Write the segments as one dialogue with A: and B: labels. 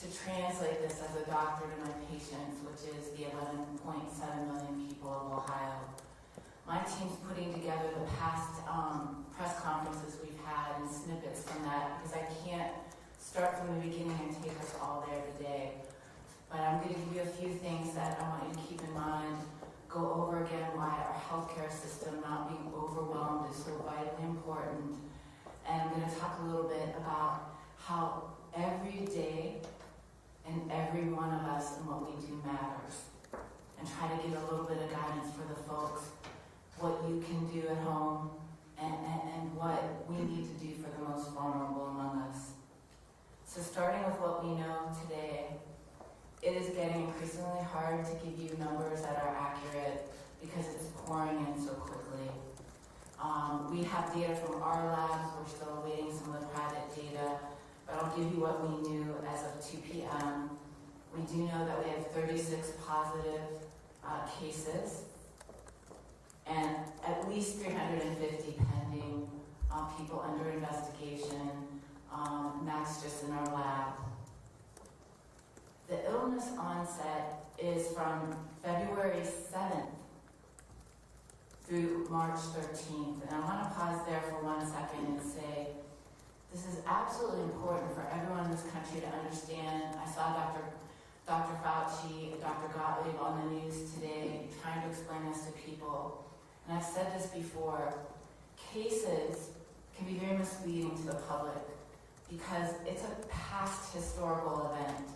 A: to translate this as a doctor to my patients, which is the 11.7 million people of Ohio. My team's putting together the past press conferences we've had and snippets from that, because I can't start from the beginning and take us all there today. But I'm going to give you a few things that I want you to keep in mind, go over again why our healthcare system not being overwhelmed is so vitally important. And I'm going to talk a little bit about how every day and every one of us and what we do matters. And try to give a little bit of guidance for the folks, what you can do at home and what we need to do for the most vulnerable among us. So starting with what we know today, it is getting increasingly hard to give you numbers that are accurate because it's pouring in so quickly. We have data from our labs. We're still awaiting some of the private data, but I'll give you what we knew as of 2 p.m. We do know that we have 36 positive cases and at least 350 pending people under investigation, and that's just in our lab. The illness onset is from February 7th through March 13th. And I want to pause there for 1 second and say, this is absolutely important for everyone in this country to understand. I saw Dr. Fauci, Dr. Gottlieb on the news today trying to explain this to people. And I've said this before, cases can be very misleading to the public because it's a past historical event.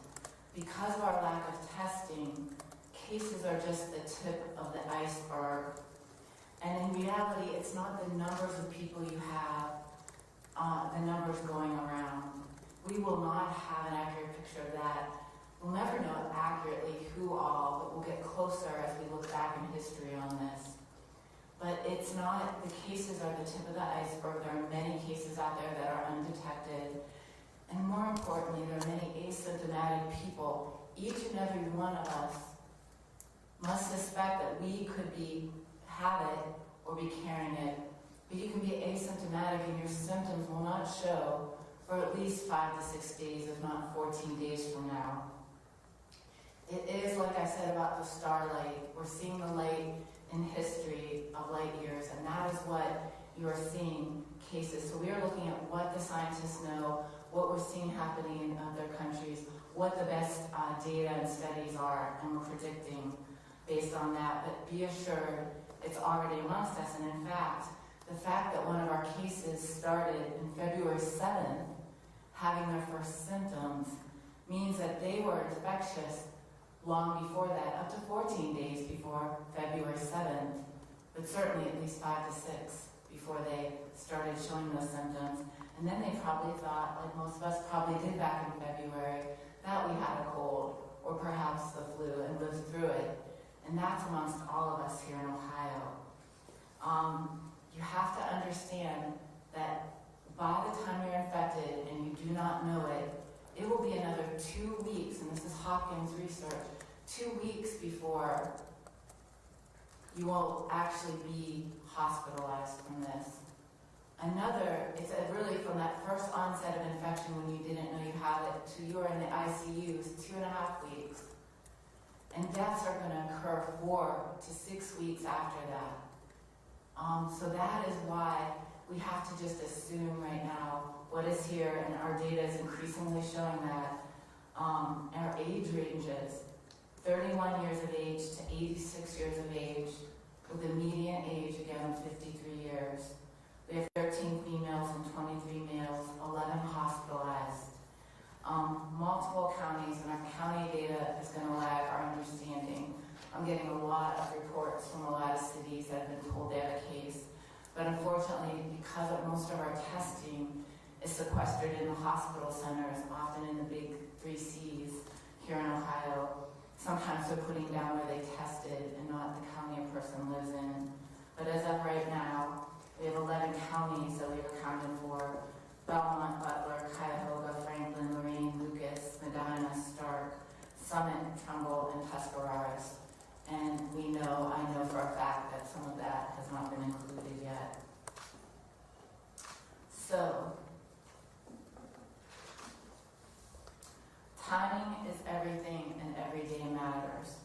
A: Because of our lack of testing, cases are just the tip of the iceberg. And in reality, it's not the numbers of people you have, the numbers going around. We will not have an accurate picture of that. We'll never know accurately who all, but we'll get closer as we look back in history on this. But it's not, the cases are the tip of the iceberg. There are many cases out there that are undetected. And more importantly, there are many asymptomatic people. Each and every one of us must suspect that we could have it or be carrying it. But you can be asymptomatic and your symptoms will not show for at least 5 to 6 days, if not 14 days from now. It is, like I said about the starlight, we're seeing the light in history of light years, and that is what you are seeing cases. So we are looking at what the scientists know, what we're seeing happening in other countries, what the best data and studies are, and we're predicting based on that. But be assured, it's already amongst us. And in fact, the fact that one of our cases started in February 7th, having their first symptoms, means that they were infectious long before that, up to 14 days before February 7th, but certainly at least 5 to 6 before they started showing those symptoms. And then they probably thought, like most of us probably did back in February, that we had a cold or perhaps the flu and lived through it. And that's amongst all of us here in Ohio. You have to understand that by the time you're infected and you do not know it, it will be another 2 weeks, and this is Hopkins research, 2 weeks before you will actually be hospitalized from this. It's really from that first onset of infection when you didn't know you had it to you are in the ICU is 2.5 weeks. And deaths are going to occur 4 to 6 weeks after that. So that is why we have to just assume right now what is here, and our data is increasingly showing that our age ranges, 31 years of age to 86 years of age, with a median age, again, of 53 years. We have 13 females and 23 males, 11 hospitalized. Multiple counties, and our county data is going to lag our understanding. I'm getting a lot of reports from a lot of cities that have been told they have a case. But unfortunately, because of most of our testing is sequestered in the hospital centers, often in the big 3 Cs here in Ohio, sometimes they're putting down where they tested and not the county a person lives in. But as of right now, we have 11 counties that we've accounted for: Belmont, Butler, Cuyahoga, Franklin, Lorraine, Lucas, Medina, Stark, Summit, Trumbull, and Tuscarawas. And I know for a fact that some of that has not been included yet. So, Timing is everything and every day matters.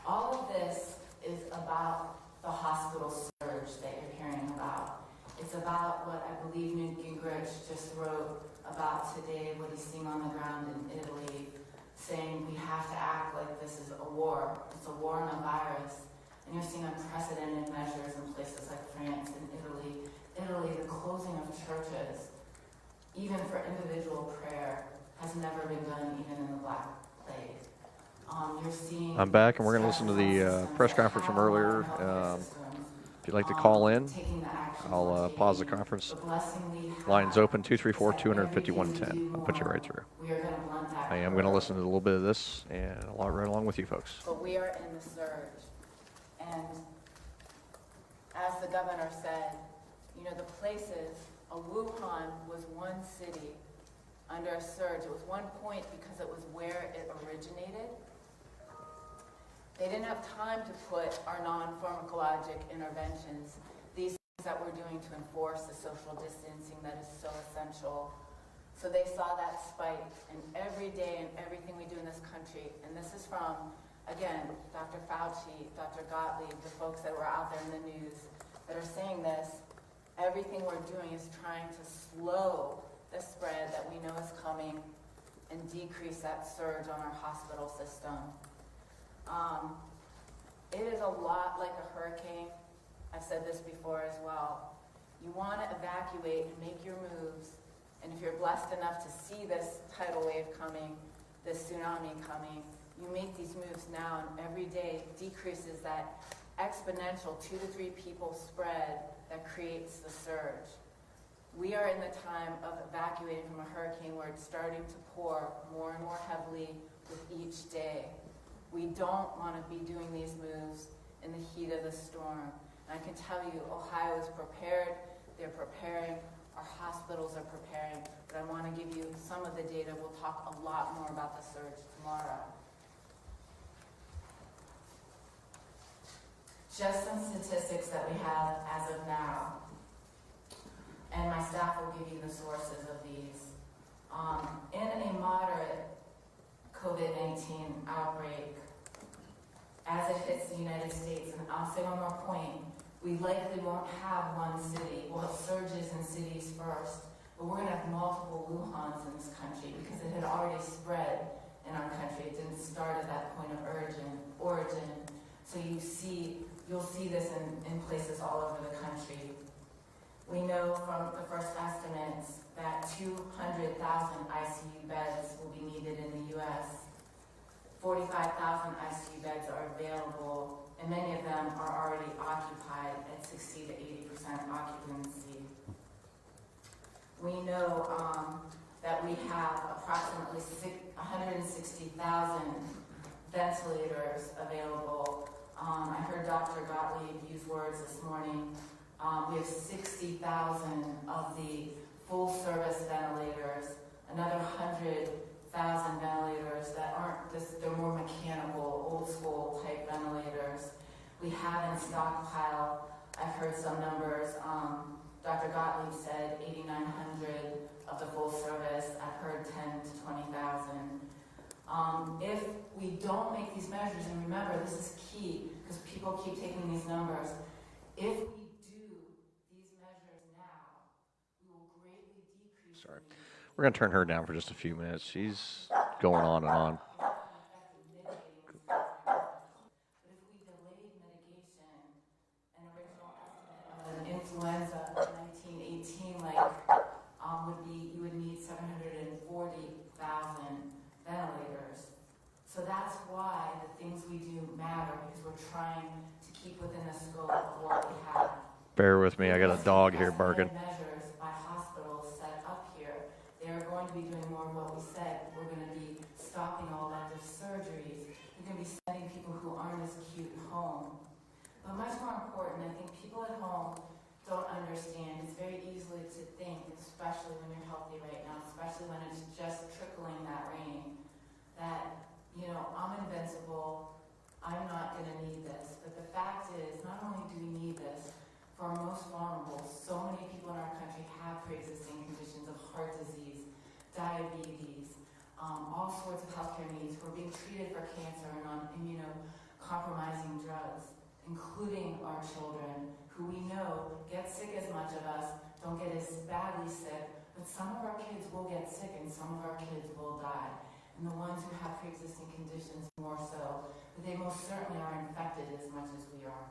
A: All of this is about the hospital surge that you're hearing about. It's about what I believe Newt Gingrich just wrote about today, what he's seeing on the ground in Italy, saying we have to act like this is a war. It's a war on a virus. And you're seeing unprecedented measures in places like France and Italy. Italy, the closing of churches, even for individual prayer, has never been done even in the Black Plague. You're seeing...
B: I'm back, and we're going to listen to the press conference from earlier. If you'd like to call in, I'll pause the conference. Lines open, 234-251-10. I'll put you right through. I am going to listen to a little bit of this, and I'll right along with you folks.
A: But we are in the surge. And as the governor said, you know, the places, Wuhan was one city under a surge. It was one point because it was where it originated. They didn't have time to put our non-pharmacologic interventions, these things that we're doing to enforce the social distancing that is so essential. So they saw that spike, and every day and everything we do in this country, and this is from, again, Dr. Fauci, Dr. Gottlieb, the folks that were out there in the news that are saying this, everything we're doing is trying to slow the spread that we know is coming and decrease that surge on our hospital system. It is a lot like a hurricane. I've said this before as well. You want to evacuate and make your moves, and if you're blessed enough to see this tidal wave coming, this tsunami coming, you make these moves now, and every day decreases that exponential 2 to 3 people spread that creates the surge. We are in the time of evacuating from a hurricane where it's starting to pour more and more heavily with each day. We don't want to be doing these moves in the heat of the storm. And I can tell you, Ohio is prepared, they're preparing, our hospitals are preparing, but I want to give you some of the data. We'll talk a lot more about the surge tomorrow. Just some statistics that we have as of now, and my staff will give you the sources of these. In a moderate COVID-19 outbreak, as it hits the United States, and I'll say one more point, we likely won't have one city. We'll have surges in cities first, but we're going to have multiple Wuhans in this country because it had already spread in our country. It didn't start at that point of origin. So you'll see this in places all over the country. We know from the first estimates that 200,000 ICU beds will be needed in the U.S. 45,000 ICU beds are available, and many of them are already occupied at 60 to 80% occupancy. We know that we have approximately 160,000 ventilators available. I heard Dr. Gottlieb use words this morning. We have 60,000 of the full-service ventilators, another 100,000 ventilators that aren't they're more mechanical, old-school type ventilators. We have in stockpile, I've heard some numbers, Dr. Gottlieb said 8,900 of the full service. I've heard 10 to 20,000. If we don't make these measures, and remember, this is key, because people keep taking these numbers, if we do these measures now, we will greatly decrease...
B: Sorry. We're going to turn her down for just a few minutes. She's going on and on.
A: But if we delayed mitigation, an original estimate of an influenza of 1918, you would need 740,000 ventilators. So that's why the things we do matter, because we're trying to keep within the scope of what we have.
B: Bear with me, I got a dog here barking.
A: Measures by hospitals set up here. They're going to be doing more of what we said. We're going to be stopping all elective surgeries. We're going to be sending people who aren't as acute home. But much more important, I think people at home don't understand. It's very easy to think, especially when you're healthy right now, especially when it's just trickling that rain, that, I'm invincible, I'm not going to need this. But the fact is, not only do we need this, for our most vulnerable, so many people in our country have pre-existing conditions of heart disease, diabetes, all sorts of healthcare needs, who are being treated for cancer and on immunocompromising drugs, including our children, who we know get sick as much of us, don't get as badly sick, but some of our kids will get sick and some of our kids will die. And the ones who have pre-existing conditions more so, but they most certainly are infected as much as we are.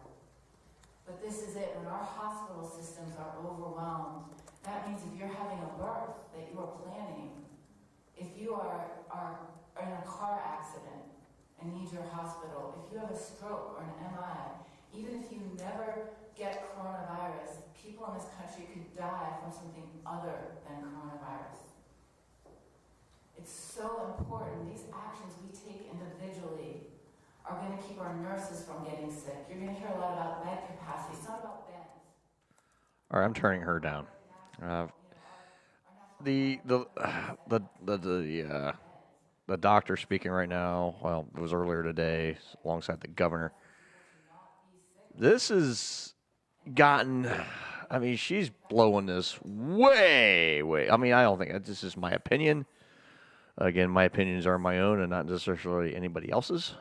A: But this is it, when our hospital systems are overwhelmed, that means if you're having a birth that you are planning, if you are in a car accident and need your hospital, if you have a stroke or an MI, even if you never get coronavirus, people in this country could die from something other than coronavirus. It's so important. These actions we take individually are going to keep our nurses from getting sick. You're going to hear a lot about bed capacity. It's not about beds.
B: All right, I'm turning her down. The doctor speaking right now. Well, it was earlier today, alongside the governor. This has gotten. I mean, she's blowing this way. I mean, I don't think this is my opinion. Again, my opinions are my own and not necessarily anybody else's.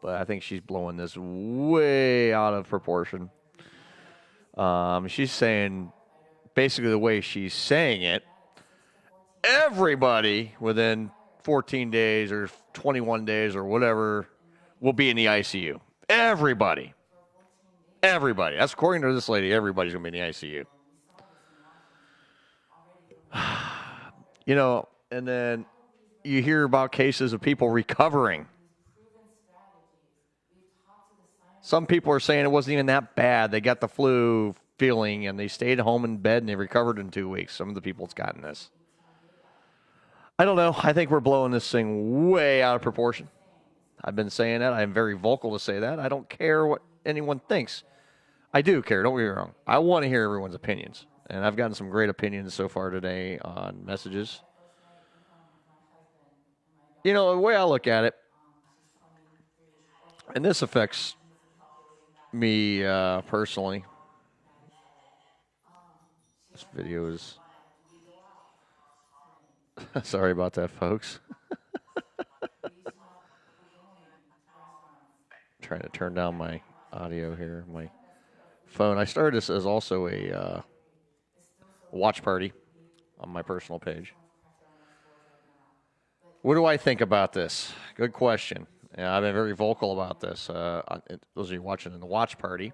B: But I think she's blowing this way out of proportion. She's saying, basically the way she's saying it, everybody within 14 days or 21 days or whatever will be in the ICU. Everybody. That's according to this lady. Everybody's going to be in the ICU. And then you hear about cases of people recovering. Some people are saying it wasn't even that bad. They got the flu feeling and they stayed home in bed and they recovered in 2 weeks. Some of the people that's gotten this. I don't know. I think we're blowing this thing way out of proportion. I've been saying that. I'm very vocal to say that. I don't care what anyone thinks. I do care. Don't get me wrong. I want to hear everyone's opinions. And I've gotten some great opinions so far today on messages. The way I look at it, and this affects me personally. This video is... Sorry about that, folks. Trying to turn down my audio here. My phone. I started this as also a watch party on my personal page. What do I think about this? Good question. Yeah, I've been very vocal about this. Those of you watching in the watch party.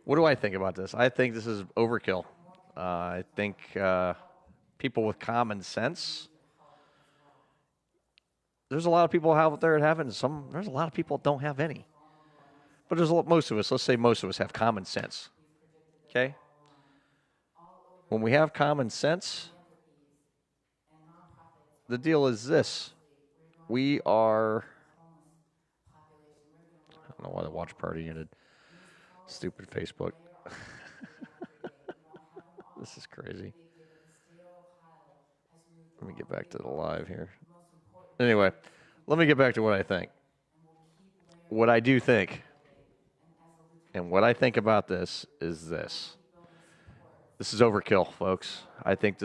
B: What do I think about this? I think this is overkill. I think people with common sense. There's a lot of people out there that have it, and there's a lot of people that don't have any. But most of us, let's say most of us have common sense. Okay? When we have common sense, the deal is this. We are... I don't know why the watch party ended. Stupid Facebook. This is crazy. Let me get back to the live here. Anyway, let me get back to what I think. What I do think, and what I think about this is this. This is overkill, folks. I think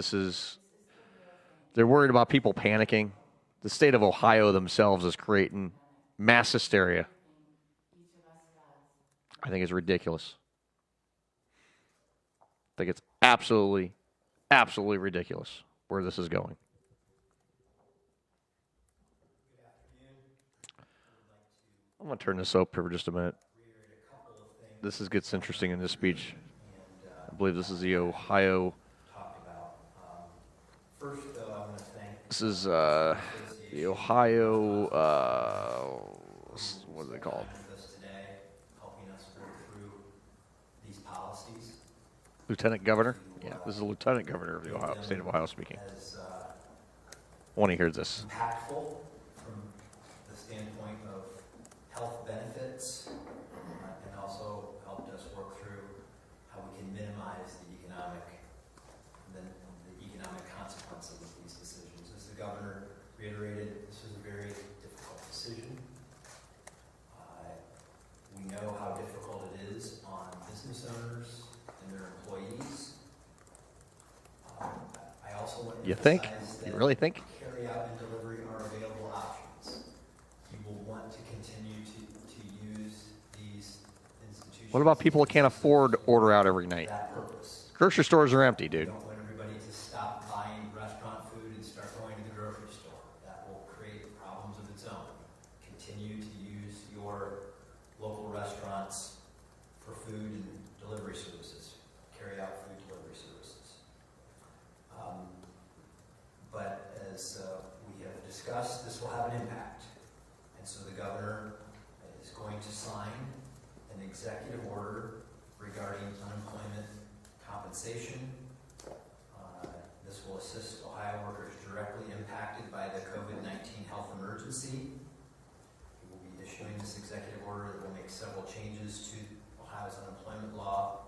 B: they're worried about people panicking. The state of Ohio themselves is creating mass hysteria. I think it's ridiculous. I think it's absolutely, absolutely ridiculous where this is going. I'm going to turn this up for just a minute. This gets interesting in this speech. I believe this is the Ohio. This is the Ohio. What is it called? Lieutenant Governor? Yeah, this is the Lieutenant Governor of the state of Ohio speaking. I want to hear this.
C: Impactful from the standpoint of health benefits, and also helped us work through how we can minimize the economic consequences of these decisions. As the governor reiterated, this was a very difficult decision. We know how difficult it is on business owners and their employees. I also want to
B: You think?
C: emphasize
B: You
C: that
B: really think?
C: carry out and deliver want to continue to use these institutions.
B: What about people that can't afford to order out every night?
C: For that purpose.
B: Grocery stores are empty,
C: We
B: dude.
C: don't want everybody to stop buying restaurant food and start going to the grocery store. That will create problems of its own. Continue to use your local restaurants for food and delivery services, carry out food delivery services. But as we have discussed, this will have an impact. And so the governor is going to sign an executive order regarding unemployment compensation. This will assist Ohio workers directly impacted by the COVID-19 health emergency. We will be issuing this executive order that will make several changes to Ohio's unemployment law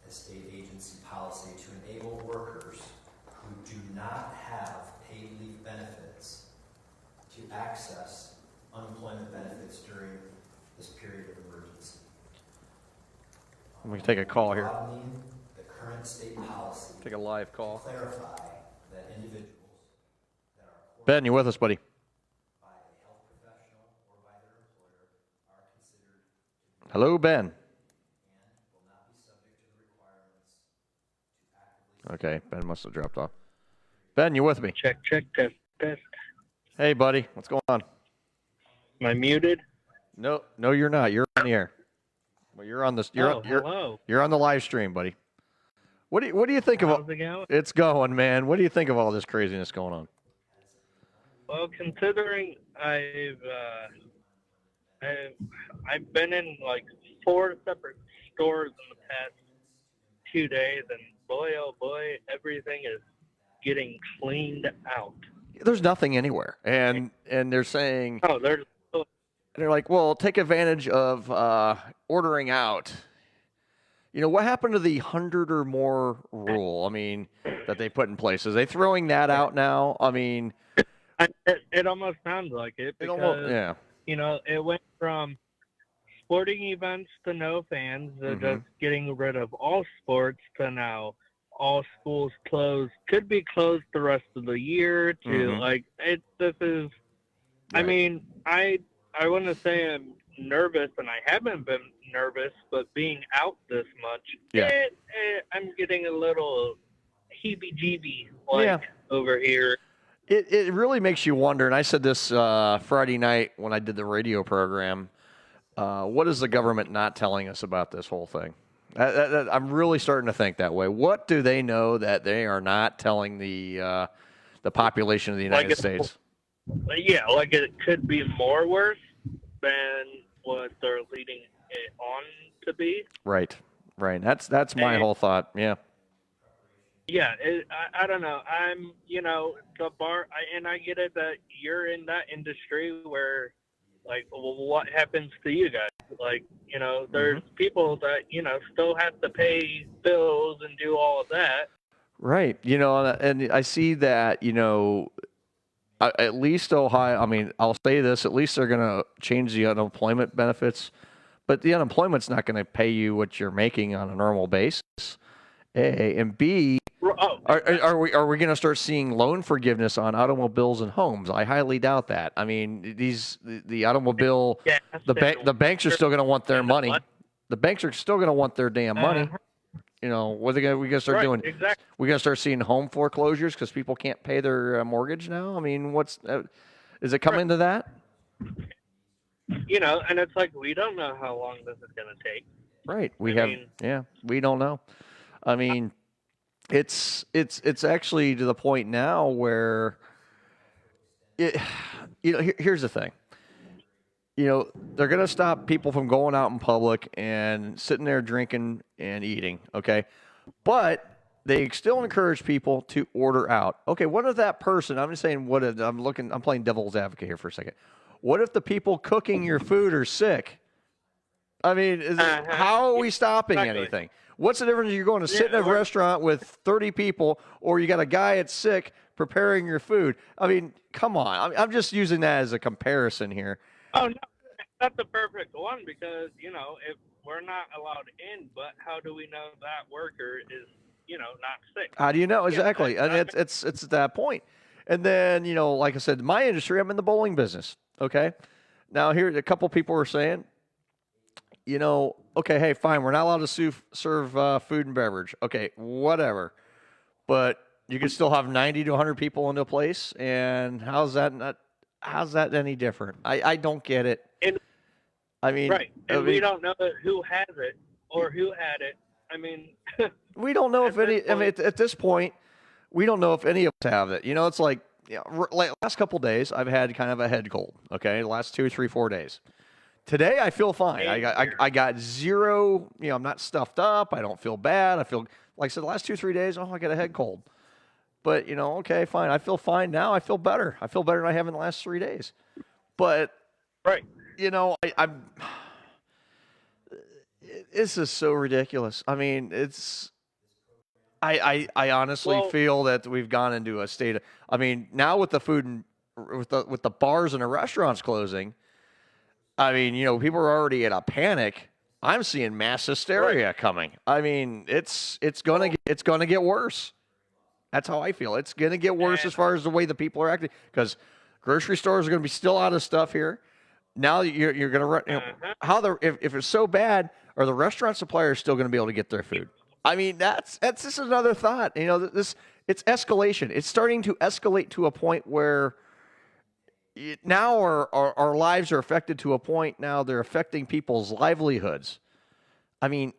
C: and state agency policy to enable workers who do not have paid leave benefits to access unemployment benefits during this period of emergency.
B: We can take a call here.
C: Broadening the current state policy
B: Take a live
C: to
B: call.
C: clarify that individuals that are
B: Ben, you with us, buddy?
C: by a health professional or by their employer are considered to be
B: Hello, Ben.
C: and will not be subject to the requirements to actively
B: Okay, Ben must have dropped off. Ben, you with me?
D: Check, test.
B: Hey, buddy, what's going on?
D: Am I muted?
B: No, you're not. You're on the air. Well, you're on this.
D: Hello.
B: You're on the live stream, buddy. What do you think of
D: How's it going?
B: It's going, man. What do you think of all this craziness going on?
D: Well, considering I've been in like 4 separate stores in the past 2 days, and boy, oh boy, everything is getting cleaned out.
B: There's nothing anywhere, and they're saying
D: Oh, there's
B: they're like, well, take advantage of ordering out. You know, what happened to the 100 or more rule? I mean, that they put in place. Is they throwing that out now? I mean,
D: it almost sounds like it because
B: yeah.
D: you know it went from sporting events to no fans, to just getting rid of all sports, to now all schools closed, could be closed the rest of the year, to like it. This is, I
B: Right.
D: mean, I wouldn't say I'm nervous, and I haven't been nervous, but being out this much,
B: Yeah.
D: I'm getting a little heebie-jeebie over here.
B: It really makes you wonder, and I said this Friday night when I did the radio program, what is the government not telling us about this whole thing? I'm really starting to think that way. What do they know that they are not telling the population of the United States?
D: Yeah, like it could be more worse than what they're leading it on to be.
B: Right. That's my whole thought. Yeah.
D: Yeah, I don't know. I'm, the bar, and I get it that you're in that industry where, like, well, what happens to you guys? Like, there's people that, still have to pay bills and do all of that.
B: Right. And I see that, at least Ohio, I mean, I'll say this, at least they're going to change the unemployment benefits, but the unemployment's not going to pay you what you're making on a normal basis. A, and B, are we going to start seeing loan forgiveness on automobiles and homes? I highly doubt that. I mean, the automobile, the banks are still going to want their money. The banks are still going to want their damn money. What are we going to start doing?
D: Exactly.
B: We're going to start seeing home foreclosures because people can't pay their mortgage now? I mean, is it coming to that?
D: And it's like, we don't know how long this is going to take.
B: Right. We don't know. I mean, it's actually to the point now where here's the thing. They're going to stop people from going out in public and sitting there drinking and eating, okay? But they still encourage people to order out. Okay, what if that person, I'm just saying, I'm playing devil's advocate here for a second. What if the people cooking your food are sick? I mean, how are we stopping anything? What's the difference if you're going to sit in a restaurant with 30 people or you got a guy that's sick preparing your food? I mean, come on. I'm just using that as a comparison here.
D: Oh, no, that's the perfect one because, if we're not allowed in, but how do we know that worker is, not sick?
B: How do you know? Exactly. And it's at that point. And then, like I said, my industry, I'm in the bowling business, okay? Now, here, a couple people were saying, okay, hey, fine, we're not allowed to serve food and beverage. Okay, whatever. But you can still have 90 to 100 people in a place, and how's that any different? I don't get it.
D: And
B: I mean,
D: right, and we don't know who has it or who had it. I mean,
B: we don't know if any. I mean, at this point, we don't know if any of us have it. It's like, like last couple days, I've had kind of a head cold. Okay, the last 2, 3, 4 days. Today I feel fine. I got zero. I'm not stuffed up. I don't feel bad. I feel like I said the last 2, 3 days. Oh, I got a head cold. But okay, fine. I feel fine now. I feel better. I feel better than I have in the last 3 days. But
D: right.
B: I'm. This is so ridiculous. I mean, it's. I honestly feel that we've gone into a state of. I mean, now with the food and with the bars and the restaurants closing. I mean, people are already in a panic. I'm seeing mass hysteria coming. I mean, it's gonna get worse. That's how I feel. It's gonna get worse as far as the way the people are acting, because grocery stores are gonna be still out of stuff here. Now you're gonna run. If it's so bad, are the restaurant suppliers still gonna be able to get their food? I mean, that's just another thought. It's escalation. It's starting to escalate to a point where. Now our lives are affected to a point now they're affecting people's livelihoods. I mean,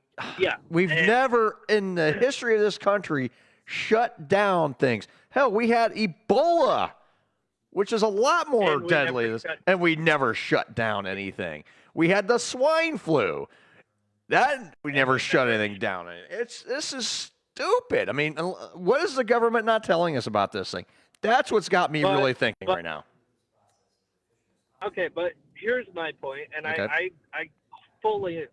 B: we've never in the history of this country shut down things. Hell, we had Ebola, which is a lot more deadly, and we never shut down anything. We had the swine flu. That we never shut anything down. This is stupid. I mean, what is the government not telling us about this thing? That's what's got me really thinking right now.
D: Okay, but here's my point, and I fully,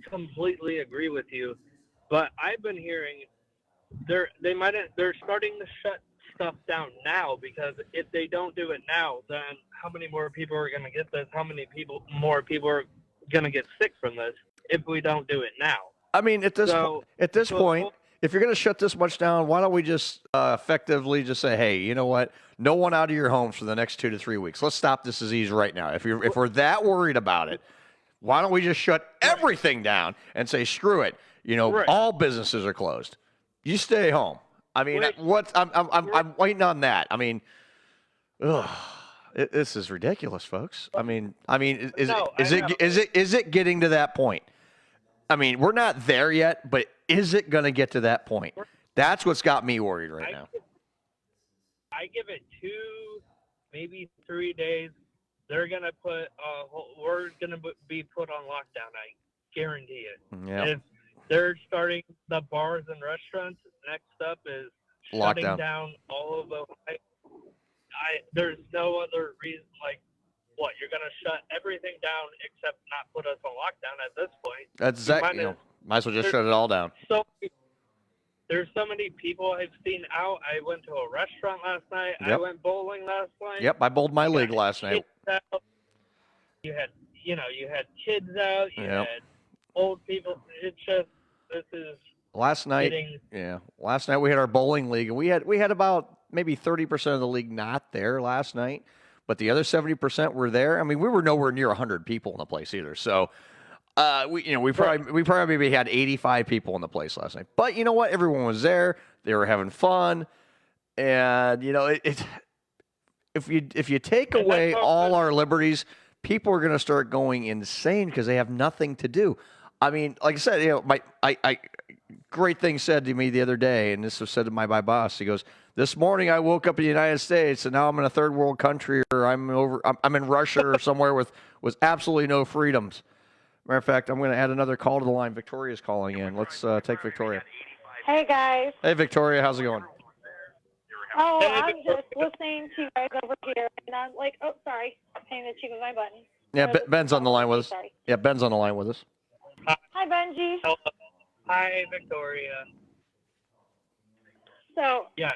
D: completely agree with you. But I've been hearing they're starting to shut stuff down now, because if they don't do it now, then how many more people are going to get this? How many more people are going to get sick from this if we don't do it now?
B: I mean, at this point, if you're going to shut this much down, why don't we just effectively just say, hey, you know what? No one out of your homes for the next 2 to 3 weeks. Let's stop this disease right now. If we're that worried about it, why don't we just shut everything down and say, screw it? All businesses are closed. You stay home. I mean, I'm waiting on that. I mean, this is ridiculous, folks. I mean, is it getting to that point? I mean, we're not there yet, but is it going to get to that point? That's what's got me worried right now.
D: I give it 2, maybe 3 days. They're going to we're going to be put on lockdown. I guarantee it.
B: Yeah.
D: If they're starting the bars and restaurants, next up is shutting down all of the. There's no other reason. Like, what, you're going to shut everything down except not put us on lockdown at this point?
B: That's exactly. Might as well just shut it all down.
D: There's so many people I've seen out. I went to a restaurant last night.
B: Yep.
D: I went bowling last night.
B: Yep, I bowled my league last night.
D: You had kids out. You had old people. It's just, this is
B: last night. Last night we had our bowling league, and we had about maybe 30% of the league not there last night, but the other 70% were there. I mean, we were nowhere near 100 people in the place either. So. We probably maybe had 85 people in the place last night. But you know what? Everyone was there. They were having fun, and if you take away all our liberties, people are going to start going insane because they have nothing to do. I mean, like I said, great thing said to me the other day, and this was said to my boss. He goes, "This morning I woke up in the United States, and now I'm in a third world country, or I'm in Russia or somewhere with absolutely no freedoms." Matter of fact, I'm going to add another call to the line. Victoria's calling in. Let's take Victoria.
E: Hey, guys.
B: Hey, Victoria. How's it going?
E: Oh, I'm just listening to you guys over here, and I'm like, oh, sorry. Paying the cheek with my button.
B: Yeah, Ben's on the line with us.
E: Sorry.
B: Yeah, Ben's on the line with us.
E: Hi, Benji.
D: Hello. Hi, Victoria.
E: So.
D: Yeah,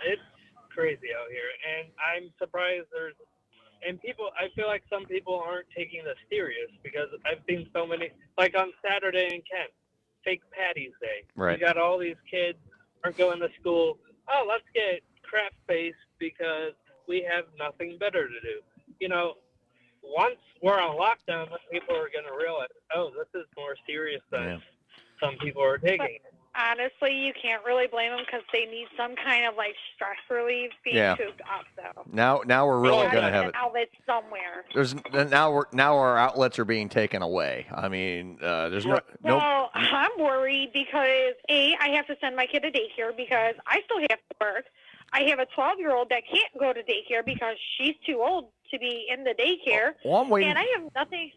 D: it's crazy out here, and I'm surprised and I feel like some people aren't taking this serious, because I've seen so many, like on Saturday in Kent, fake Patty's Day.
B: Right.
D: You got all these kids aren't going to school. Oh, let's get crap-faced because we have nothing better to do. once we're on lockdown, people are going to realize, oh, this is more serious than some people are taking.
E: Honestly, you can't really blame them because they need some kind of like stress relief being cooped up, though.
B: Now we're really going to have it.
E: Outlet somewhere.
B: Now our outlets are being taken away. I mean, there's no.
E: Well, I'm worried because I have to send my kid to daycare because I still have to work. I have a 12-year-old that can't go to daycare because she's too old to be in the daycare.
B: Well, I'm waiting.
E: And I have nothing.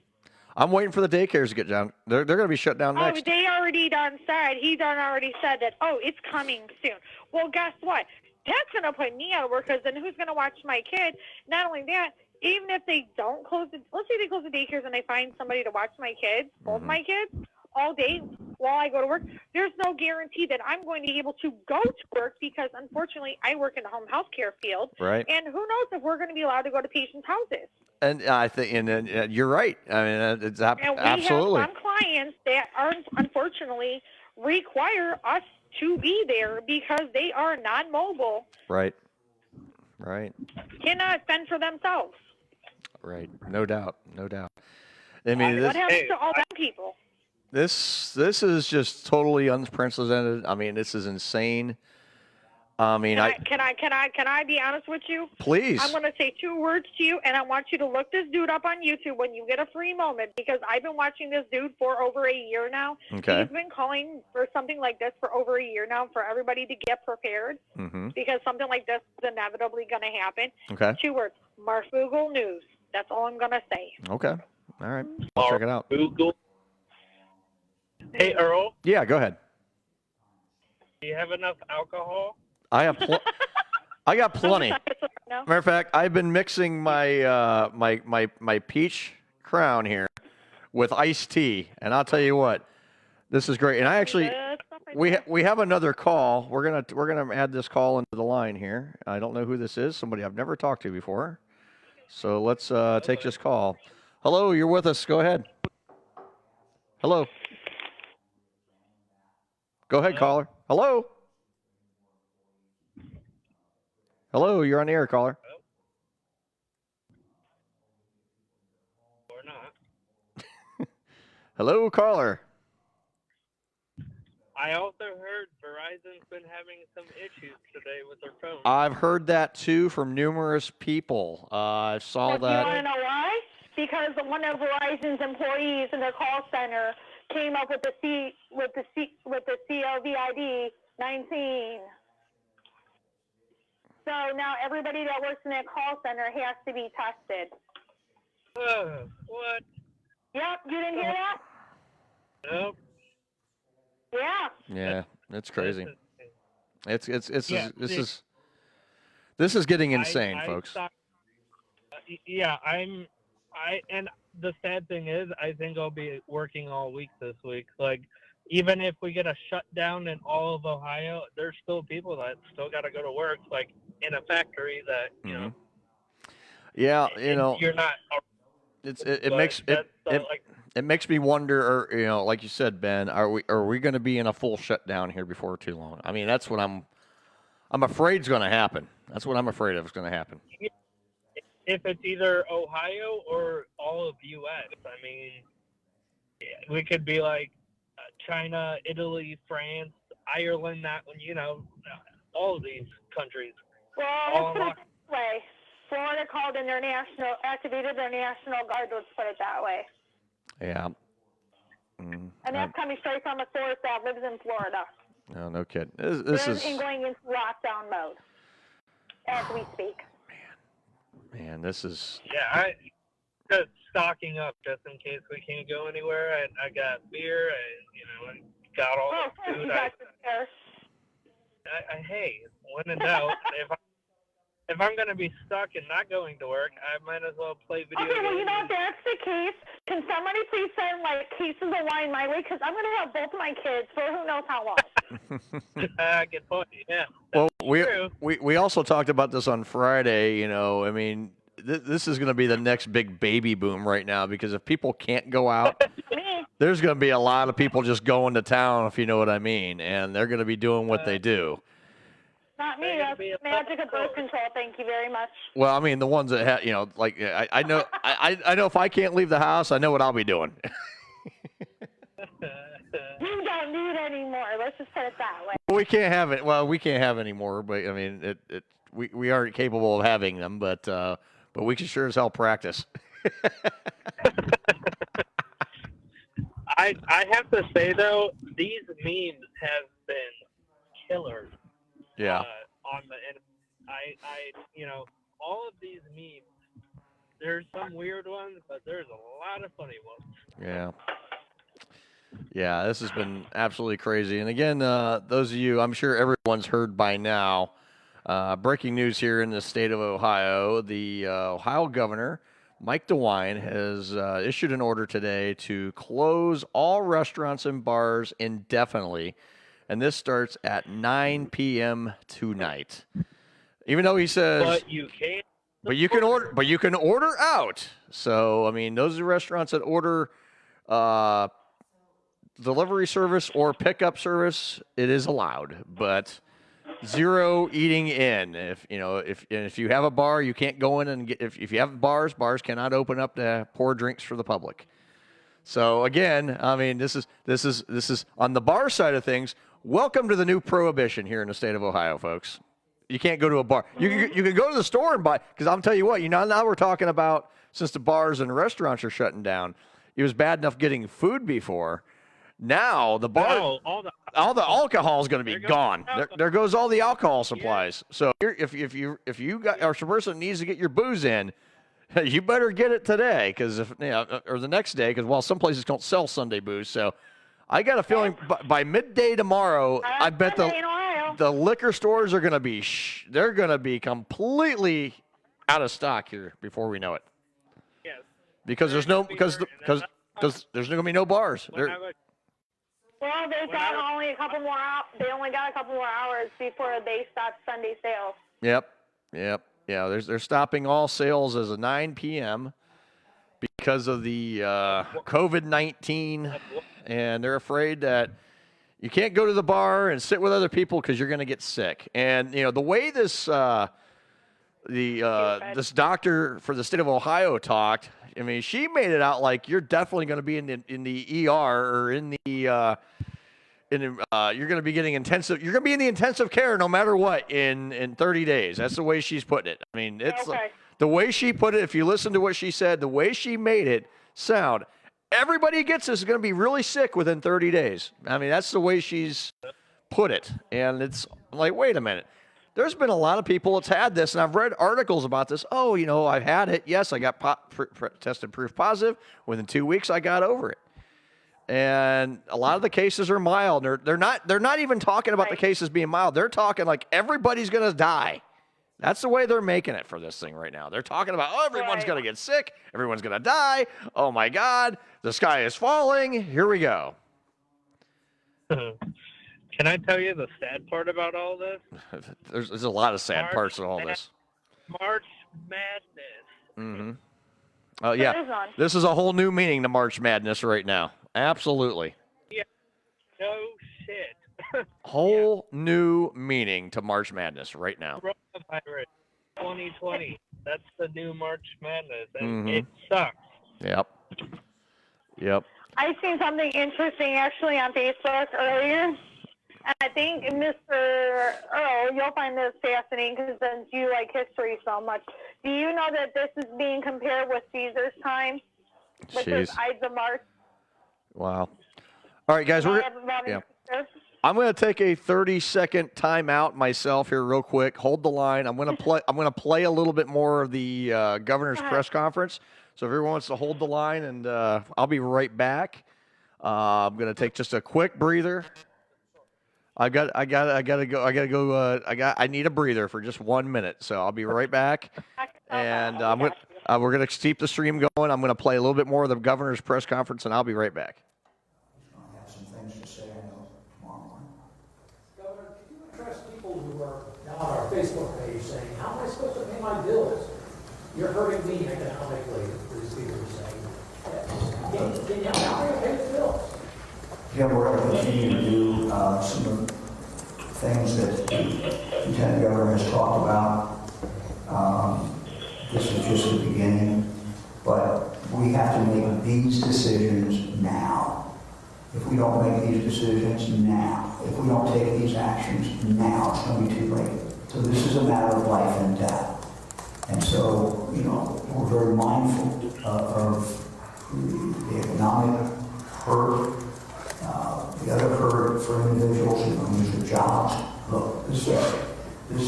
B: I'm waiting for the daycares to get down. They're going to be shut down next.
E: Oh, they already done said. He done already said that, it's coming soon. Well, guess what? That's going to put me out of work because then who's going to watch my kid? Not only that, even if they don't close let's say they close the daycares and they find somebody to watch my kids, both my kids, all day while I go to work, there's no guarantee that I'm going to be able to go to work because, unfortunately, I work in the home health care field.
B: Right.
E: And who knows if we're going to be allowed to go to patients' houses.
B: And I think, and you're right. I mean, it's absolutely.
E: And we have some clients that aren't, unfortunately, require us to be there because they are non-mobile.
B: Right.
E: Cannot fend for themselves.
B: Right. No doubt. I mean,
E: what happens to all them people?
B: This is just totally unprecedented. I mean, this is insane. I mean,
E: can I be honest with you?
B: Please.
E: I'm going to say 2 words to you, and I want you to look this dude up on YouTube when you get a free moment because I've been watching this dude for over a year now.
B: Okay.
E: He's been calling for something like this for over a year now for everybody to get prepared because something like this is inevitably going to happen.
B: Okay.
E: 2 words, Mark Google News. That's all I'm going to say.
B: Okay. All right. I'll check it out.
D: Google. Hey, Earl.
B: Yeah, go ahead.
D: Do you have enough alcohol?
B: I have. I got plenty. Matter of fact, I've been mixing my my peach crown here with iced tea, and I'll tell you what, this is great. And I actually, we have another call. We're gonna add this call into the line here. I don't know who this is. Somebody I've never talked to before. So let's take this call. Hello, you're with us. Go ahead. Hello. Go ahead, caller. Hello. Hello, you're on the air, caller.
D: Or not.
B: Hello, caller.
D: I also heard Verizon's been having some issues today with their phone.
B: I've heard that too from numerous people. I saw that.
E: You want to know why? Because one of Verizon's employees in their call center came up with the COVID 19. So now everybody that works in that call center has to be tested.
D: What?
E: Yep, you didn't hear that?
D: Nope.
E: Yeah.
B: Yeah, that's crazy. This is getting insane, folks.
D: And the sad thing is, I think I'll be working all week this week. Like, even if we get a shutdown in all of Ohio, there's still people that still got to go to work, like in a factory that, you know.
B: Yeah,
D: you're not.
B: It makes me wonder, or like you said, Ben, are we going to be in a full shutdown here before too long? I mean, that's what I'm afraid is going to happen. That's what I'm afraid of is going to happen.
D: If it's either Ohio or all of U.S., I mean, we could be like China, Italy, France, Ireland, all of these countries.
E: Well, let's put it this way. Florida activated their National Guard, let's put it that way.
B: Yeah.
E: And that's coming straight from a source that lives in Florida.
B: No, no kidding. This is
E: going into lockdown mode as we speak.
B: Man, this is...
D: Yeah, I just stocking up just in case we can't go anywhere. I got beer, I got all the food. Hey, when in doubt, if I'm going to be stuck and not going to work, I might as well play video games.
E: Okay, well, if that's the case, can somebody please send, cases of wine my way? Because I'm going to have both of my kids for who knows how long.
D: Good point, yeah.
B: Well, we also talked about this on Friday, I mean, this is going to be the next big baby boom right now because if people can't go out, there's going to be a lot of people just going to town, if you know what I mean, and they're going to be doing what they do.
E: Not me.
D: They're gonna
E: That's
D: be
E: magic of birth
D: 11
E: control. Thank you very much.
B: Well, I mean, the ones that have, like I know, I know if I can't leave the house, I know what I'll be doing.
E: You don't need any more. Let's just put it that way.
B: We can't have it. Well, we can't have any more, but I mean, we aren't capable of having them, but we can sure as hell practice.
D: I have to say though, these memes have been killers.
B: Yeah.
D: On the internet. All of these memes. There's some weird ones, but there's a lot of funny ones.
B: Yeah. Yeah, this has been absolutely crazy. And again, those of you, I'm sure everyone's heard by now, breaking news here in the state of Ohio. The Ohio governor, Mike Dewine, has issued an order today to close all restaurants and bars indefinitely. And this starts at 9 p.m. tonight. Even though he says...
D: But you can't.
B: But you can order out. So, I mean, those are restaurants that order... delivery service or pickup service, it is allowed, but zero eating in. If you have a bar, you can't go in and get. If you have bars cannot open up to pour drinks for the public. So again, I mean, this is on the bar side of things. Welcome to the new prohibition here in the state of Ohio, folks. You can't go to a bar. You can go to the store and buy. Because I'm telling you what, now we're talking about, since the bars and restaurants are shutting down, it was bad enough getting food before. Now the bar, all the alcohol is going to be gone. There goes all the alcohol supplies. Yeah. So if you are a person that needs to get your booze in, you better get it today, or the next day, because some places don't sell Sunday booze. So I got a feeling by midday tomorrow, I bet the liquor stores are going to be they're going to be completely out of stock here before we know it.
D: Yes.
B: Because there's going to be no bars.
E: Well, they got only a couple more. They only got a couple more hours before they stop Sunday sales. Yep.
B: Yeah, they're stopping all sales as of 9 p.m. because of the COVID-19, and they're afraid that you can't go to the bar and sit with other people because you're going to get sick. And the way this this doctor for the state of Ohio talked, I mean, she made it out like you're definitely going to be in the ER or you're going to be getting intensive. You're going to be in the intensive care no matter what in 30 days. That's the way she's putting it. I mean, it's the way she put it. If you listen to what she said, the way she made it sound, everybody who gets this is going to be really sick within 30 days. I mean, that's the way she's put it. And it's like, wait a minute. There's been a lot of people that's had this, and I've read articles about this. Oh, I've had it. Yes, I got tested proof positive. Within 2 weeks, I got over it. And a lot of the cases are mild. They're not even talking about the cases being mild. They're talking like everybody's going to die. That's the way they're making it for this thing right now. They're talking about, everyone's going to get sick. Everyone's going to die. Oh, my God. The sky is falling. Here we go.
D: Can I tell you the sad part about all this?
B: There's a lot of sad parts of all this.
D: March Madness.
B: Mm-hmm. Oh, yeah. This is a whole new meaning to March Madness right now. Absolutely.
D: Yeah. No shit.
B: Whole new meaning to March Madness right now.
D: Coronavirus 2020. That's the new March Madness, and it sucks.
B: Yep.
E: I seen something interesting actually on Facebook earlier. And I think, Mr. Earl, you'll find this fascinating because since you like history so much. Do you know that this is being compared with Caesar's time? Which is Ides of March.
B: Wow. All right, guys. I'm going to take a 30-second timeout myself here real quick. Hold the line. I'm going to play a little bit more of the governor's press conference. So if everyone wants to hold the line, and I'll be right back. I'm going to take just a quick breather. I need a breather for just 1 minute, so I'll be right back. And we're going to keep the stream going. I'm going to play a little bit more of the governor's press conference, and I'll be right back.
F: I have some things to say, I know, tomorrow morning. Governor, can you address people who are now on our Facebook page saying, how am I supposed to pay my bills? You're hurting me economically, these people are saying. Can you, how are you pay the bills?
G: Yeah, we're going to continue to do some
F: things that the Lieutenant Governor has talked about. This is just the beginning, but we have to make these decisions now. If we don't make these decisions now, if we don't take these actions now, it's going to be too late. So this is a matter of life and death. And so, you know, we're very mindful of the economic hurt, the other hurt for individuals who lose their jobs. Look, this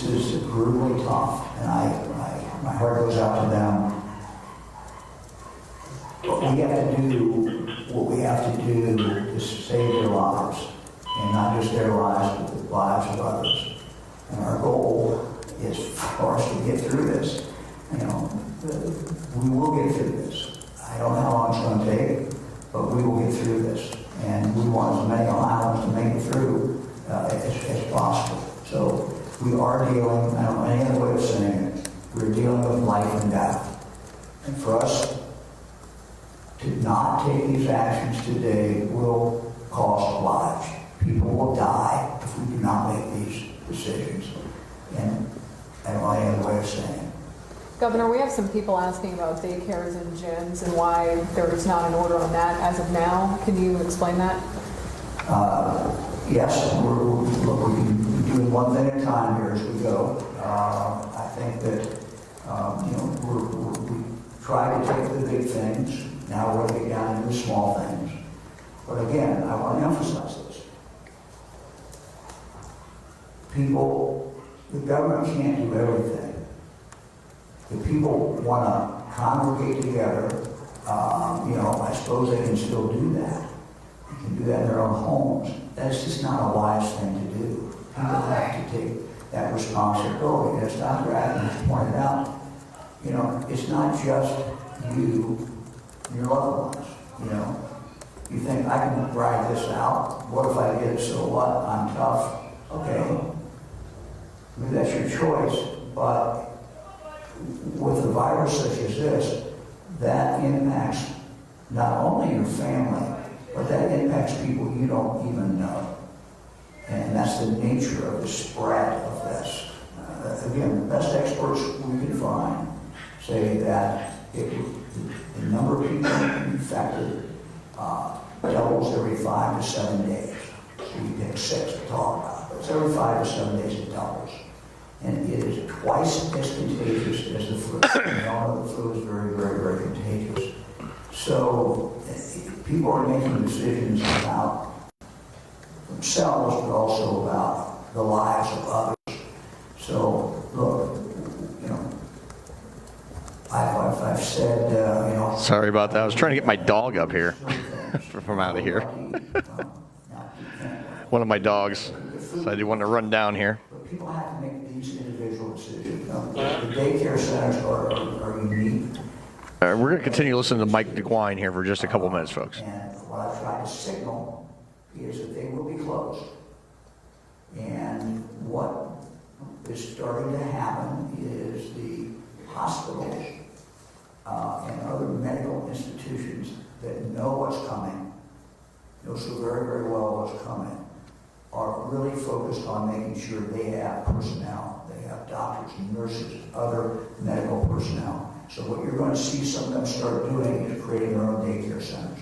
F: is brutally tough, and my heart goes out to them. But we have to do what we have to do to save their lives, and not just their lives, but the lives of others. And our goal is for us to get through this. You know, we will get through this. I don't know how long it's going to take, but we will get through this. And we want as many islands to make it through as possible. So we are dealing, I don't know any other way of saying it, we're dealing with life and death. And for us to not take these actions today will cost lives. People will die if we do not make these decisions. And I don't know any other way of saying it.
G: Governor, we have some people asking about daycares and gyms and why there is not an order on that as of now. Can you explain that?
F: Yes, look, we can be doing one thing at a time here as we go. I think that, you know, we try to take the big things. Now we're going to get down into the small things. But again, I want to emphasize this. People, the government can't do everything. If people want to congregate together, you know, I suppose they can still do that. They can do that in their own homes. That's just not a wise thing to do. People have to take that responsibility. As Dr. Atkins pointed out, you know, it's not just you and your loved ones, you know. You think, I can ride this out. What if I get it? So what? I'm tough. Okay. Maybe that's your choice, but with a virus such as this, that impacts not only your family, but that impacts people you don't even know. And that's the nature of the spread of this. Again, the best experts we can find say that the number of people infected doubles every 5 to 7 days. So you pick 6 to talk about, but it's every 5 to 7 days it doubles. And it is twice as contagious as the flu. We all know the flu is very, very, very contagious. So people are making decisions about themselves, but also about the lives of others. So, look, you know, I've said, you know.
B: Sorry about that. I was trying to get my dog up here from out of here. One of my dogs decided he wanted to run down here.
F: But people have to make these individual decisions. The daycare centers are unique.
B: We're going to continue listening to Mike Dewine here for just a couple minutes, folks.
F: And what I've tried to signal is that they will be closed. And what is starting to happen is the hospitals and other medical institutions that know what's coming, know so very, very well what's coming, are really focused on making sure they have personnel. They have doctors, nurses, other medical personnel. So what you're going to see some of them start doing is creating their own daycare centers.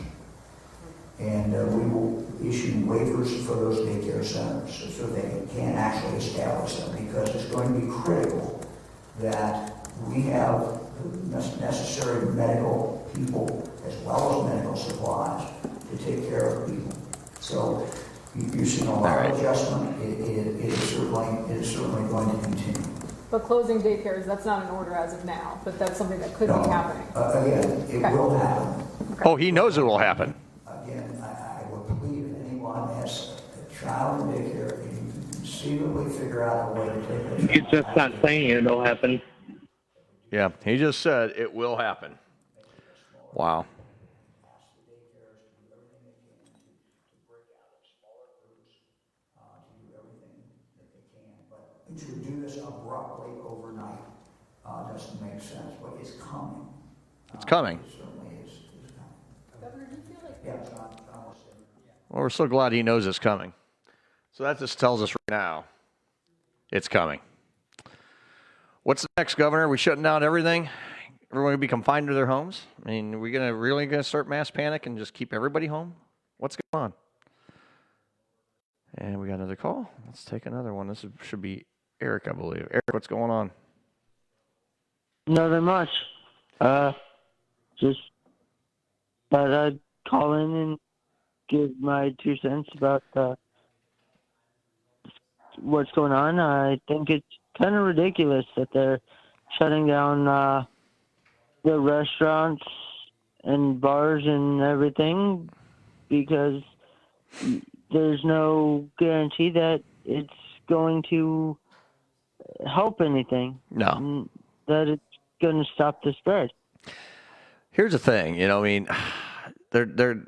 F: And we will issue waivers for those daycare centers so they can actually establish them, because it's going to be critical that we have the necessary medical people as well as medical supplies to take care of people. So you're seeing a lot of adjustment. It is certainly going to continue.
G: But closing daycares, that's not an order as of now, but that's something that could be happening.
F: Again, it will happen.
G: Okay.
B: Oh, he knows it will happen.
F: Again, I would plead if anyone has a child in daycare, and you can conceivably figure out a way to take it.
D: He's just not saying it'll happen.
B: Yeah, he just said it will happen. Wow.
F: To do this abruptly overnight doesn't make sense, but it's coming.
B: It's coming.
F: It certainly is coming.
G: Governor, do you feel like
F: Yeah, John wants to say.
B: Well, we're so glad he knows it's coming. So that just tells us right now It's coming. What's next, Governor? Are we shutting down everything? Everyone going to be confined to their homes? I mean, are we really going to start mass panic and just keep everybody home? What's going on? And we got another call. Let's take another one. Should be Eric, I believe. Eric, what's going on?
H: Nothing much. Just thought I'd call in and give my 2 cents about what's going on. I think it's kind of ridiculous that they're shutting down the restaurants and bars and everything because there's no guarantee that it's going to help anything.
B: No.
H: That it's going to stop the spread.
B: Here's the thing, I mean, they're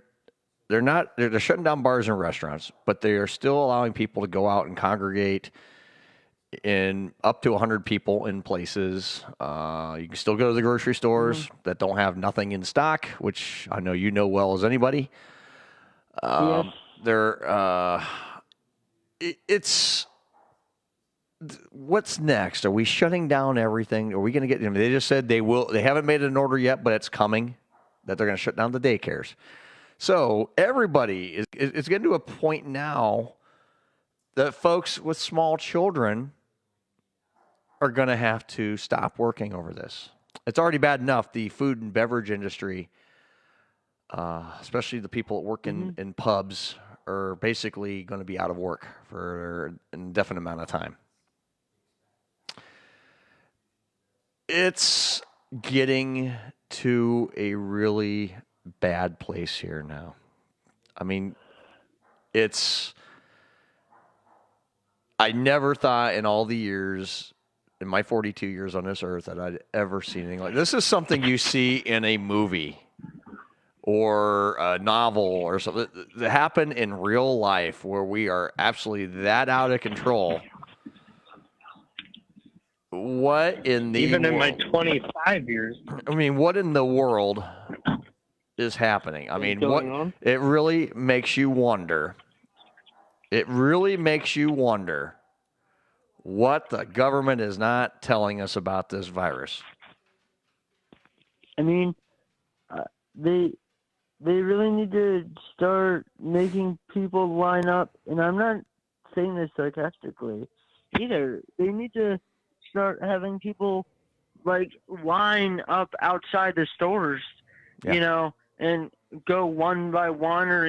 B: shutting down bars and restaurants, but they are still allowing people to go out and congregate in up to 100 people in places. You can still go to the grocery stores that don't have nothing in stock, which I know you know well as anybody.
H: Yes.
B: It's what's next? Are we shutting down everything? Are we going to get? They just said they will. They haven't made an order yet, but it's coming that they're going to shut down the daycares. So everybody it's getting to a point now that folks with small children are going to have to stop working over this. It's already bad enough. The food and beverage industry, especially the people that work in pubs, are basically going to be out of work for an indefinite amount of time. It's getting to a really bad place here now. I mean, I never thought in all the years, in my 42 years on this earth, that I'd ever seen anything like this. This is something you see in a movie or a novel or something that happened in real life where we are absolutely that out of control. What in the
D: Even
B: world?
D: in my 25 years.
B: I mean, what in the world is happening? I mean, it really makes you wonder. It really makes you wonder what the government is not telling us about this virus.
H: I mean, they really need to start making people line up, and I'm not saying this sarcastically either. They need to start having people line up outside the stores, and go one by one or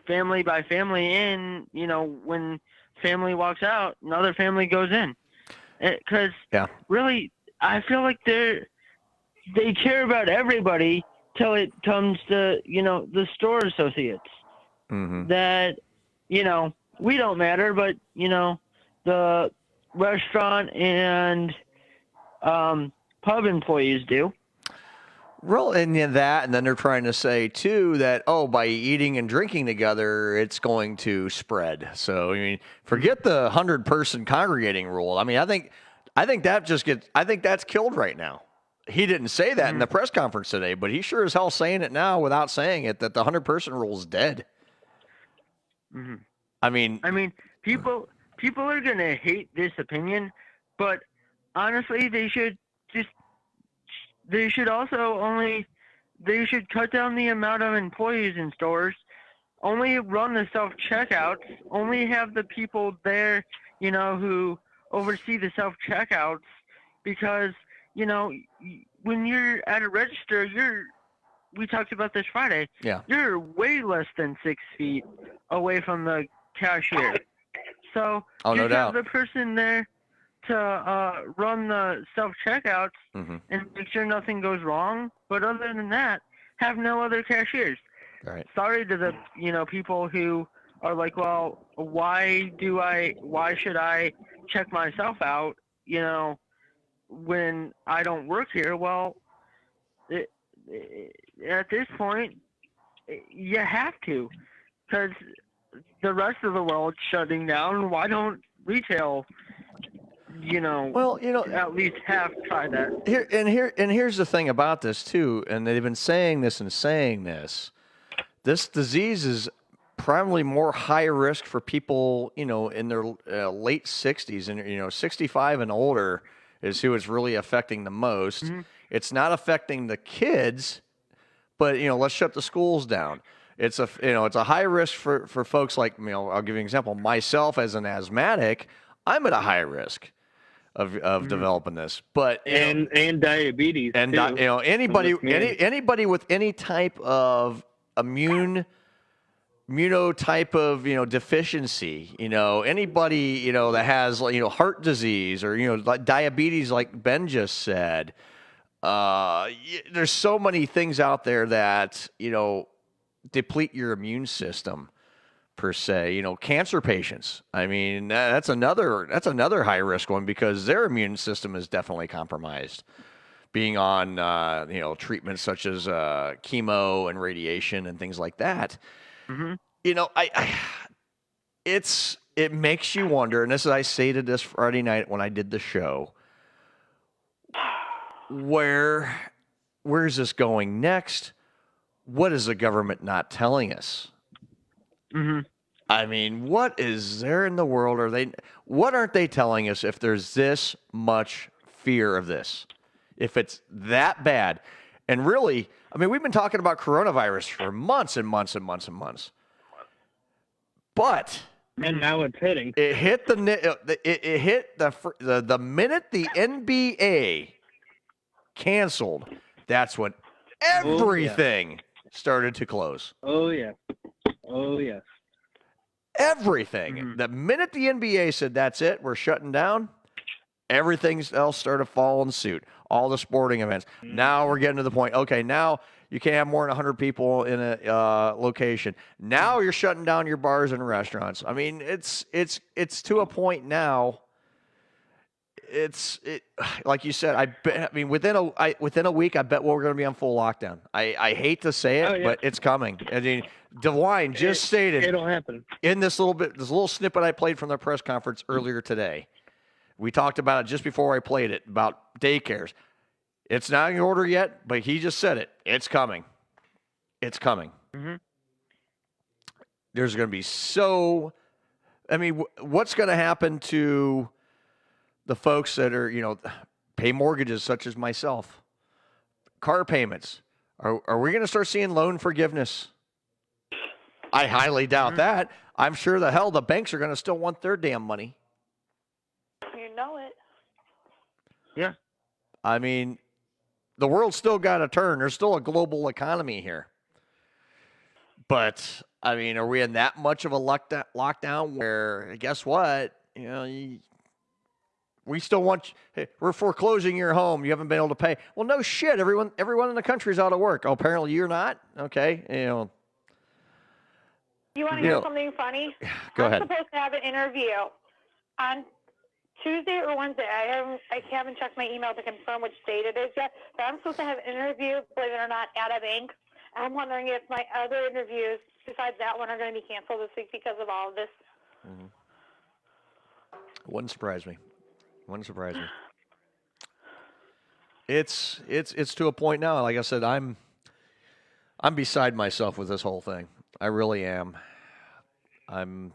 H: family by family in. When family walks out, another family goes in, because really I feel like they care about everybody till it comes to the store associates. That we don't matter, but the restaurant and pub employees do.
B: Well, and that, and then they're trying to say too that by eating and drinking together, it's going to spread. So I mean, forget the 100-person congregating rule. I mean, I think that's killed right now. He didn't say that in the press conference today, but he sure as hell saying it now without saying it that the 100-person rule is dead. I mean,
H: people are gonna hate this opinion, but honestly, they should cut down the amount of employees in stores, only run the self-checkouts, only have the people there, who oversee the self-checkouts, because, when you're at a register, we talked about this Friday, you're way less than 6 feet away from the cashier. So
B: no doubt.
H: Have the person there to run the self-checkouts and make sure nothing goes wrong. But other than that, have no other cashiers.
B: Right.
H: Sorry to the people who are like, well, why should I check myself out, when I don't work here? Well, at this point, you have to, because the rest of the world's shutting down. Why don't retail, at least half try that?
B: Here's the thing about this too, and they've been saying this and saying this. This disease is probably more high risk for people, you know, in their late 60s, and, you know, 65 and older is who it's really affecting the most.
H: Mm-hmm.
B: It's not affecting the kids, but, you know, let's shut the schools down. It's a high risk for folks like, you know, I'll give you an example. Myself as an asthmatic, I'm at a high risk of developing this, but
D: and diabetes
B: and
D: too.
B: you know, anybody with any type of immuno type of, you know, deficiency, you know, anybody, you know, that has, you know, heart disease or, you know, like diabetes, like Ben just said, there's so many things out there that, you know, deplete your immune system per se. You know, cancer patients, I mean, that's another high risk one because their immune system is definitely compromised, being on you know, treatments such as chemo and radiation and things like that.
H: Mm-hmm.
B: You know, it makes you wonder, and I stated this Friday night when I did the show, where is this going next? What is the government not telling us?
H: Mm-hmm.
B: I mean, what is there in the world? What aren't they telling us if there's this much fear of this? If it's that bad? And really, I mean, we've been talking about coronavirus for months and months and months and months. But
D: and now it's hitting.
B: it hit the minute the NBA canceled, that's when everything started to close.
D: Oh yeah. Oh yes.
B: Everything.
H: Mm-hmm.
B: The minute the NBA said that's it, we're shutting down, everything else started following suit. All the sporting events. Now we're getting to the point. Okay, now you can't have more than 100 people in a location. Now you're shutting down your bars and restaurants. I mean, it's to a point now. Like you said. I mean, within a week, I bet we're going to be on full lockdown. I hate to say it, but it's coming. I mean, Dewine just stated
D: it'll happen
B: in this little snippet I played from the press conference earlier today. We talked about it just before I played it, about daycares. It's not in order yet, but he just said it. It's coming. It's coming.
H: Mm-hmm.
B: There's going to be I mean, what's going to happen to the folks that are, you know, pay mortgages such as myself? Car payments. Are we going to start seeing loan forgiveness? I highly doubt that. I'm sure the hell the banks are going to still want their damn money.
E: You know it.
H: Yeah.
B: I mean, the world's still got to turn. There's still a global economy here. But, I mean, are we in that much of a lockdown where, guess what? You know, we still want, hey, we're foreclosing your home. You haven't been able to pay. Well, no shit. Everyone in the country is out of work. Oh, apparently you're not? Okay. You know.
E: You want to hear something funny?
B: Go ahead.
E: I'm supposed to have an interview on Tuesday or Wednesday. I haven't checked my email to confirm which date it is yet, but I'm supposed to have an interview, believe it or not, at a bank. I'm wondering if my other interviews besides that one are going to be canceled this week because of all of this.
B: Mm-hmm. Wouldn't surprise me. It's to a point now. Like I said, I'm beside myself with this whole thing. I really am. I'm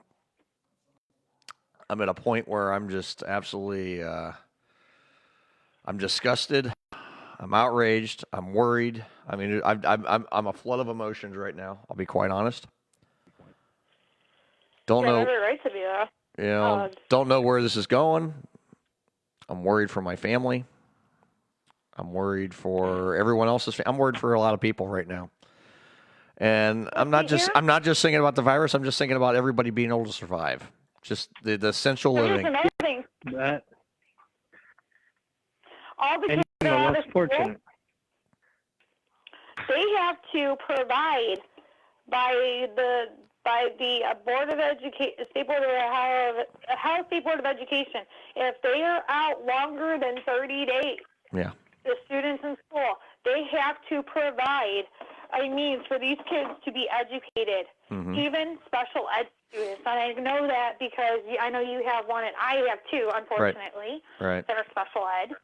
B: at a point where I'm just absolutely, I'm disgusted. I'm outraged. I'm worried. I mean, I'm a flood of emotions right now. I'll be quite honest. Don't know.
E: Every right to be there.
B: You know, don't know where this is going. I'm worried for my family. I'm worried for everyone else's. I'm worried for a lot of people right now. And I'm not just thinking about the virus. I'm just thinking about everybody being able to survive. Just the essential living.
E: Here's another thing.
D: that.
E: All the
D: And
E: kids that are out
D: less
E: of school,
D: fortunate.
E: they have to provide by the Board of Education, State Board of Ohio State Board of Education. If they are out longer than 30 days,
B: Yeah.
E: the students in school, they have to provide a means for these kids to be educated, even special ed students. And I know that because I know you have one, and I have two, unfortunately,
B: Right.
E: that are special ed.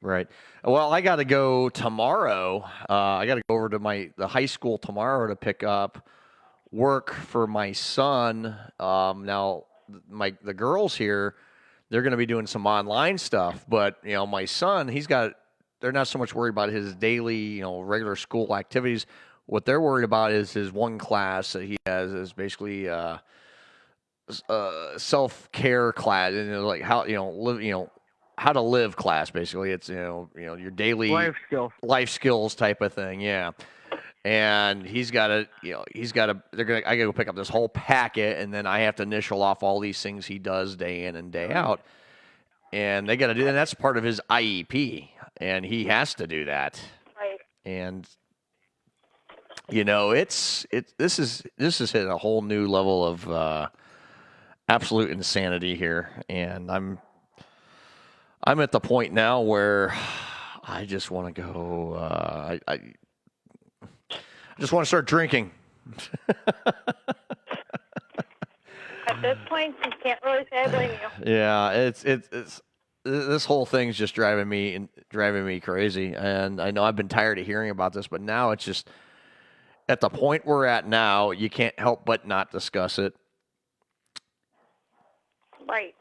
B: Right. Well, I got to go tomorrow. I got to go over to the high school tomorrow to pick up work for my son. Now, the girls here, they're going to be doing some online stuff, but my son, they're not so much worried about his daily, regular school activities. What they're worried about is his one class that he has is basically self-care class, and like how live, how to live class. Basically, it's your daily life skills type of thing. Yeah. And I gotta go pick up this whole packet, and then I have to initial off all these things he does day in and day out. And they got to do that. And that's part of his IEP, and he has to do that.
E: Right.
B: And this is hit a whole new level of absolute insanity here, and I'm at the point now where I just want to go. I just want to start drinking.
E: At this point, you can't really say I blame you.
B: Yeah, it's this whole thing's just driving me crazy, and I know I've been tired of hearing about this, but now it's just at the point we're at now, you can't help but not discuss it.
E: Right.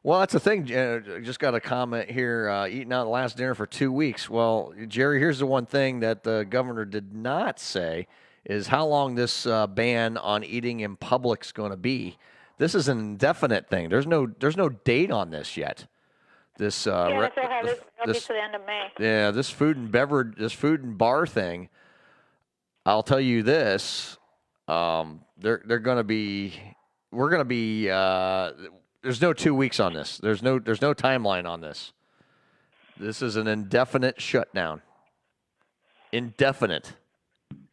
B: Well, that's the thing. Just got a comment here. Eating out the last dinner for 2 weeks. Well, Jerry, here's the one thing that the governor did not say is how long this ban on eating in public is going to be. This is an indefinite thing. There's no date on this yet. This
E: It'll be to the end of May.
B: Yeah, this food and bar thing. I'll tell you this. They're going to be. We're going to be. There's no 2 weeks on this. There's no timeline on this. This is an indefinite shutdown. Indefinite.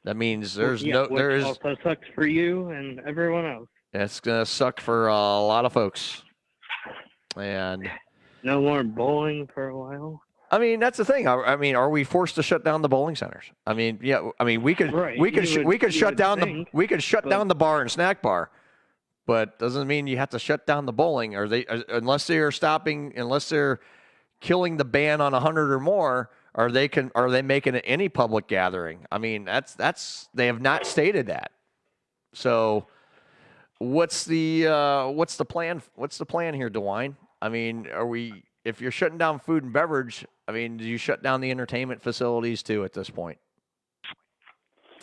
B: That means there is.
D: Also sucks for you and everyone else.
B: It's gonna suck for a lot of folks. And
D: no more bowling for a while.
B: I mean, that's the thing. I mean, are we forced to shut down the bowling centers? I mean, yeah. I mean, we could shut down the bar and snack bar. But doesn't mean you have to shut down the bowling, unless they're killing the ban on 100 or more. Are they making it any public gathering? I mean, that's they have not stated that. So, what's the plan? What's the plan here, Dewine? I mean, if you're shutting down food and beverage, I mean, do you shut down the entertainment facilities too at this point?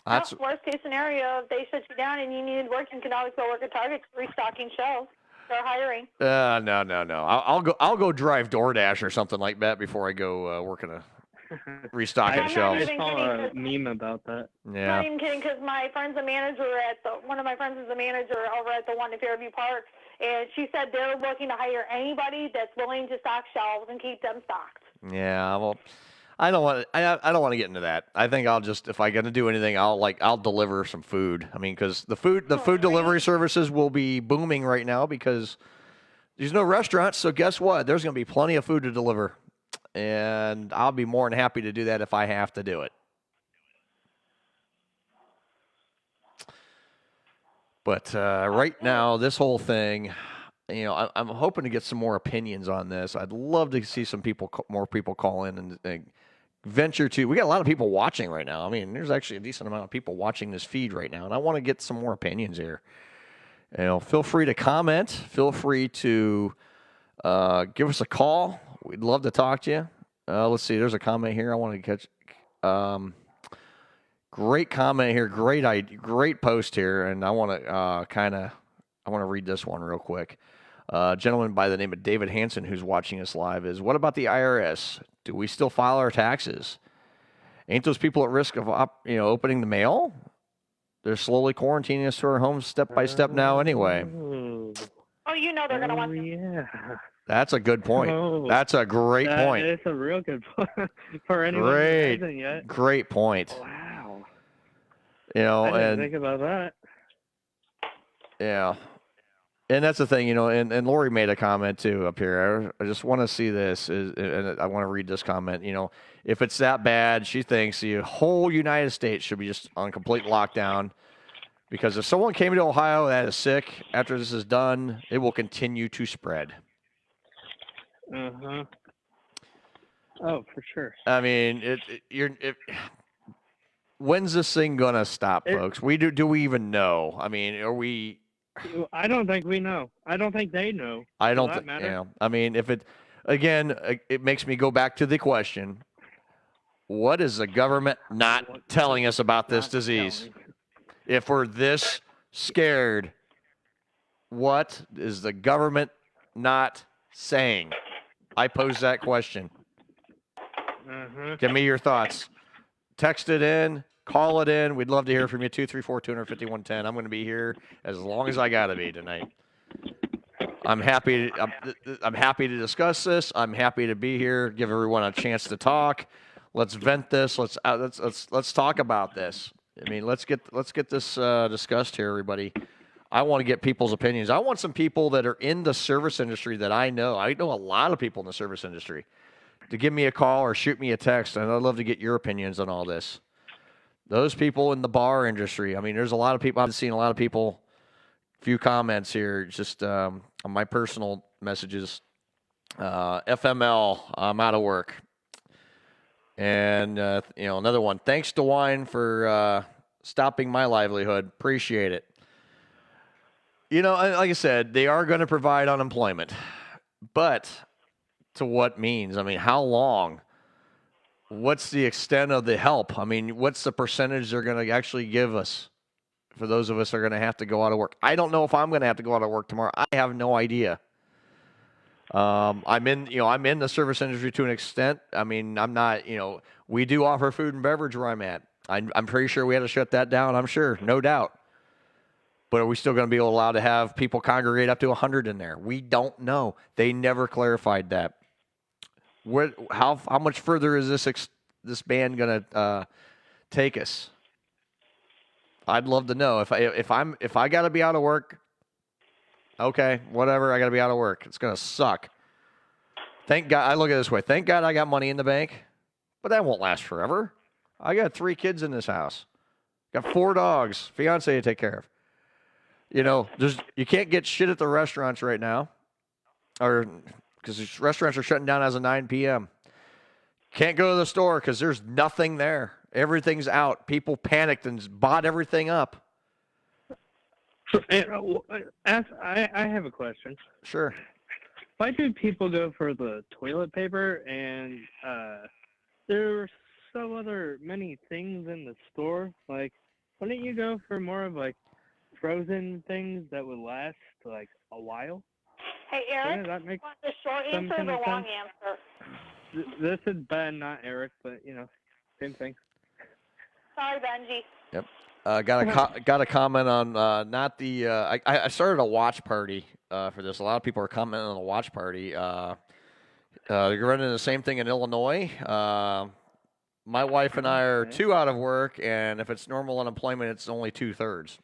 E: Worst case scenario, if they shut you down and you needed work, you can always go work at Target restocking shelves. They're hiring.
B: No. I'll go drive DoorDash or something like that before I go work in a restocking shelves.
D: I saw a meme about that.
B: Yeah.
E: I'm not even kidding, because my friend's a manager one of my friends is a manager over at the one in Fairview Park, and she said they're looking to hire anybody that's willing to stock shelves and keep them stocked.
B: Yeah, well, I don't want to get into that. I think I'll just, if I got to do anything, I'll deliver some food. I mean, because the food delivery services will be booming right now because there's no restaurants. So guess what? There's going to be plenty of food to deliver, and I'll be more than happy to do that if I have to do it. But right now, this whole thing, I'm hoping to get some more opinions on this. I'd love to see more people call in and venture to. We got a lot of people watching right now. I mean, there's actually a decent amount of people watching this feed right now, and I want to get some more opinions here. Feel free to comment. Feel free to give us a call. We'd love to talk to you. Let's see. There's a comment here I want to catch. Great comment here. Great post here, and I want to read this one real quick. A gentleman by the name of David Hansen, who's watching us live, is, what about the IRS? Do we still file our taxes? Ain't those people at risk of opening the mail? They're slowly quarantining us to our homes step by step now anyway.
E: Oh, they're going to want to.
H: Yeah.
B: That's a good point. That's a great point.
D: It's a real good point for anyone who hasn't yet.
B: Great point.
D: Wow.
B: I
D: didn't think about that.
B: Yeah. And that's the thing, and Lori made a comment too up here. I just want to see this, and I want to read this comment. If it's that bad, she thinks the whole United States should be just on complete lockdown, because if someone came to Ohio that is sick after this is done, it will continue to spread.
D: Oh, for sure.
B: I mean, When's this thing gonna stop,
D: It-
B: folks? Do we even know? I mean, are we?
D: I don't think we know. I don't think they know.
B: I
D: For
B: don't
D: that
B: think.
D: matter.
B: Yeah. I mean, if it again, it makes me go back to the question: what is the government not
D: What-
B: telling us about this
D: Not
B: disease?
D: telling.
B: If we're this scared, what is the government not saying? I pose that question.
D: Uh-huh.
B: Give me your thoughts. Text it in, call it in. We'd love to hear from you. 234-250-110. I'm going to be here as long as I got to be tonight. I'm happy to discuss this. I'm happy to be here. Give everyone a chance to talk. Let's vent this. Let's talk about this. I mean, let's get this discussed here, everybody. I want to get people's opinions. I want some people that are in the service industry that I know. I know a lot of people in the service industry to give me a call or shoot me a text, and I'd love to get your opinions on all this. Those people in the bar industry. I mean, there's a lot of people. I've seen a lot of people. Few comments here, just on my personal messages. FML, I'm out of work. And, another one. Thanks, Dewine, for stopping my livelihood. Appreciate it. Like I said, they are going to provide unemployment. But to what means? I mean, how long? What's the extent of the help? I mean, what's the percentage they're going to actually give us for those of us that are going to have to go out of work? I don't know if I'm going to have to go out of work tomorrow. I have no idea. I'm in the service industry to an extent. I mean, I'm not, we do offer food and beverage where I'm at. I'm pretty sure we had to shut that down. I'm sure, no doubt. But are we still going to be allowed to have people congregate up to 100 in there? We don't know. They never clarified that. How much further is this ban going to take us? I'd love to know. If I got to be out of work, okay, whatever. I got to be out of work. It's gonna suck. Thank God. I look at it this way. Thank God I got money in the bank, but that won't last forever. I got 3 kids in this house. Got 4 dogs. Fiance to take care of. You can't get shit at the restaurants right now, or because restaurants are shutting down as of 9 p.m. Can't go to the store because there's nothing there. Everything's out. People panicked and bought everything up.
D: I have a question.
B: Sure.
D: Why do people go for the toilet paper and there are so many things in the store? Like, why don't you go for more of like frozen things that would last like a while?
E: Hey, Eric,
D: Doesn't that make
E: want the short
D: some
E: answer or
D: kind
E: the
D: of
E: long
D: sense?
E: answer?
D: This is Ben, not Eric, but same thing.
E: Sorry, Benji.
B: Yep. Got a comment on not the. I started a watch party for this. A lot of people are commenting on the watch party. They're running the same thing in Illinois. My wife and I are 2 out of work, and if it's normal unemployment, it's only 2/3.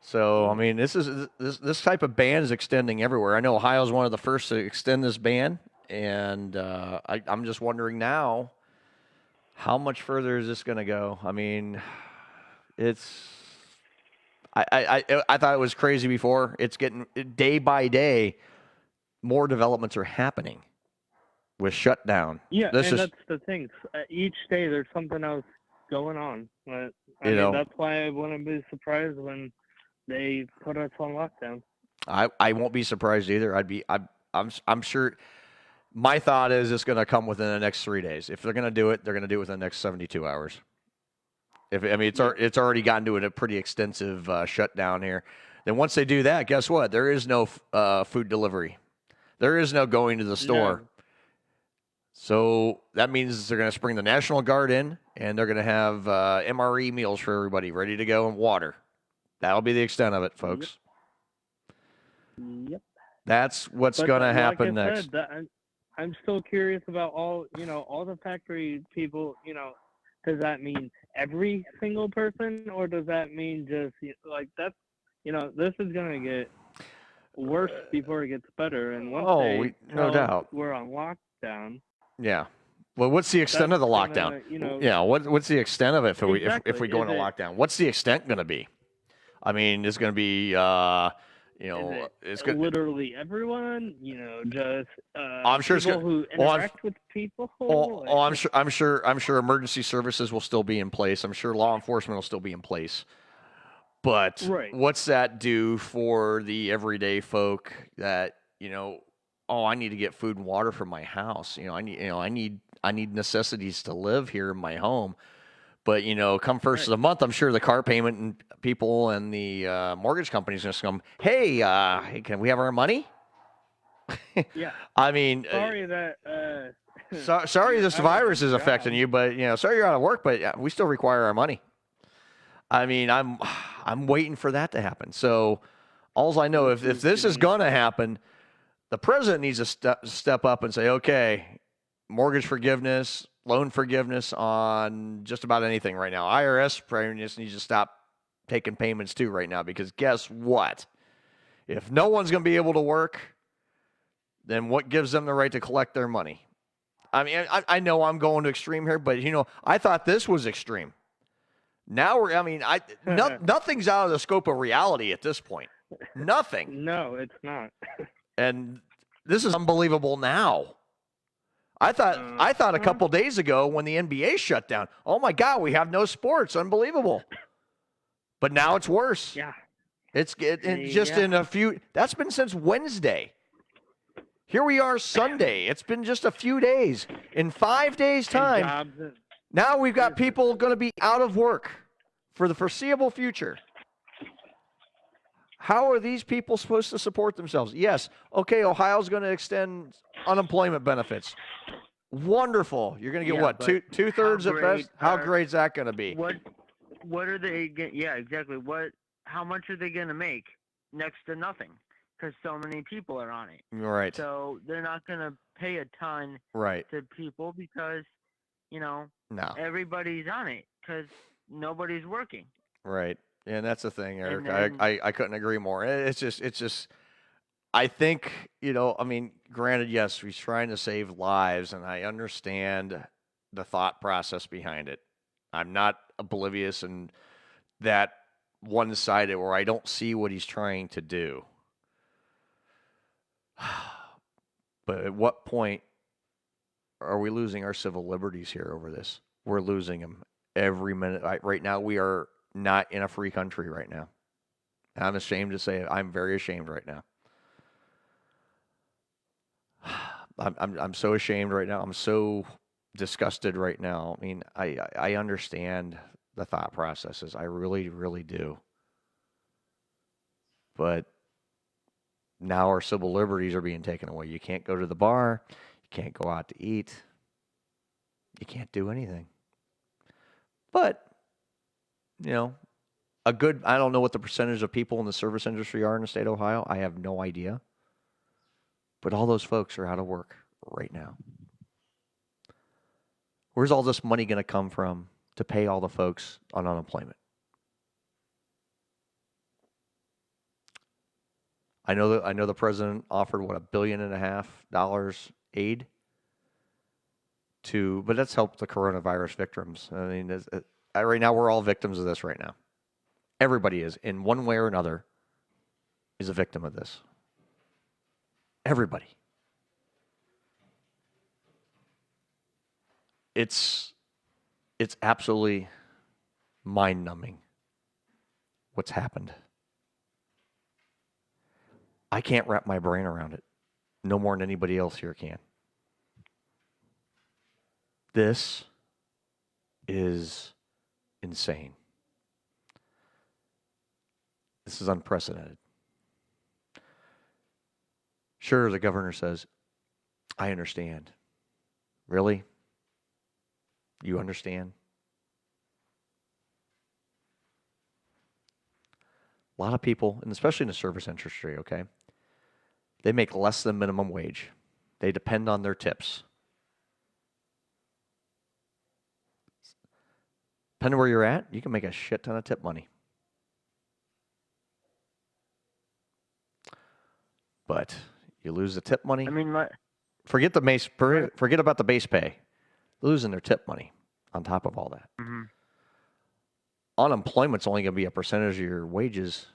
B: So I mean, this type of ban is extending everywhere. I know Ohio is one of the first to extend this ban, and I'm just wondering now, how much further is this going to go? I mean, I thought it was crazy before. It's getting day by day, more developments are happening with shutdown.
D: Yeah,
B: that's
D: the thing. Each day there's something else going on. I mean, that's why I wouldn't be surprised when they put us on lockdown.
B: I won't be surprised either. I'm sure. My thought is it's going to come within the next 3 days. If they're going to do it, they're going to do it within the next 72 hours. It's already gotten to a pretty extensive shutdown here. Then once they do that, guess what? There is no food delivery. There is no going to the store.
D: No.
B: So that means they're going to spring the National Guard in, and they're going to have MRE meals for everybody ready to go and water. That'll be the extent of it, folks.
D: Yep.
B: That's what's going to happen next.
D: I'm still curious about all the factory people, does that mean every single person, or does that mean just like that's, this is going to get worse before it gets better. And once
B: no doubt
D: we're on lockdown.
B: Yeah. Well, what's the extent of the lockdown? What's the extent of it if we go into lockdown? What's the extent going to be? I mean, it's going to be, You know,
D: Is
B: it's
D: it
B: good.
D: literally everyone? You know, just
B: I'm sure it's
D: people
B: good.
D: who
B: Well,
D: interact with people.
B: I'm sure emergency services will still be in place. I'm sure law enforcement will still be in place. But
D: Right.
B: what's that do for the everyday folk that, you know, oh, I need to get food and water from my house. I need necessities to live here in my home. But, you know, come first of the month, I'm sure the car payment and people and the mortgage companies are just going, hey, can we have our money?
D: Yeah.
B: I mean,
D: Sorry that.
B: sorry
D: you're
B: this
D: out of a
B: virus is
D: job.
B: affecting you, but, you know, sorry you're out of work, but we still require our money. I mean, I'm waiting for that to happen. So, all I know, if this is going to happen, the president needs to step up and say, okay, mortgage forgiveness, loan forgiveness on just about anything right now. IRS probably just needs to stop taking payments too right now, because guess what? If no one's going to be able to work, then what gives them the right to collect their money? I mean, I know I'm going to extreme here, but, you know, I thought this was extreme. Now nothing's out of the scope of reality at this point. Nothing.
D: No, it's not.
B: And this is unbelievable now. I thought a couple days ago when the NBA shut down, oh my God, we have no sports. Unbelievable. But now it's worse.
D: Yeah.
B: It's just in a few. That's been since Wednesday. Here we are Sunday. It's been just a few days. In 5 days' time, now we've got people going to be out of work for the foreseeable future. How are these people supposed to support themselves? Yes, okay, Ohio's going to extend unemployment benefits. Wonderful. You're going to get what, two-thirds at best? How great is that going to be?
H: What are they? Yeah, exactly. How much are they going to make? Next to nothing, because so many people are on it.
B: Right.
H: So they're not going to pay a ton to people because, you know, everybody's on it because nobody's working.
B: Right. And that's the thing, Eric. I couldn't agree more. It's just, I think, you know, I mean, granted, yes, he's trying to save lives, and I understand the thought process behind it. I'm not oblivious and that one-sided where I don't see what he's trying to do. But at what point are we losing our civil liberties here over this? We're losing them every minute. Right now, we are not in a free country right now. I'm ashamed to say it. I'm very ashamed right now. I'm so ashamed right now. I'm so disgusted right now. I mean, I understand the thought processes. I really, really do. But now our civil liberties are being taken away. You can't go to the bar. You can't go out to eat. You can't do anything. But, you know, I don't know what the percentage of people in the service industry are in the state of Ohio. I have no idea. But all those folks are out of work right now. Where's all this money going to come from to pay all the folks on unemployment? I know the president offered $1.5 billion aid to, but that's helped the coronavirus victims. I mean, right now we're all victims of this right now. Everybody is, in one way or another, is a victim of this. Everybody. It's absolutely mind-numbing what's happened. I can't wrap my brain around it, no more than anybody else here can. This is insane. This is unprecedented. Sure, the governor says, I understand. Really? You understand? A lot of people, and especially in the service industry, okay, they make less than minimum wage. They depend on their tips. Depending where you're at, you can make a shit ton of tip money. But you lose the tip money.
H: I mean,
B: forget about the base pay. Losing their tip money on top of all that.
H: Mm-hmm.
B: Unemployment's only going to be a percentage of your wages.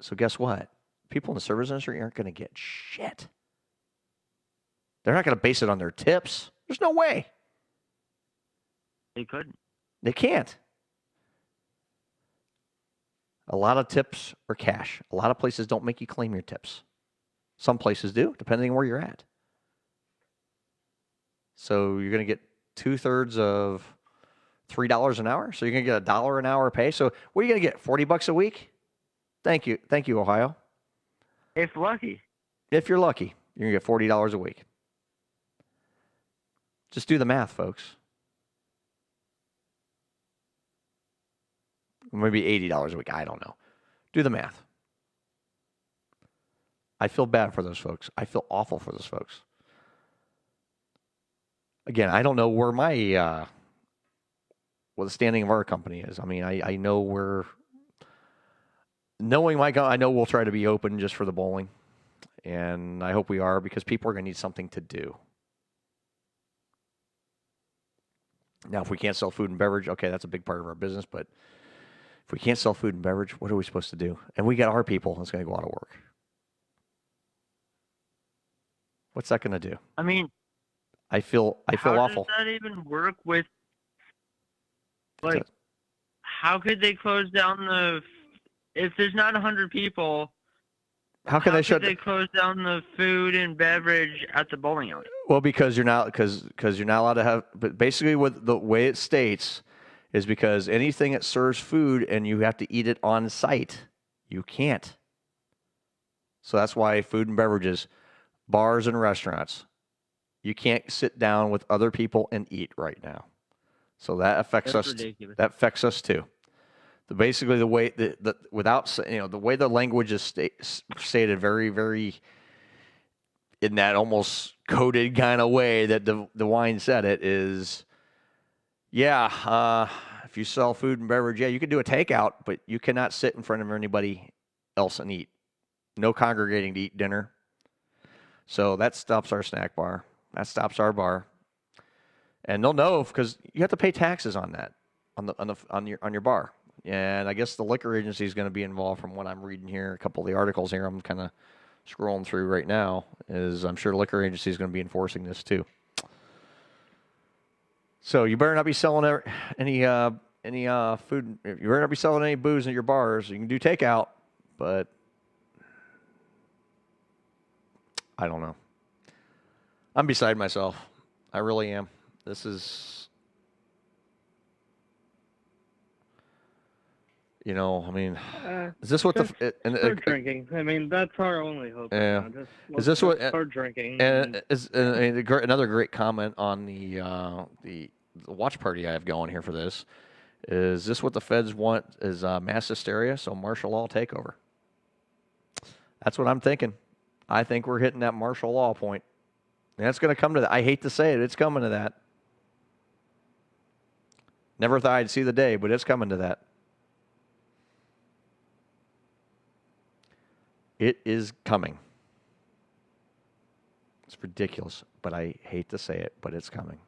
B: So guess what? people in the service industry aren't going to get shit. They're not going to base it on their tips. There's no way.
H: They couldn't.
B: They can't. A lot of tips are cash. A lot of places don't make you claim your tips. Some places do, depending on where you're at. So you're going to get 2/3 of $3 an hour. So you're going to get $1 an hour pay. So what are you going to get? $40 a week? Thank you, Ohio.
H: If lucky.
B: If you're lucky, you're going to get $40 a week. Just do the math, folks. Maybe $80 a week. I don't know. Do the math. I feel bad for those folks. I feel awful for those folks. Again, I don't know where my what the standing of our company is. I mean, I know we're knowing my I know we'll try to be open just for the bowling, and I hope we are because people are going to need something to do. Now, if we can't sell food and beverage, okay, that's a big part of our business, but if we can't sell food and beverage, what are we supposed to do? And we got our people that's going to go out of work. What's that going to do?
H: I mean,
B: I feel awful.
H: How does that even work with, like, how could they close down if there's not 100 people,
B: how could they
H: close down the food and beverage at the bowling alley?
B: Well, because you're not allowed to have, but basically what the way it states is because anything that serves food and you have to eat it on site, you can't. So that's why food and beverages, bars and restaurants, you can't sit down with other people and eat right now. So that affects us.
H: Ridiculous.
B: That affects us too. Basically, the way the way the language is stated, very, very in that almost coded kind of way that Dewine said it is. Yeah, if you sell food and beverage, yeah, you can do a takeout, but you cannot sit in front of anybody else and eat. No congregating to eat dinner. So that stops our snack bar. That stops our bar. And they'll know because you have to pay taxes on that, on your bar. And I guess the liquor agency is going to be involved from what I'm reading here. A couple of the articles here I'm kind of scrolling through right now is I'm sure the liquor agency is going to be enforcing this too. So you better not be selling any food. You better not be selling any booze at your bars. You can do takeout, but I don't know. I'm beside myself. I really am. This is, I mean, is this what
D: drinking? I mean, that's our only hope.
B: Yeah.
D: Just
B: Is this what?
D: start drinking?
B: And another great comment on the watch party I have going here for this is this what the feds want is mass hysteria? So martial law takeover. That's what I'm thinking. I think we're hitting that martial law point. And it's going to come to that. I hate to say it. It's coming to that. Never thought I'd see the day, but it's coming to that. It is coming. It's ridiculous, but I hate to say it, but it's coming.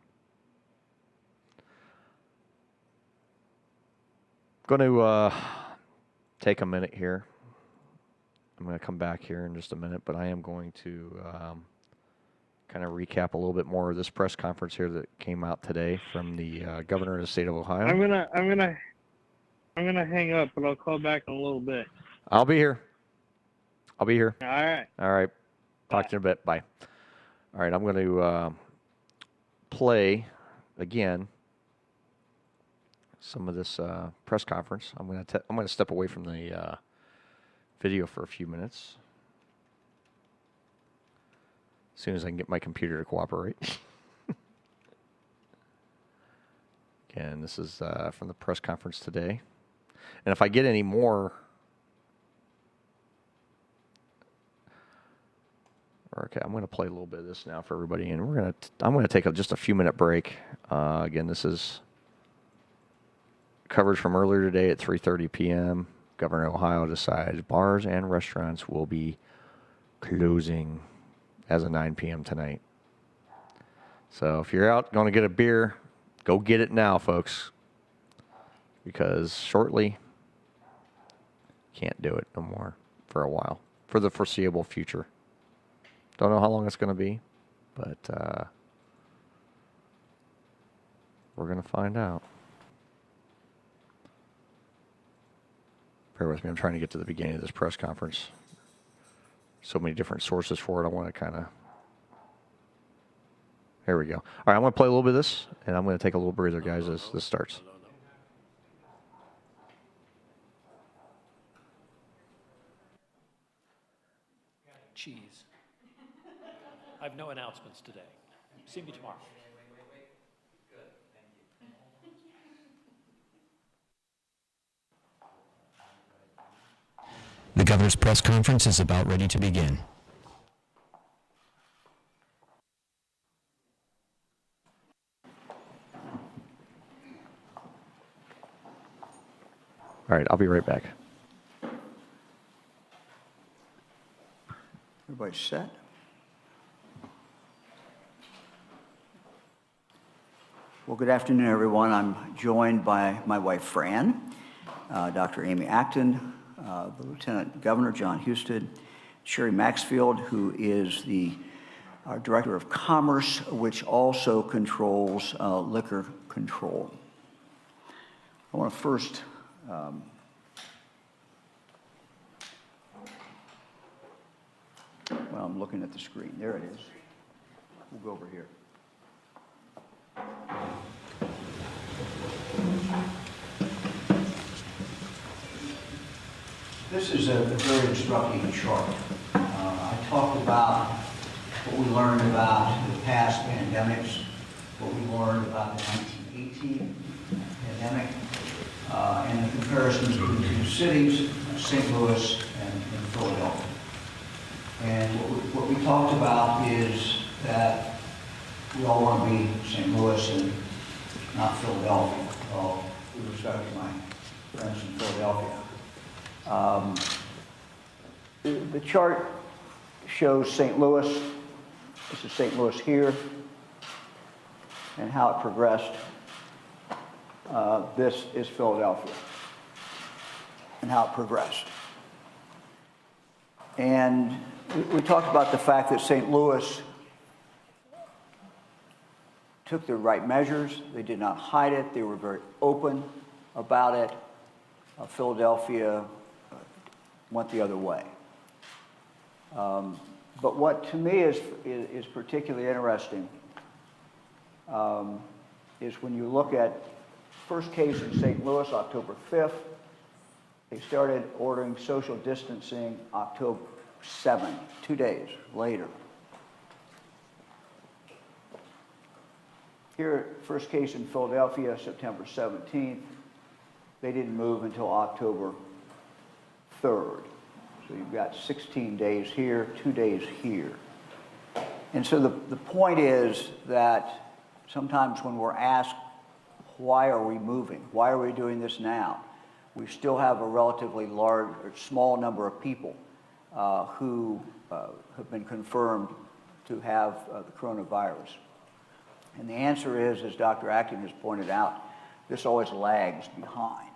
B: I'm going to take a minute here. I'm going to come back here in just a minute, but I am going to kind of recap a little bit more of this press conference here that came out today from the governor of the state of Ohio.
D: I'm gonna hang up, but I'll call back in a little bit.
B: I'll be here. All right. Talk to you in a bit. Bye. All right. I'm going to play again some of this press conference. I'm going to step away from the video for a few minutes. As soon as I can get my computer to cooperate. Again, this is from the press conference today. And if I get any more, okay, I'm going to play a little bit of this now for everybody, and I'm going to take just a few minute break. Again, this is coverage from earlier today at 3:30 p.m. Governor of Ohio decides bars and restaurants will be closing as of 9 p.m. tonight. So if you're out going to get a beer, go get it now, folks, because shortly can't do it no more for a while. for the foreseeable future. Don't know how long it's going to be, but we're going to find out. Bear with me. I'm trying to get to the beginning of this press conference. So many different sources for it. I want to kind of... Here we go. All right, I'm going to play a little bit of this, and I'm going to take a little breather, guys, as this starts.
F: Cheese. I have no announcements today. See me tomorrow.
I: The governor's press conference is about ready to begin.
B: All right, I'll be right back.
J: Everybody set? Well, good afternoon, everyone. I'm joined by my wife, Fran, Dr. Amy Acton, the Lieutenant Governor, John Husted, Sherry Maxfield, who is the Director of Commerce, which also controls liquor control. I want to first well, I'm looking at the screen. There it is. We'll go over here. This is a very instructive chart. I talked about what we learned about the past pandemics, what we learned about the 1918 pandemic, and the comparisons between two cities, St. Louis and Philadelphia. And what we talked about is that we all want to be St. Louis and not Philadelphia. Well, with respect to my friends in Philadelphia. The chart shows St. Louis. This is St. Louis here, and how it progressed. This is Philadelphia, and how it progressed. And we talked about the fact that St. Louis took the right measures. They did not hide it. They were very open about it. Philadelphia went the other way. But what to me is particularly interesting is when you look at first case in St. Louis, October 5th. They started ordering social distancing October 7th, 2 days later. Here, first case in Philadelphia, September 17th. They didn't move until October 3rd. So you've got 16 days here, 2 days here. And so the point is that sometimes when we're asked, why are we moving? Why are we doing this now? We still have a relatively large or small number of people who have been confirmed to have the coronavirus. And the answer is, as Dr. Acton has pointed out, this always lags behind.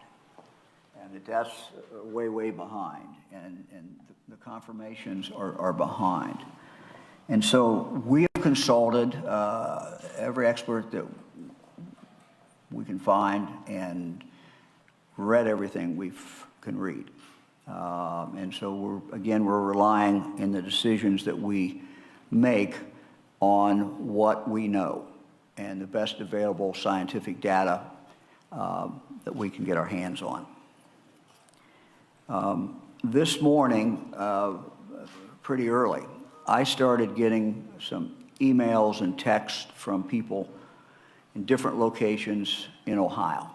J: And the deaths are way, way behind. And the confirmations are behind. And so we have consulted every expert that we can find and read everything we can read. And so we're relying in the decisions that we make on what we know and the best available scientific data that we can get our hands on. This morning, pretty early, I started getting some emails and texts from people in different locations in Ohio.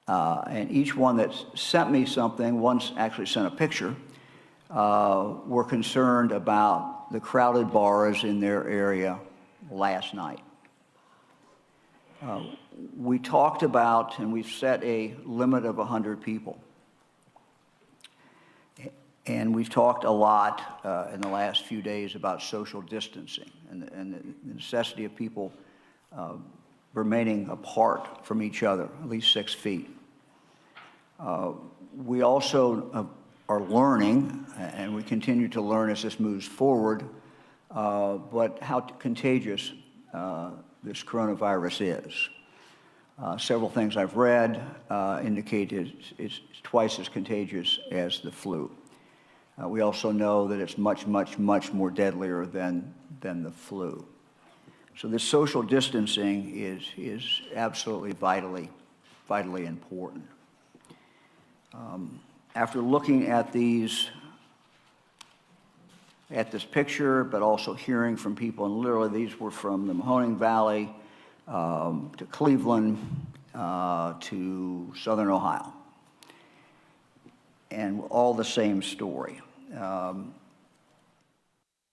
J: And each one that sent me something, once actually sent a picture, were concerned about the crowded bars in their area last night. We talked about, and we've set a limit of 100 people. And we've talked a lot in the last few days about social distancing and the necessity of people remaining apart from each other, at least 6 feet. We also are learning, and we continue to learn as this moves forward, but how contagious this coronavirus is. Several things I've read indicate it's twice as contagious as the flu. We also know that it's much, much, much more deadlier than the flu. So this social distancing is absolutely vitally important. After looking at this picture, but also hearing from people, and literally these were from the Mahoning Valley to Cleveland to Southern Ohio, and all the same story.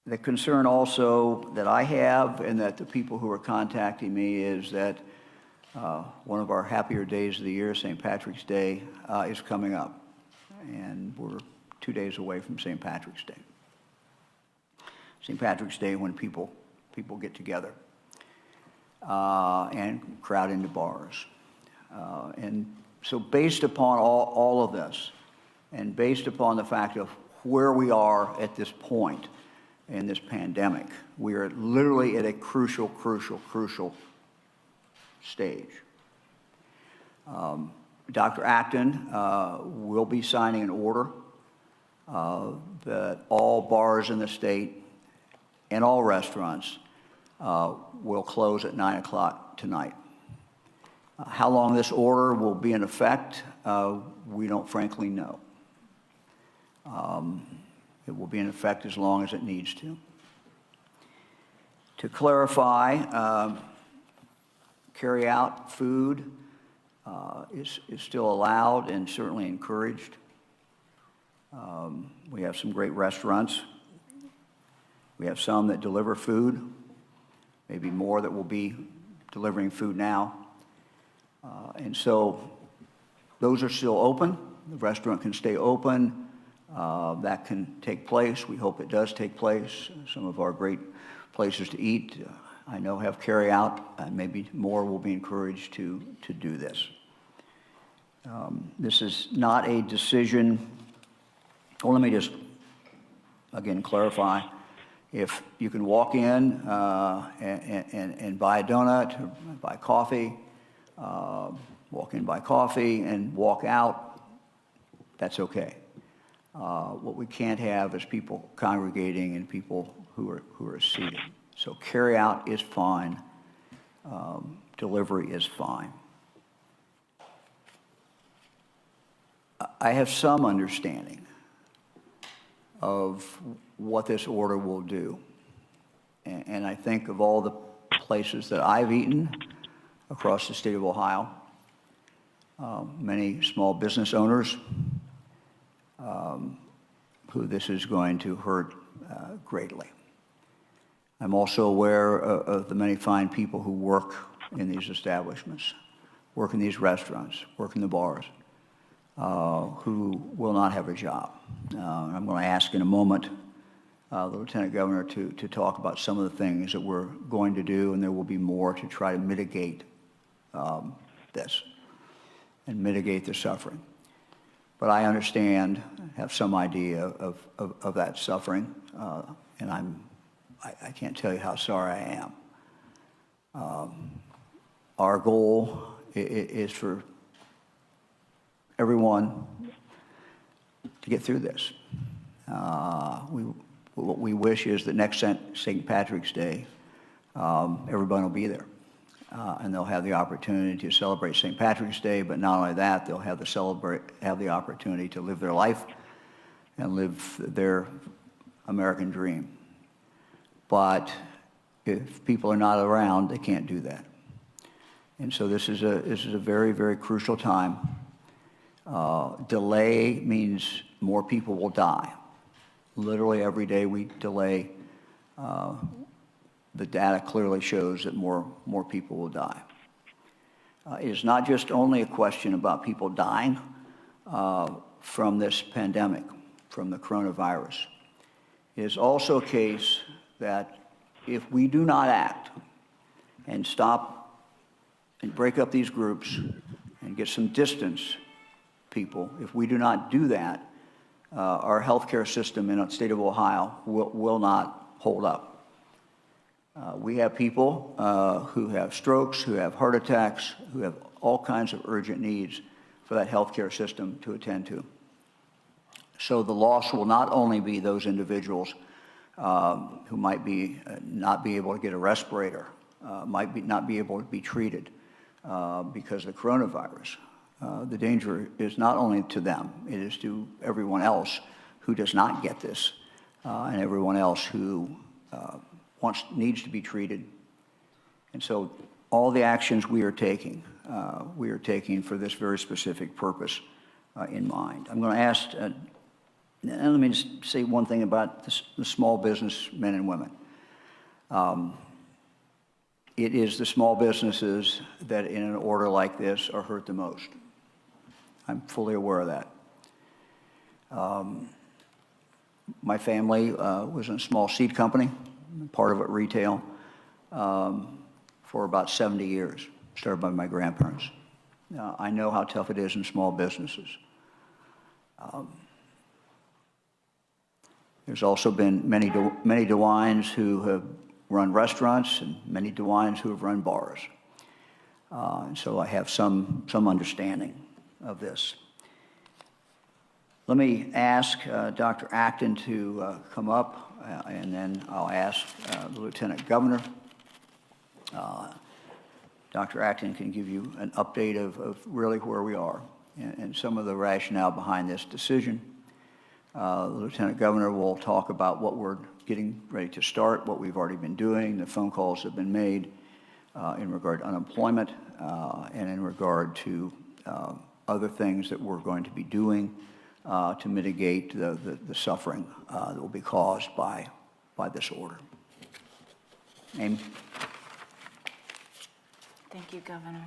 J: The concern also that I have, and that the people who are contacting me, is that one of our happier days of the year, St. Patrick's Day, is coming up. And we're 2 days away from St. Patrick's Day. St. Patrick's Day, when people get together and crowd into bars. And so based upon all of this, and based upon the fact of where we are at this point in this pandemic, we are literally at a crucial stage. Dr. Acton will be signing an order that all bars in the state and all restaurants will close at 9 o'clock tonight. How long this order will be in effect, we don't frankly know. It will be in effect as long as it needs to. To clarify, carry-out food is still allowed and certainly encouraged. We have some great restaurants. We have some that deliver food, maybe more that will be delivering food now. And so those are still open. The restaurant can stay open. That can take place. We hope it does take place. Some of our great places to eat, I know, have carry out, and maybe more will be encouraged to do this. This is not a decision. Well, let me just again clarify. If you can walk in and buy a donut or buy coffee, walk in, buy coffee, and walk out, that's okay. What we can't have is people congregating and people who are seated. So carry out is fine. Delivery is fine. I have some understanding of what this order will do. And I think of all the places that I've eaten across the state of Ohio, many small business owners who this is going to hurt greatly. I'm also aware of the many fine people who work in these establishments, work in these restaurants, work in the bars, who will not have a job. I'm going to ask in a moment the Lieutenant Governor to talk about some of the things that we're going to do, and there will be more to try to mitigate this and mitigate the suffering. But I understand, have some idea of that suffering, and I can't tell you how sorry I am. Our goal is for everyone to get through this. What we wish is that next St. Patrick's Day, everyone will be there. And they'll have the opportunity to celebrate St. Patrick's Day, but not only that, they'll have the opportunity to live their life and live their American dream. But if people are not around, they can't do that. And so this is a very, very crucial time. Delay means more people will die. Literally every day we delay, the data clearly shows that more people will die. It is not just only a question about people dying from this pandemic, from the coronavirus. It is also a case that if we do not act and stop and break up these groups and get some distance, people, if we do not do that, our healthcare system in the state of Ohio will not hold up. We have people who have strokes, who have heart attacks, who have all kinds of urgent needs for that healthcare system to attend to. So the loss will not only be those individuals who might be not be able to get a respirator, not be able to be treated because of the coronavirus. The danger is not only to them, it is to everyone else who does not get this, and everyone else who needs to be treated. And so all the actions we are taking for this very specific purpose in mind. I'm going to ask, let me just say one thing about the small business men and women. It is the small businesses that in an order like this are hurt the most. I'm fully aware of that. My family was in a small seed company, part of it retail, for about 70 years, started by my grandparents. I know how tough it is in small businesses. There's also been many Dewines who have run restaurants and many Dewines who have run bars. And so I have some understanding of this. Let me ask Dr. Acton to come up, and then I'll ask the Lieutenant Governor. Dr. Acton can give you an update of really where we are and some of the rationale behind this decision. The Lieutenant Governor will talk about what we're getting ready to start, what we've already been doing, the phone calls that have been made in regard to unemployment and in regard to other things that we're going to be doing to mitigate the suffering that will be caused by this order. Amy?
A: Thank you, Governor.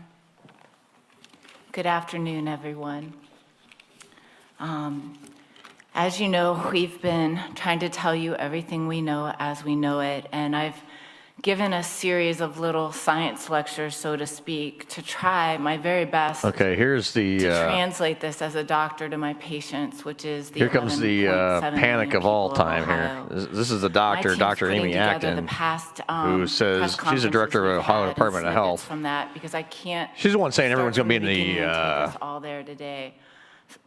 A: Good afternoon, everyone. As you know, we've been trying to tell you everything we know as we know it, and I've given a series of little science lectures, so to speak, to try my very best
B: Okay, here's the
A: to translate this as a doctor to my patients, which is the
B: here comes the
A: 11.7
B: panic
A: million
B: of all
A: people
B: time
A: Ohio.
B: here. This is the doctor,
A: My team's
B: Dr.
A: putting
B: Amy
A: together
B: Acton,
A: the past,
B: who says
A: press
B: she's the
A: conferences
B: director of
A: we've
B: Ohio
A: had and
B: Department of
A: snippets
B: Health.
A: from that, because I can't
B: She's the one saying
A: start
B: everyone's going to be
A: from
B: in the
A: beginning and take us all there today.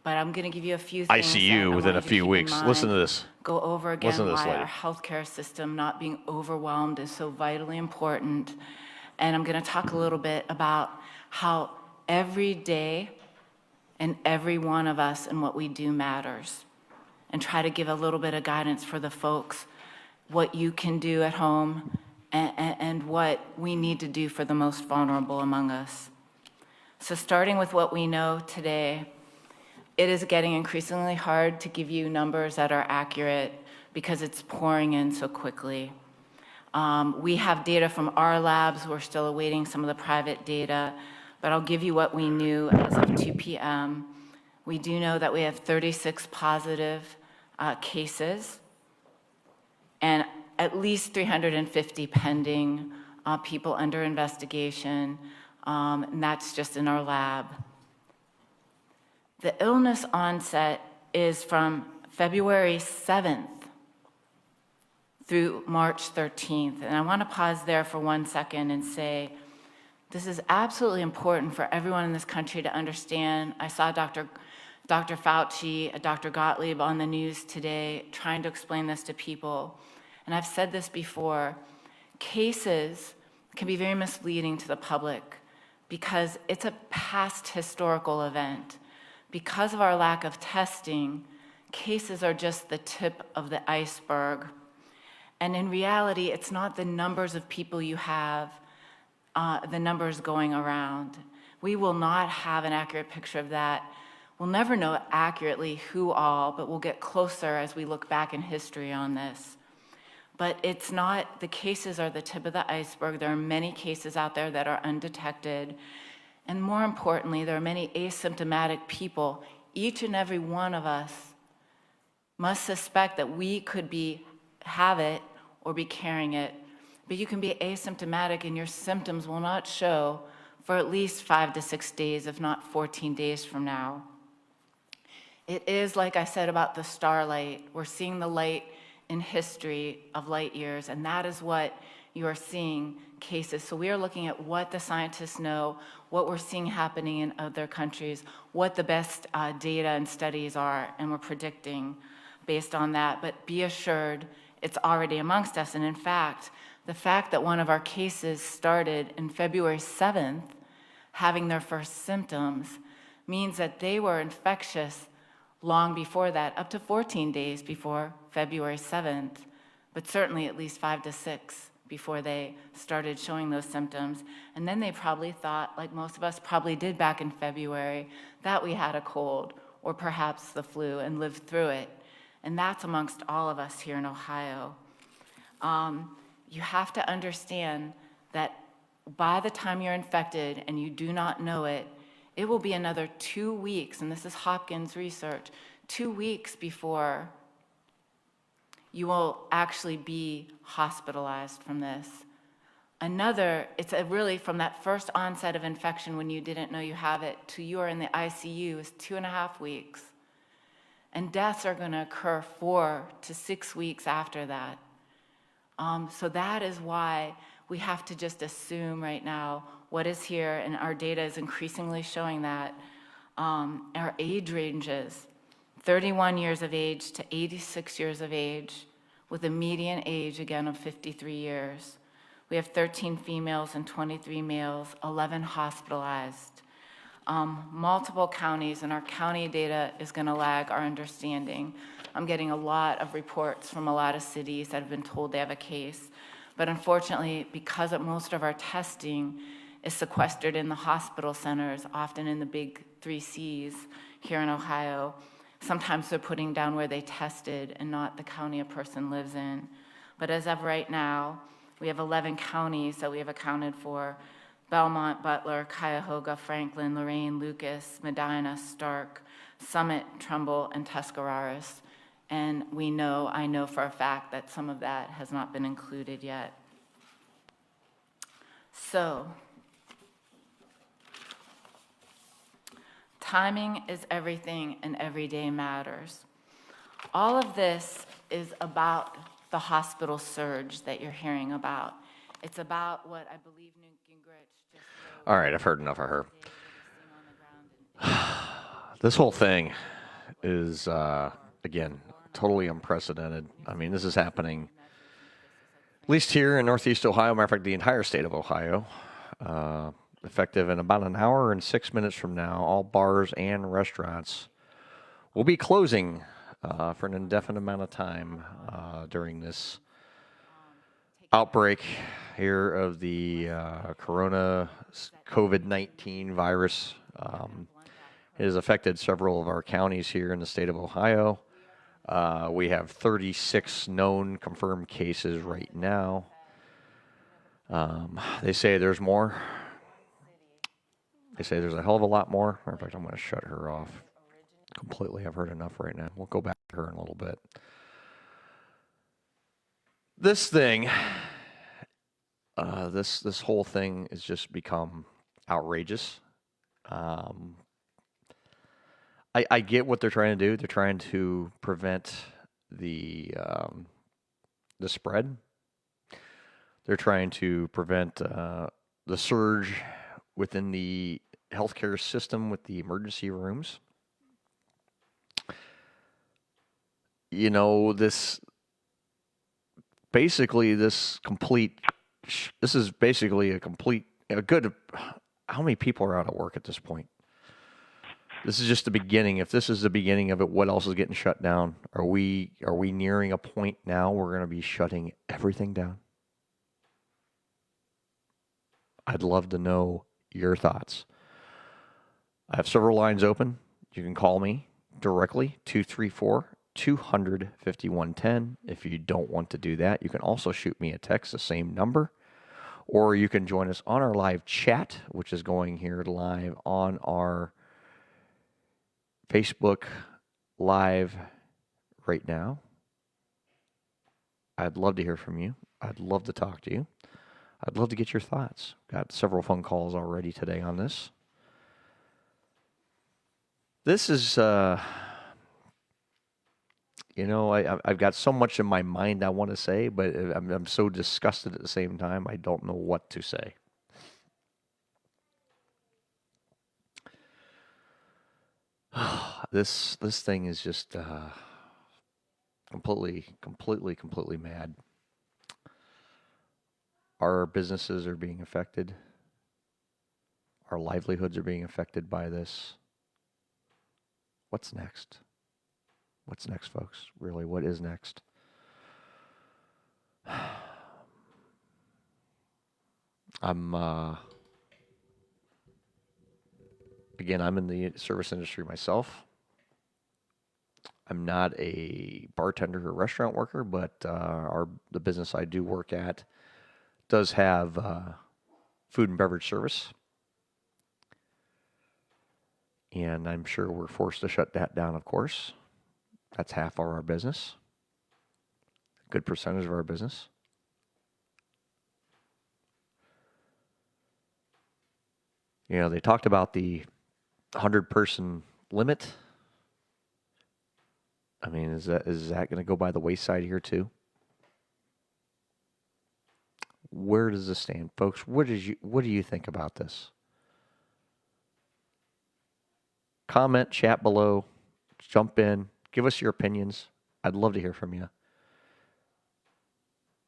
A: But I'm going to give you a few things
B: ICU
A: that
B: within
A: I
B: a
A: want you to
B: few
A: keep in
B: weeks. Listen to
A: mind.
B: this.
A: Go over again
B: Listen to this
A: why
B: lady.
A: our healthcare system not being overwhelmed is so vitally important. And I'm going to talk a little bit about how every day and every one of us and what we do matters, and try to give a little bit of guidance for the folks, what you can do at home and what we need to do for the most vulnerable among us. So starting with what we know today, it is getting increasingly hard to give you numbers that are accurate because it's pouring in so quickly. We have data from our labs. We're still awaiting some of the private data, but I'll give you what we knew as of 2 p.m. We do know that we have 36 positive cases and at least 350 pending people under investigation, and that's just in our lab. The illness onset is from February 7th through March 13th. And I want to pause there for 1 second and say, this is absolutely important for everyone in this country to understand. I saw Dr. Fauci, Dr. Gottlieb on the news today trying to explain this to people. And I've said this before, cases can be very misleading to the public because it's a past historical event. Because of our lack of testing, cases are just the tip of the iceberg. And in reality, it's not the numbers of people you have, the numbers going around. We will not have an accurate picture of that. We'll never know accurately who all, but we'll get closer as we look back in history on this. But it's not, the cases are the tip of the iceberg. There are many cases out there that are undetected. And more importantly, there are many asymptomatic people. Each and every one of us must suspect that we could have it or be carrying it. But you can be asymptomatic and your symptoms will not show for at least 5 to 6 days, if not 14 days from now. It is, like I said about the starlight, we're seeing the light in history of light years, and that is what you are seeing cases. So we are looking at what the scientists know, what we're seeing happening in other countries, what the best data and studies are, and we're predicting based on that. But be assured, it's already amongst us. And in fact, the fact that one of our cases started in February 7th, having their first symptoms, means that they were infectious long before that, up to 14 days before February 7th, but certainly at least 5 to 6 before they started showing those symptoms. And then they probably thought, like most of us probably did back in February, that we had a cold or perhaps the flu and lived through it. And that's amongst all of us here in Ohio. You have to understand that by the time you're infected and you do not know it, it will be another 2 weeks, and this is Hopkins research, 2 weeks before you will actually be hospitalized from this. It's really from that first onset of infection when you didn't know you have it to you are in the ICU is 2.5 weeks. And deaths are going to occur 4 to 6 weeks after that. So that is why we have to just assume right now what is here, and our data is increasingly showing that. Our age ranges, 31 years of age to 86 years of age, with a median age, again, of 53 years. We have 13 females and 23 males, 11 hospitalized. Multiple counties, and our county data is going to lag our understanding. I'm getting a lot of reports from a lot of cities that have been told they have a case. But unfortunately, because most of our testing is sequestered in the hospital centers, often in the big 3 Cs here in Ohio, sometimes they're putting down where they tested and not the county a person lives in. But as of right now, we have 11 counties that we have accounted for: Belmont, Butler, Cuyahoga, Franklin, Lorain, Lucas, Medina, Stark, Summit, Trumbull, and Tuscarawas. And I know for a fact that some of that has not been included yet. So, timing is everything and every day matters. All of this is about the hospital surge that you're hearing about. It's about what I believe Newt Gingrich just wrote.
B: All right, I've heard enough of her. This whole thing is, again, totally unprecedented. I mean, this is happening, at least here in Northeast Ohio, matter of fact, the entire state of Ohio. Effective in about an hour and 6 minutes from now, all bars and restaurants will be closing for an indefinite amount of time during this outbreak here of the COVID-19 virus. It has affected several of our counties here in the state of Ohio. We have 36 known confirmed cases right now. They say there's more. They say there's a hell of a lot more. In fact, I'm going to shut her off completely. I've heard enough right now. We'll go back to her in a little bit. This thing, this whole thing has just become outrageous. I get what they're trying to do. They're trying to prevent the spread. They're trying to prevent the surge within the healthcare system with the emergency rooms. You know, this is basically how many people are out of work at this point? This is just the beginning. If this is the beginning of it, what else is getting shut down? Are we nearing a point now where we're going to be shutting everything down? I'd love to know your thoughts. I have several lines open. You can call me directly, 234-200-5110. If you don't want to do that, you can also shoot me a text, the same number. Or you can join us on our live chat, which is going here live on our Facebook Live right now. I'd love to hear from you. I'd love to talk to you. I'd love to get your thoughts. Got several phone calls already today on this. This is You know, I've got so much in my mind I want to say, but I'm so disgusted at the same time. I don't know what to say. This thing is just completely mad. Our businesses are being affected. Our livelihoods are being affected by this. What's next? What's next, folks? Really, what is next? I'm in the service industry myself. I'm not a bartender or restaurant worker, but the business I do work at does have food and beverage service. And I'm sure we're forced to shut that down, of course. That's half of our business. A good percentage of our business. You know, they talked about the 100-person limit. I mean, is that going to go by the wayside here too? Where does this stand, folks? What do you think about this? Comment, chat below, jump in, give us your opinions. I'd love to hear from you.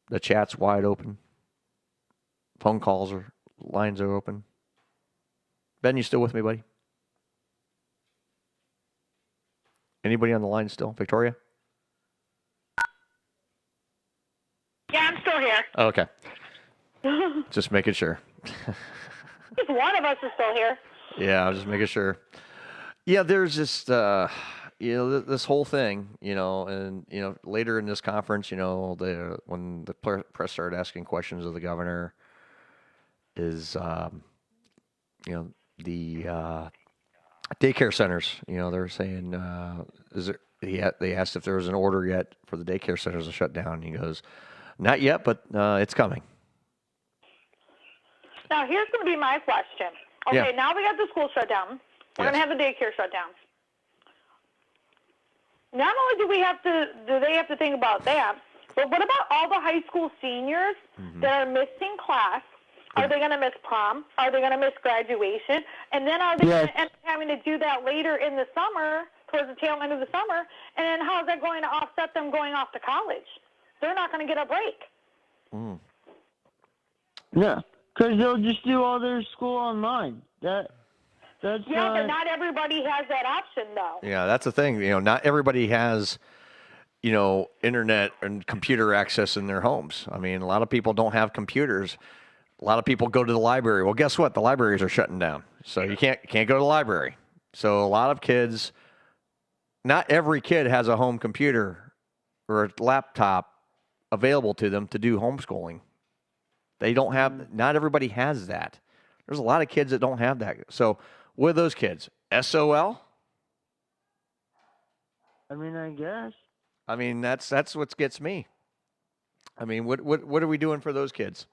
B: The chat's wide open. Phone calls lines are open. Ben, you still with me, buddy? Anybody on the line still? Victoria?
E: Yeah, I'm still here.
B: Oh, okay. Just making sure.
E: Just one of us is still here.
B: Yeah, I was just making sure. Yeah, there's just, this whole thing, and, later in this conference, when the press started asking questions of the governor is, the daycare centers, they're saying, they asked if there was an order yet for the daycare centers to shut down. And he goes, not yet, but it's coming.
E: Now, here's going to be my question. Okay, Now we got the school shut down. We're going to have the daycare shut down. Not only do they have to think about that, but what about all the high school seniors that are missing class? Are they going to miss prom? Are they going to miss graduation? And then are they going to end up having to do that later in the summer, towards the tail end of the summer? And then how is that going to offset them going off to college? They're not going to get a break.
H: Mm. Yeah, because they'll just do all their school online. That's
E: but not everybody has that option, though.
B: Yeah, that's the thing. Not everybody has, internet and computer access in their homes. I mean, a lot of people don't have computers. A lot of people go to the library. Well, guess what? The libraries are shutting down, so you can't go to the library. So a lot of kids, not every kid has a home computer or a laptop available to them to do homeschooling. They don't have. Not everybody has that. There's a lot of kids that don't have that. So what are those kids? SOL?
H: I mean, I guess.
B: I mean, that's what gets me. I mean, what are we doing for those kids?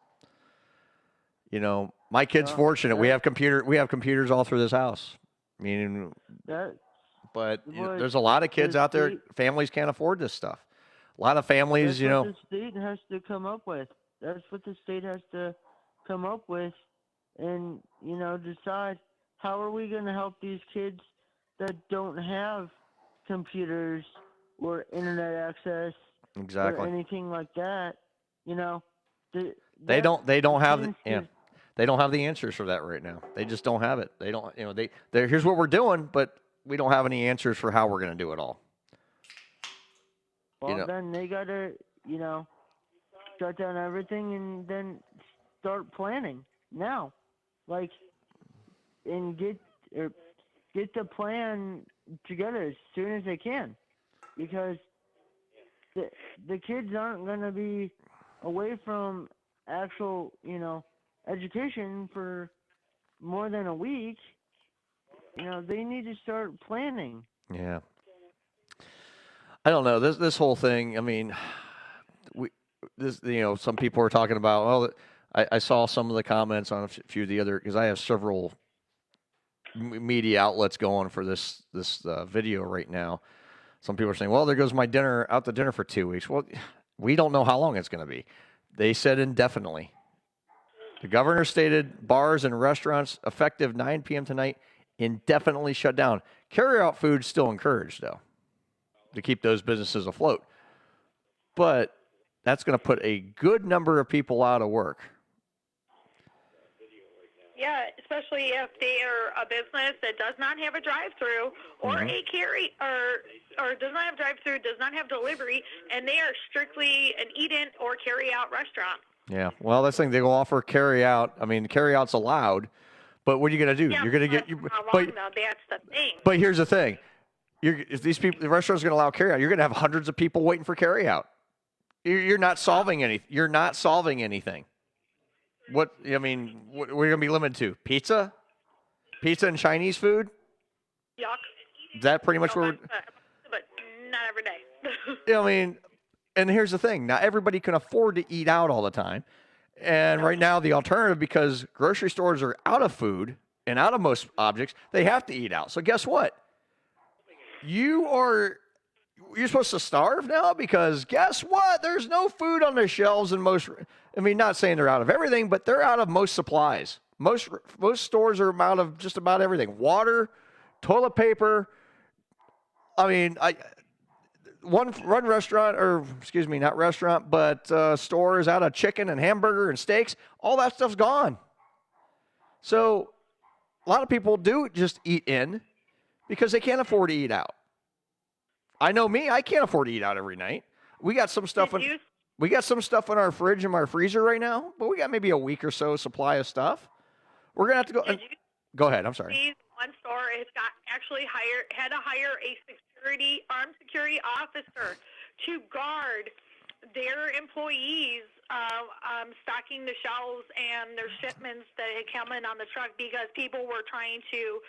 B: My kid's fortunate. We have computers all through this house. I mean, but there's a lot of kids out there. Families can't afford this stuff. A lot of families,
H: That's what the state has to come up with. That's what the state has to come up with, and decide how are we going to help these kids that don't have computers or internet access or anything like that. They don't
B: have the answers for that right now. They just don't have it. They don't. Here's what we're doing, but we don't have any answers for how we're going to do it all.
H: Well, then they got to shut down everything and then start planning now, and get the plan together as soon as they can, because the kids aren't going to be away from actual education for more than a week. They need to start planning.
B: Yeah. I don't know this whole thing. I mean, some people are talking about. Well, I saw some of the comments on a few of the other, because I have several media outlets going for this video right now. Some people are saying, well, there goes my dinner, out to dinner for 2 weeks. Well, we don't know how long it's going to be. They said indefinitely. The governor stated bars and restaurants effective 9 p.m. tonight indefinitely shut down. Carry-out food still encouraged, though, to keep those businesses afloat. But that's going to put a good number of people out of work.
E: Yeah, especially if they are a business that does not have a drive-through or a carry or does not have drive-through, does not have delivery, and they are strictly an eat-in or carry-out restaurant.
B: Yeah, well, that's the thing. They will offer carry-out. I mean, carry-out's allowed, but what are you going to do?
E: Yeah,
B: You're going to
E: but
B: get.
E: how long, though? That's the thing.
B: But here's the thing: if these people, the restaurant's going to allow carry-out, you're going to have hundreds of people waiting for carry-out. You're not solving anything. You're not solving anything. What I mean, what we're going to be limited to? Pizza and Chinese food.
E: Yuck.
B: Is that pretty much where?
E: But not every day.
B: I mean, and here's the thing. Not everybody can afford to eat out all the time. And right now, the alternative, because grocery stores are out of food and out of most objects, they have to eat out. So guess what? You're supposed to starve now, because guess what? There's no food on the shelves in most. I mean, not saying they're out of everything, but they're out of most supplies. Most stores are out of just about everything. Water, toilet paper. I mean, one restaurant, or excuse me, not restaurant, but store is out of chicken and hamburger and steaks. All that stuff's gone. So a lot of people do just eat in because they can't afford to eat out. I know me, I can't afford to eat out every night. We got some stuff in our fridge and our freezer right now, but we got maybe a week or so supply of stuff. We're gonna have to go. Go ahead. I'm sorry.
E: One store has had to hire a armed security officer to guard their employees stocking the shelves and their shipments that had come in on the truck, because people were trying to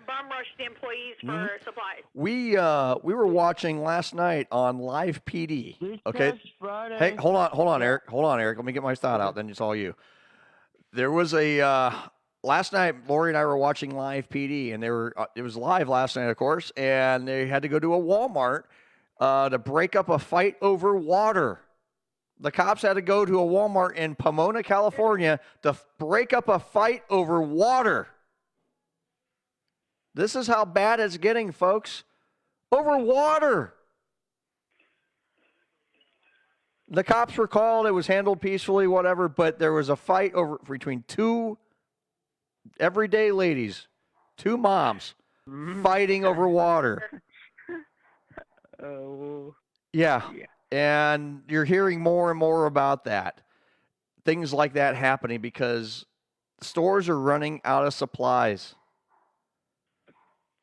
E: bum rush the employees for supplies.
B: We were watching last night on Live PD. Okay. Hey, hold on, Eric. Let me get my thought out. Then it's all you. There was a last night. Lori and I were watching Live PD, and it was live last night, of course, and they had to go to a Walmart to break up a fight over water. The cops had to go to a Walmart in Pomona, California, to break up a fight over water. This is how bad it's getting, folks. Over water. The cops were called. It was handled peacefully, whatever, but there was a fight between two everyday ladies, two moms, fighting over water.
H: Oh.
B: Yeah. And you're hearing more and more about that. Things like that happening because stores are running out of supplies.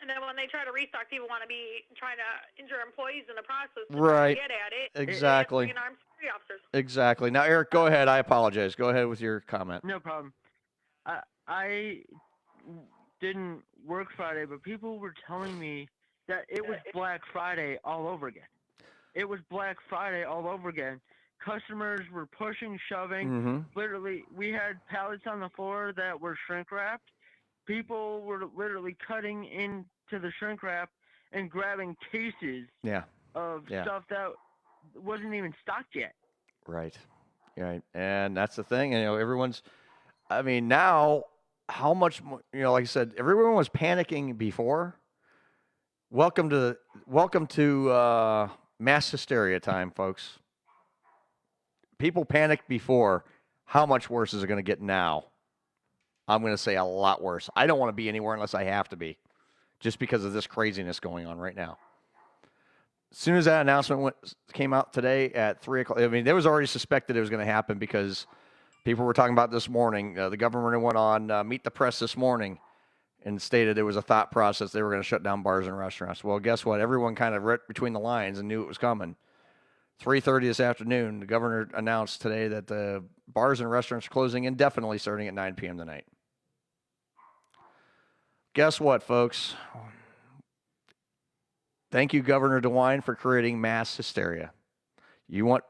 E: And then when they try to restock, people want to be trying to injure employees in the process to
B: Right.
E: get at it.
B: Exactly.
E: And armed security officers.
B: Exactly. Now, Eric, go ahead. I apologize. Go ahead with your comment.
H: No problem. I didn't work Friday, but people were telling me that it was Black Friday all over again. It was Black Friday all over again. Customers were pushing, shoving.
B: Mm-hmm.
H: Literally, we had pallets on the floor that were shrink wrapped. People were literally cutting into the shrink wrap and grabbing cases of stuff that wasn't even stocked yet.
B: Right. And that's the thing. Everyone's, I mean, now, how much, like I said, everyone was panicking before. Welcome to mass hysteria time, folks. People panicked before. How much worse is it going to get now? I'm going to say a lot worse. I don't want to be anywhere unless I have to be, just because of this craziness going on right now. As soon as that announcement came out today at 3 o'clock, I mean, it was already suspected it was going to happen because people were talking about this morning. The governor went on Meet the Press this morning and stated it was a thought process. They were going to shut down bars and restaurants. Well, guess what? Everyone kind of read between the lines and knew it was coming. 3:30 this afternoon, the governor announced today that the bars and restaurants are closing indefinitely starting at 9 p.m. tonight. Guess what, folks? Thank you, Governor Dewine, for creating mass hysteria. You want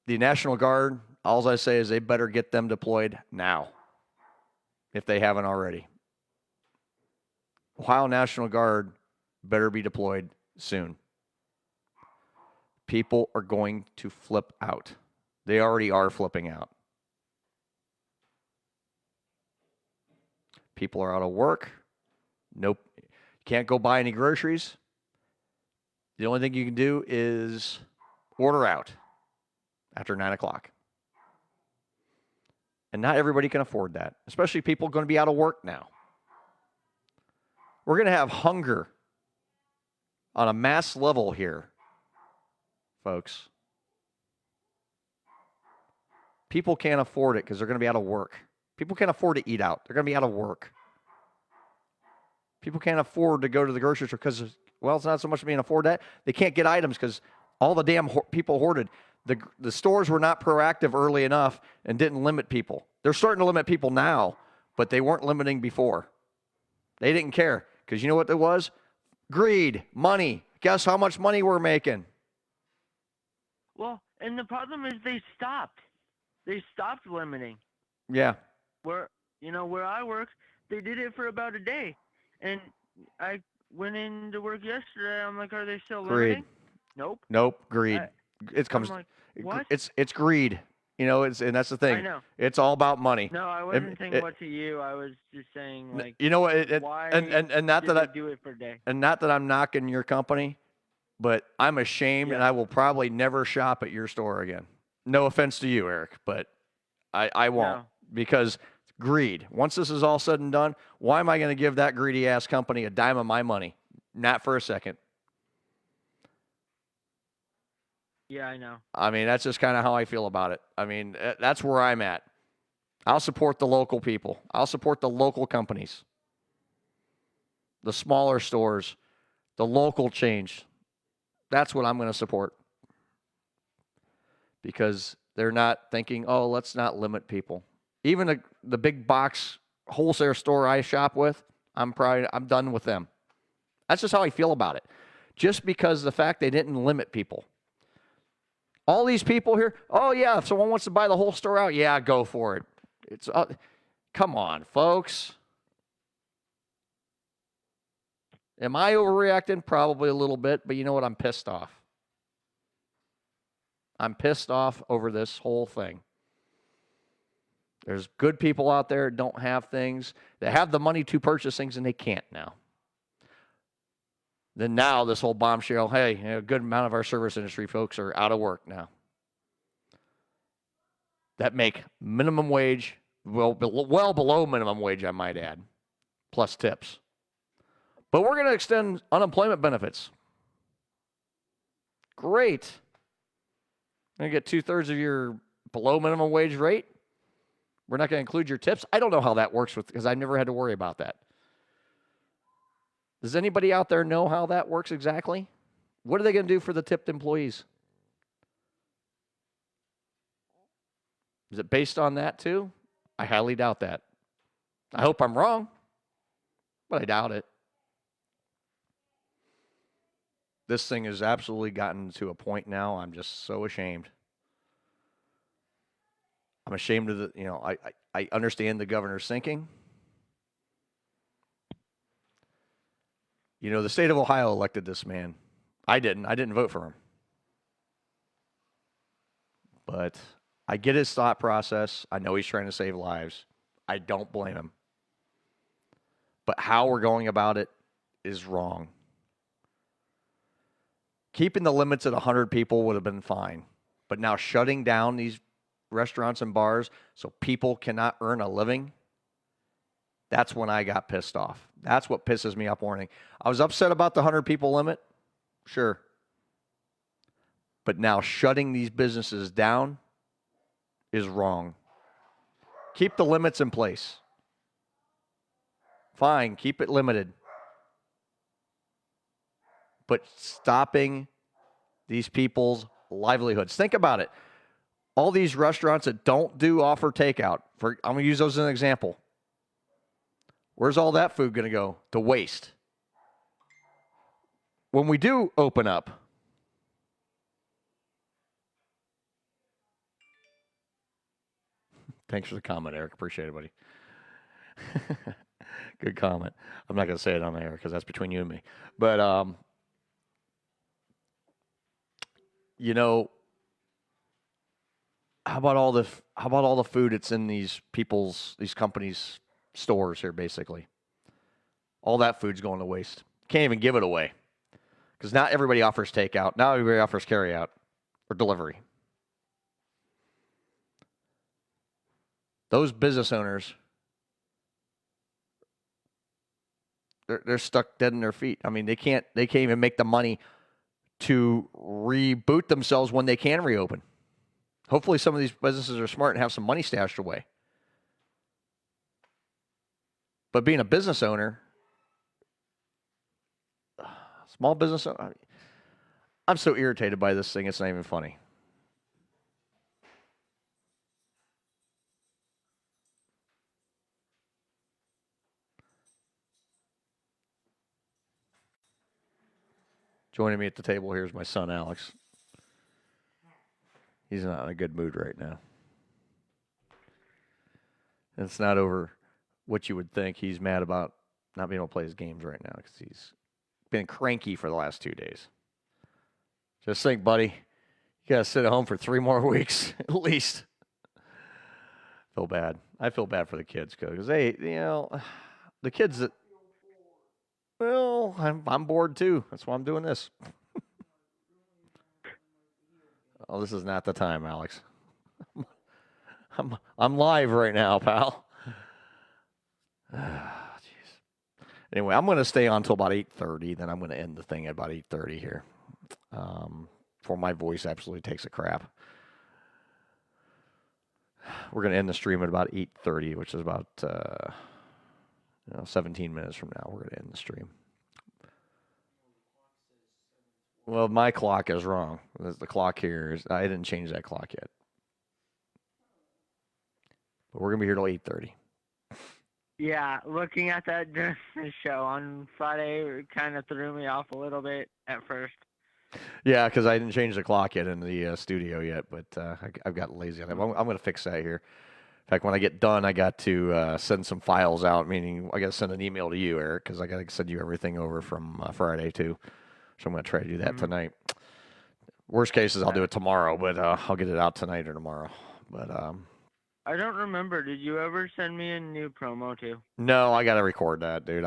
B: the National Guard, all I say is they better get them deployed now, if they haven't already. Ohio National Guard better be deployed soon. People are going to flip out. They already are flipping out. People are out of work. Nope. Can't go buy any groceries. The only thing you can do is order out after 9 o'clock. And not everybody can afford that, especially people going to be out of work now. We're going to have hunger on a mass level here, folks. People can't afford it because they're going to be out of work. People can't afford to eat out. They're going to be out of work. People can't afford to go to the grocery store because, well, it's not so much being afford that. They can't get items because all the damn people hoarded. The stores were not proactive early enough and didn't limit people. They're starting to limit people now, but they weren't limiting before. They didn't care because you know what it was? Greed, money. Guess how much money we're making?
H: Well, and the problem is they stopped. They stopped limiting.
B: Yeah.
H: Where I work, they did it for about a day. And I went into work yesterday. I'm like, are they still limiting? Nope.
B: Greed.
H: I'm like, what?
B: It's greed. You know, and that's the thing.
H: I know.
B: It's all about money.
H: No, I wasn't saying what to you. I was just saying, like,
B: you know what?
H: why
B: and not
H: did
B: that
H: they do it for a day?
B: And not that I'm knocking your company, but I'm ashamed, and I will probably never shop at your store again. No offense to you, Eric, but I won't because greed. Once this is all said and done, why am I going to give that greedy ass company a dime of my money? Not for a second.
H: Yeah, I know.
B: I mean, that's just kind of how I feel about it. I mean, that's where I'm at. I'll support the local people. I'll support the local companies, the smaller stores, the local change. That's what I'm going to support because they're not thinking, oh, let's not limit people. Even the big box wholesale store I shop with, I'm done with them. That's just how I feel about it. Just because the fact they didn't limit people. All these people here, oh yeah, if someone wants to buy the whole store out, yeah, go for it. It's come on, folks. Am I overreacting? Probably a little bit, but you know what? I'm pissed off. I'm pissed off over this whole thing. There's good people out there that don't have things. They have the money to purchase things, and they can't now. Then now this whole bombshell, hey, a good amount of our service industry folks are out of work now. That make minimum wage, well below minimum wage, I might add, plus tips. But we're going to extend unemployment benefits. Great. You're going to get 2/3 of your below minimum wage rate. We're not going to include your tips. I don't know how that works because I've never had to worry about that. Does anybody out there know how that works exactly? What are they going to do for the tipped employees? Is it based on that too? I highly doubt that. I hope I'm wrong, but I doubt it. This thing has absolutely gotten to a point now, I'm just so ashamed. I'm ashamed of I understand the governor's thinking. You know, the state of Ohio elected this man. I didn't vote for him. But I get his thought process. I know he's trying to save lives. I don't blame him. But how we're going about it is wrong. Keeping the limits at 100 people would have been fine. But now shutting down these restaurants and bars so people cannot earn a living, that's when I got pissed off. That's what pisses me off morning. I was upset about the 100 people limit. Sure. But now shutting these businesses down is wrong. Keep the limits in place. Fine, keep it limited. But stopping these people's livelihoods. Think about it. All these restaurants that don't offer takeout, I'm going to use those as an example. Where's all that food going to go? To waste. When we do open up, thanks for the comment, Eric. Appreciate it, buddy. Good comment. I'm not going to say it on air because that's between you and me. But, you know, how about all the food that's in these companies' stores here, basically? All that food's going to waste. Can't even give it away because not everybody offers takeout. Now everybody offers carryout or delivery. Those business owners, they're stuck dead in their feet. I mean, they can't even make the money to reboot themselves when they can reopen. Hopefully some of these businesses are smart and have some money stashed away. But being a business owner, small business owner, I'm so irritated by this thing, it's not even funny. Joining me at the table here is my son, Alex. He's not in a good mood right now. And it's not over what you would think. He's mad about not being able to play his games right now because he's been cranky for the last 2 days. Just think, buddy, you got to sit at home for 3 more weeks at least. Feel bad. I feel bad for the kids because the kids that, well, I'm bored too. That's why I'm doing this. Oh, this is not the time, Alex. I'm live right now, pal. Jeez. Anyway, I'm going to stay on until about 8:30. Then I'm going to end the thing at about 8:30 here. Before my voice absolutely takes a crap. We're going to end the stream at about 8:30, which is about 17 minutes from now. We're going to end the stream. Well, my clock is wrong. The clock here is, I didn't change that clock yet. But we're going to be here till 8:30.
H: Yeah, looking at that during the show on Friday kind of threw me off a little bit at first.
B: Yeah, because I didn't change the clock yet in the studio yet, but I've got lazy on it. I'm going to fix that here. In fact, when I get done, I got to send some files out, meaning I got to send an email to you, Eric, because I got to send you everything over from Friday, too. So I'm going to try to do that tonight. Worst case is I'll do it tomorrow, but I'll get it out tonight or tomorrow. But
H: I don't remember. Did you ever send me a new promo, too?
B: no, I got to record that, dude.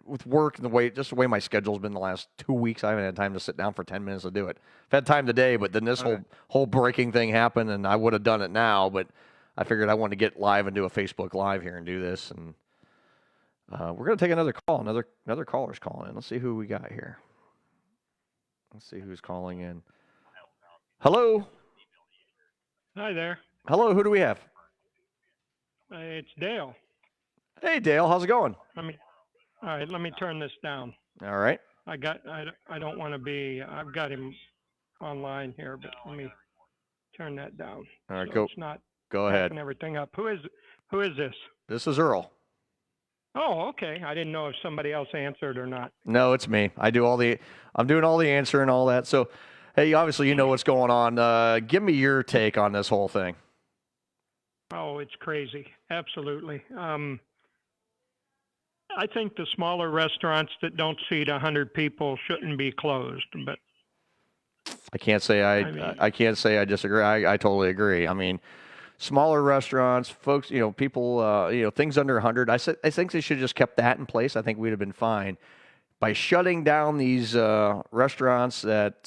B: With work and the way my schedule's been the last 2 weeks, I haven't had time to sit down for 10 minutes to do it. I've had time today, but then this whole breaking thing happened, and I would have done it now, but I figured I wanted to get live and do a Facebook Live here and do this, and we're going to take another call. Another caller's calling in. Let's see who we got here. Let's see who's calling in. Hello?
K: Hi there.
B: Hello, who do we have?
K: It's Dale.
B: Hey, Dale, how's it going?
K: All right, let me turn this down.
B: All right.
K: I don't want to be, I've got him online here, but let me turn that down.
B: All right,
K: so
B: go.
K: It's not
B: Go ahead.
K: backing everything up. Who is this?
B: This is Earl.
K: Oh, okay. I didn't know if somebody else answered or not.
B: No, it's me. I'm doing all the answering and all that. So, hey, obviously you know what's going on. Give me your take on this whole thing.
K: Oh, it's crazy. Absolutely. I think the smaller restaurants that don't seat 100 people shouldn't be closed, but
B: I can't say I can't say I disagree. I totally agree. I mean, smaller restaurants, folks, people, things under 100. I think they should have just kept that in place. I think we'd have been fine. By shutting down these restaurants that,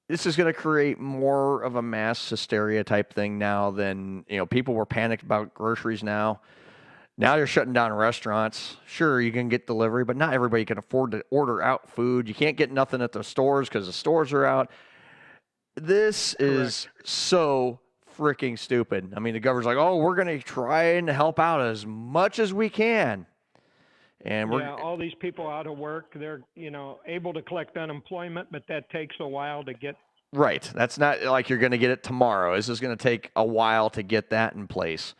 B: this is going to create more of a mass hysteria type thing now than, people were panicked about groceries now. Now you're shutting down restaurants. Sure, you can get delivery, but not everybody can afford to order out food. You can't get nothing at the stores because the stores are out. This is so freaking stupid. I mean, the governor's like, oh, we're going to try and help out as much as we can. And
K: all these people out of work, they're, able to collect unemployment, but that takes a while to get.
B: Right. That's not like you're going to get it tomorrow. This is going to take a while to get that in place.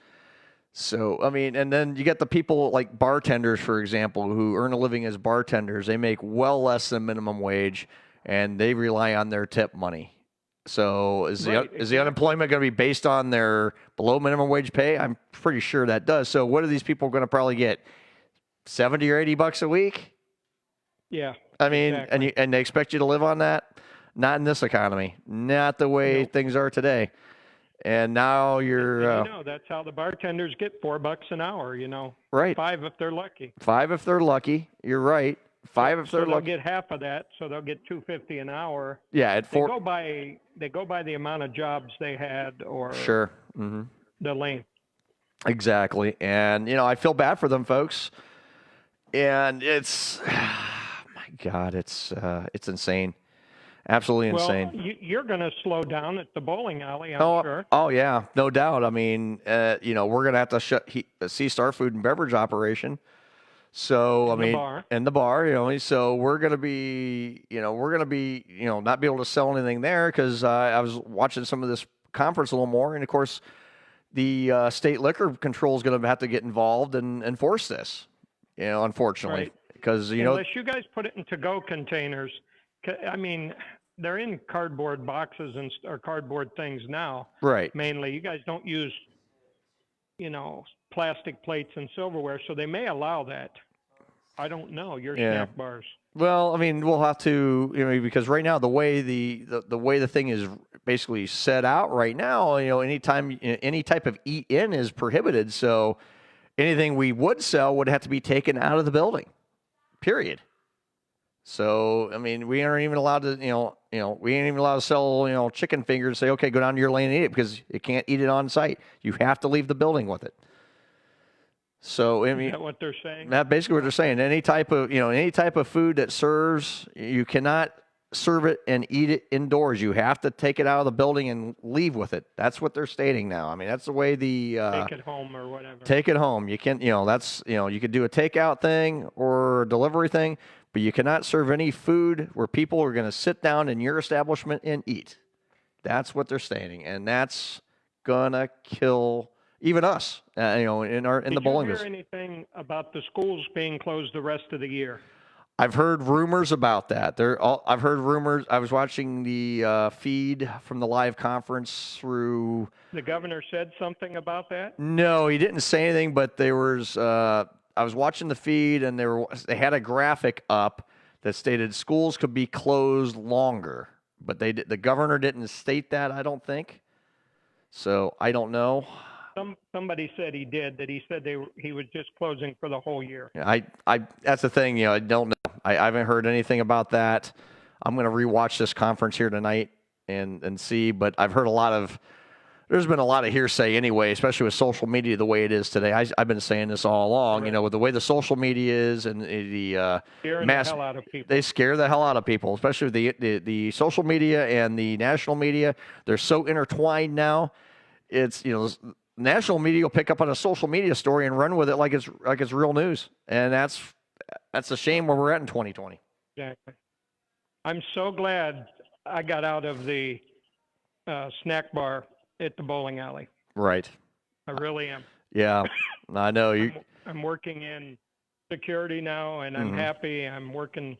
B: So, I mean, and then you get the people like bartenders, for example, who earn a living as bartenders. They make well less than minimum wage, and they rely on their tip money. So is the
K: Right,
B: is the unemployment going to be based on their below minimum wage pay? I'm pretty sure that does. So what are these people going to probably get? 70 or 80 bucks a week?
K: Yeah.
B: I mean,
K: exactly.
B: and they expect you to live on that? Not in this economy. Not the way
K: Nope.
B: things are today. And now you're
K: And that's how the bartenders get $4 an hour.
B: right.
K: 5 if they're lucky.
B: 5 if they're lucky. You're right. 5 if they're
K: so they'll
B: lucky.
K: get half of that, so they'll get $2.50 an hour.
B: Yeah, at
K: They
B: 4.
K: go by the amount of jobs they had or
B: Sure. Mm-hmm.
K: the length.
B: Exactly. And I feel bad for them folks. And it's my God, it's insane. Absolutely insane.
K: Well, you're going to slow down at the bowling alley, I'm sure.
B: Oh yeah, no doubt. I mean, we're going to have to cease our food and beverage operation. So
K: And the bar.
B: and the bar, so we're going to be, not be able to sell anything there because I was watching some of this conference a little more, and of course, the state liquor control is going to have to get involved and enforce this. Unfortunately,
K: Right.
B: because
K: Unless you guys put it in to-go containers, I mean, they're in cardboard boxes or cardboard things now.
B: right.
K: Mainly, you guys don't use, plastic plates and silverware, so they may allow that. I don't know. Your
B: Yeah.
K: snack bars.
B: Well, I mean, we'll have to, because right now the way the way the thing is basically set out right now, anytime any type of eat in is prohibited. So anything we would sell would have to be taken out of the building. Period. So I mean, we aren't even allowed to, we ain't even allowed to sell, chicken fingers. And say, okay, go down to your lane and eat it because you can't eat it on site. You have to leave the building with it. So I mean,
K: Is that what they're saying?
B: that's basically what they're saying. Any type of food that serves, you cannot serve it and eat it indoors. You have to take it out of the building and leave with it. That's what they're stating now. I mean, that's the way the
K: Take it home or whatever.
B: take it home. You can, that's you could do a takeout thing or a delivery thing, but you cannot serve any food where people are going to sit down in your establishment and eat. That's what they're stating, and that's gonna kill even us, in the bowling
K: Did you
B: business.
K: hear anything about the schools being closed the rest of the year?
B: I've heard rumors about that. I've heard rumors. I was watching the feed from the live conference through.
K: The governor said something about that?
B: No, he didn't say anything, but there was. I was watching the feed, and they had a graphic up that stated schools could be closed longer, but the governor didn't state that. I don't think. So I don't know.
K: Somebody said he did. That he said he was just closing for the whole year.
B: I that's the thing. I don't know. I haven't heard anything about that. I'm going to rewatch this conference here tonight and see. But I've heard there's been a lot of hearsay anyway, especially with social media the way it is today. I've been saying this all along.
K: Right.
B: With the way the social media is and the
K: Scaring
B: mass,
K: the hell out of people.
B: they scare the hell out of people, especially with the social media and the national media. They're so intertwined now. It's national media will pick up on a social media story and run with it like it's real news, and that's a shame where we're at in 2020.
K: Exactly. I'm so glad I got out of the snack bar at the bowling alley.
B: Right.
K: I really am.
B: Yeah, I know you.
K: I'm working in security now, and I'm happy. I'm working,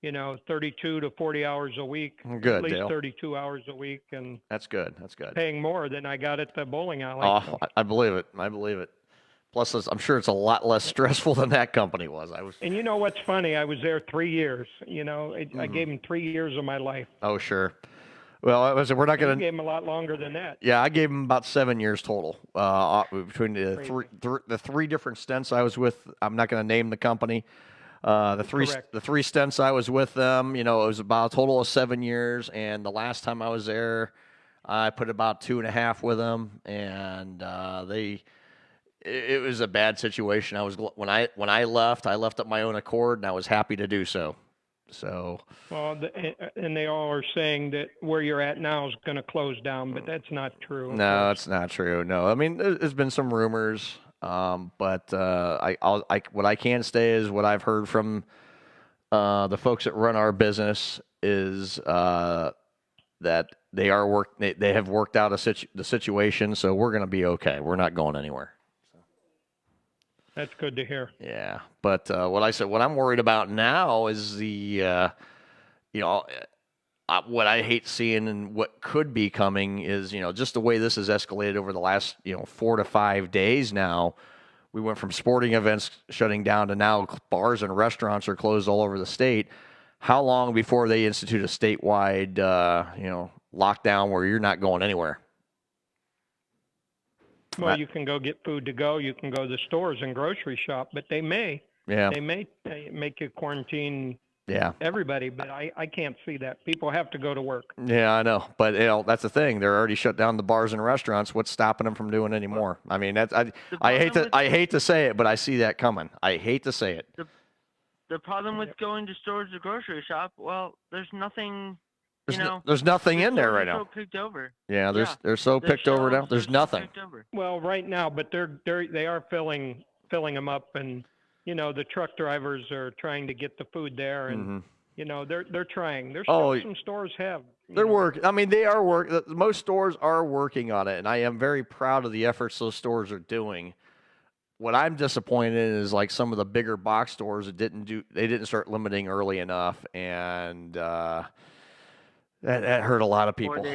K: 32 to 40 hours a week.
B: Good,
K: at least
B: Dale.
K: 32 hours a week, and
B: That's good. That's good.
K: paying more than I got at the bowling alley.
B: Oh, I believe it. I believe it. Plus, I'm sure it's a lot less stressful than that company was.
K: And you know what's funny? I was there 3 years. I gave him 3 years of my life.
B: Oh, sure. Well, we're not
K: You
B: going to.
K: gave him a lot longer than that.
B: Yeah, I gave him about 7 years total between the three different stints I was with. I'm not going to name the company.
K: Correct.
B: The three stints I was with them, it was about a total of 7 years. And the last time I was there, I put about 2.5 with them, and it was a bad situation. When I left of my own accord, and I was happy to do so. So.
K: Well, and they all are saying that where you're at now is going to close down, but that's not true.
B: No, it's not true. No, I mean, there's been some rumors, but what I can say is what I've heard from the folks that run our business is that they have worked out the situation, so we're going to be okay. We're not going anywhere.
K: That's good to hear.
B: Yeah, but what I'm worried about now is what I hate seeing and what could be coming is, just the way this has escalated over the last, 4 to 5 days now. We went from sporting events shutting down to now bars and restaurants are closed all over the state. How long before they institute a statewide, lockdown where you're not going anywhere?
K: Well, you can go get food to go. You can go to the stores and grocery shop, but they may make you quarantine everybody, but I can't see that. People have to go to work.
B: Yeah, I know. But, that's the thing. They're already shut down the bars and restaurants. What's stopping them from doing any more? I mean, I hate to say it, but I see that coming. I hate to say it.
H: The problem with going to stores or grocery shop, well, there's nothing,
B: there's nothing in there right now.
H: So picked over.
B: Yeah, they're so picked over now. There's nothing.
K: Well, right now, but they are filling them up, and the truck drivers are trying to get the food there, and they're trying. There's still some stores have.
B: They're working. I mean, they are working. Most stores are working on it, and I am very proud of the efforts those stores are doing. What I'm disappointed in is like some of the bigger box stores that didn't start limiting early enough, and that hurt a lot of people.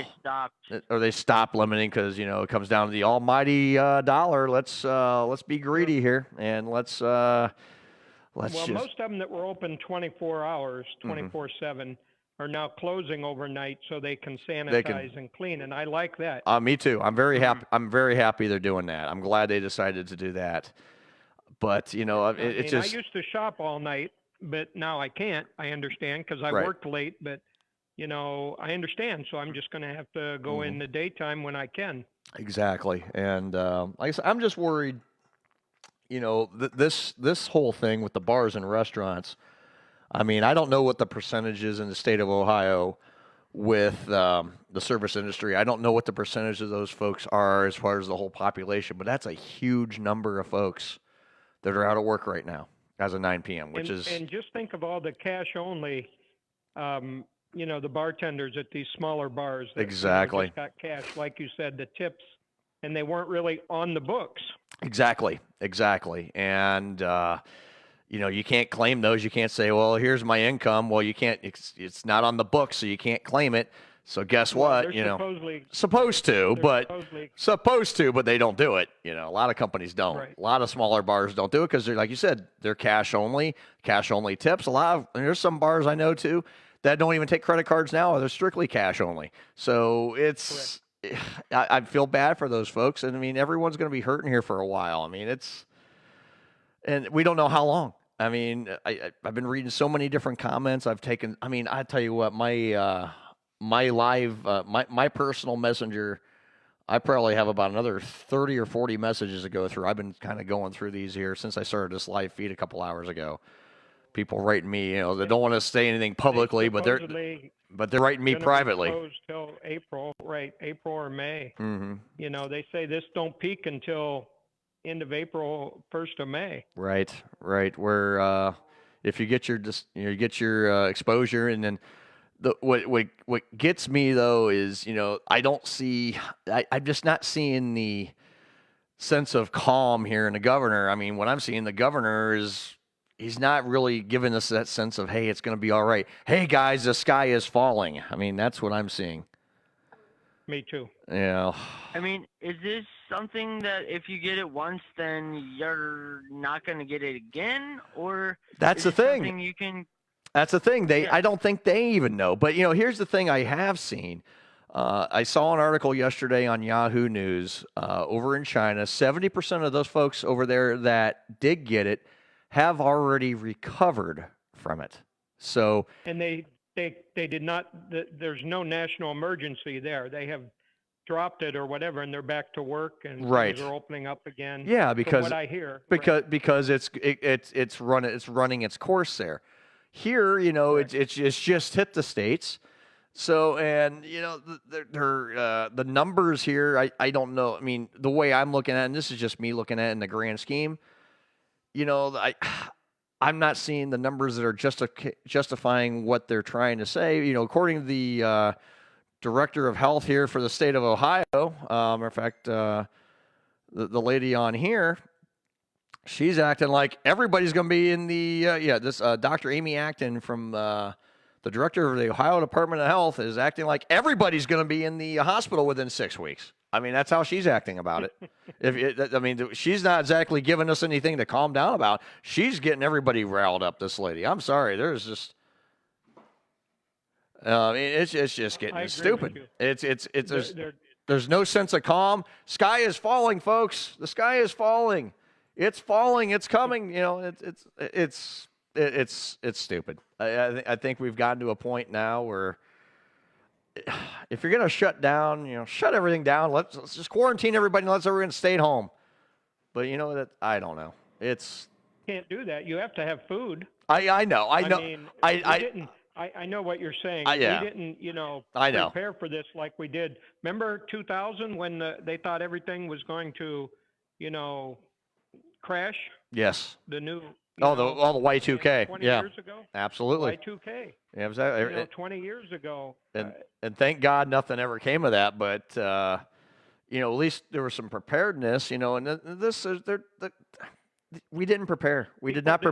B: Or they stopped limiting because it comes down to the almighty dollar. Let's be greedy here, and let's. Well,
K: most of them that were open 24 hours, 24/7, are now closing overnight so they can sanitize and clean, and I like that.
B: Me too. I'm very happy. I'm very happy they're doing that. I'm glad they decided to do that. But I
K: used to shop all night, but now I can't. I understand because I worked late, but I understand. So I'm just going to have to go in the daytime when I can.
B: Exactly, and like I said, I'm just worried. This whole thing with the bars and restaurants. I mean, I don't know what the percentage is in the state of Ohio with the service industry. I don't know what the percentage of those folks are as far as the whole population, but that's a huge number of folks that are out of work right now as of 9 p.m.,
K: And just think of all the cash only, the bartenders at these smaller bars. That,
B: exactly.
K: Just got cash, like you said, the tips, and they weren't really on the books.
B: Exactly. And, you can't claim those. You can't say, well, here's my income. Well, you can't, it's not on the books, so you can't claim it. So guess what? Supposed to, but they don't do it. A lot of companies don't.
K: Right.
B: A lot of smaller bars don't do it because they're, like you said, they're cash only tips. There's some bars I know too that don't even take credit cards now. They're strictly cash only. So it's, I feel bad for those folks. And I mean, everyone's going to be hurting here for a while. I mean, and we don't know how long. I mean, I've been reading so many different comments. I tell you what, my personal messenger, I probably have about another 30 or 40 messages to go through. I've been kind of going through these here since I started this live feed a couple hours ago. People writing me, they don't want to say anything publicly, but they're writing me privately.
K: Close till April or May.
B: Mm-hmm.
K: They say this don't peak until end of April, 1st of May.
B: Right. Where if you get your exposure, and then what gets me though is I'm just not seeing the sense of calm here in the governor. I mean, what I'm seeing, the governor he's not really giving us that sense of, hey, it's going to be all right. Hey guys, the sky is falling. I mean, that's what I'm seeing.
K: Me too.
B: Yeah.
H: I mean, is this something that if you get it once, then you're not going to get it again? Or
B: that's the thing. That's the thing. I don't think they even know. But, here's the thing I have seen. I saw an article yesterday on Yahoo News over in China. 70% of those folks over there that did get it have already recovered from it. So.
K: And they did not, there's no national emergency there. They have dropped it or whatever, and they're back to work, and things are opening up again.
B: Yeah, because
K: what I hear,
B: because it's running its course there. Here, it's just hit the States. So, and the numbers here, I don't know. I mean, the way I'm looking at it, and this is just me looking at it in the grand scheme, I'm not seeing the numbers that are justifying what they're trying to say. According to the director of health here for the state of Ohio, matter of fact, the lady on here, she's acting like everybody's going to be in the this Dr. Amy Acton from the the director of the Ohio Department of Health is acting like everybody's going to be in the hospital within 6 weeks. I mean, that's how she's acting about it. She's not exactly giving us anything to calm down about. She's getting everybody riled up, this lady. I'm sorry. There's just... it's just getting stupid. There's no sense of calm. Sky is falling, folks. The sky is falling. It's falling. It's coming. You know, it's stupid. I think we've gotten to a point now where if you're gonna shut down, you know, shut everything down. Let's just quarantine everybody and let everyone stay at home. But you know that I don't know.
K: Can't do that. You have to have food.
B: I know.
K: I mean, I know what you're saying.
B: Yeah.
K: We didn't,
B: I know.
K: prepare for this like we did. Remember 2000 when they thought everything was going to, crash?
B: Yes.
K: The new.
B: All the Y2K.
K: 20
B: yeah.
K: Years ago?
B: Absolutely.
K: Y2K.
B: Yeah, exactly.
K: 20 years ago.
B: And thank God nothing ever came of that. But at least there was some preparedness. And we didn't prepare. We did not.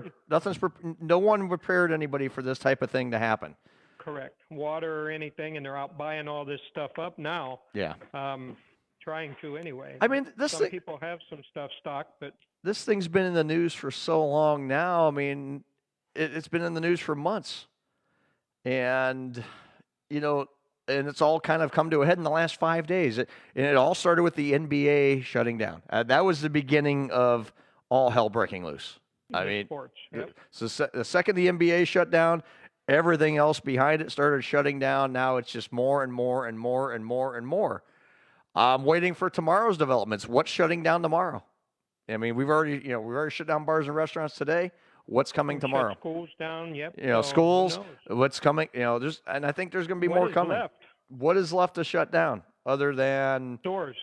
B: No one prepared anybody for this type of thing to happen.
K: Correct. Water or anything, and they're out buying all this stuff up now.
B: Yeah.
K: Trying to anyway.
B: I mean,
K: some people have some stuff stocked, but
B: this thing's been in the news for so long now. I mean, it's been in the news for months, and and it's all kind of come to a head in the last 5 days. And it all started with the NBA shutting down. That was the beginning of all hell breaking loose.
K: Sports. Yep.
B: So the second the NBA shut down, everything else behind it started shutting down. Now it's just more and more and more and more and more. I'm waiting for tomorrow's developments. What's shutting down tomorrow? I mean, we've already shut down bars and restaurants today. What's coming tomorrow?
K: Shut schools down. Yep.
B: Schools. What's coming? And I think there's going to be more coming.
K: Left?
B: What is left to shut down other than
K: stores,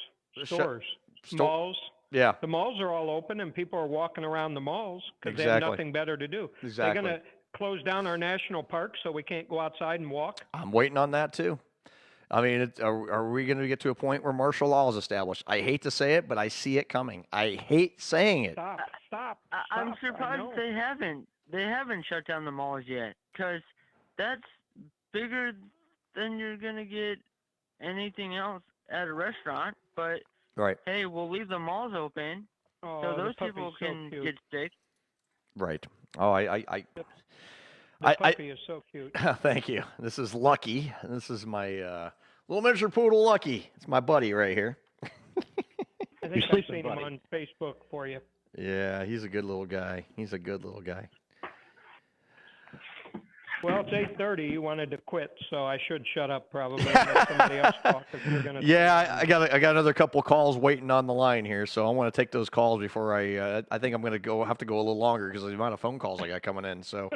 K: malls?
B: Yeah.
K: The malls are all open, and people are walking around the malls because they have nothing better to do.
B: Exactly.
K: They're going to close down our national parks so we can't go outside and walk.
B: I'm waiting on that too. I mean, are we going to get to a point where martial law is established? I hate to say it, but I see it coming. I hate saying it.
K: Stop.
H: I'm surprised they haven't shut down the malls yet, because that's bigger than you're going to get anything else at a restaurant. But
B: right.
H: Hey, we'll leave the malls open so those people can get sick.
B: Right. Oh,
K: The puppy is so cute.
B: Thank you. This is Lucky. This is my little miniature poodle, Lucky. It's my buddy right here.
K: I think I've seen him on Facebook for you.
B: Yeah, he's a good little guy.
K: Well, it's 8:30. You wanted to quit, so I should shut up probably and let somebody else talk if you're going to.
B: Yeah, I got another couple calls waiting on the line here, so I want to take those calls before I think I'm going to have to go a little longer because of the amount of phone calls I got coming in. So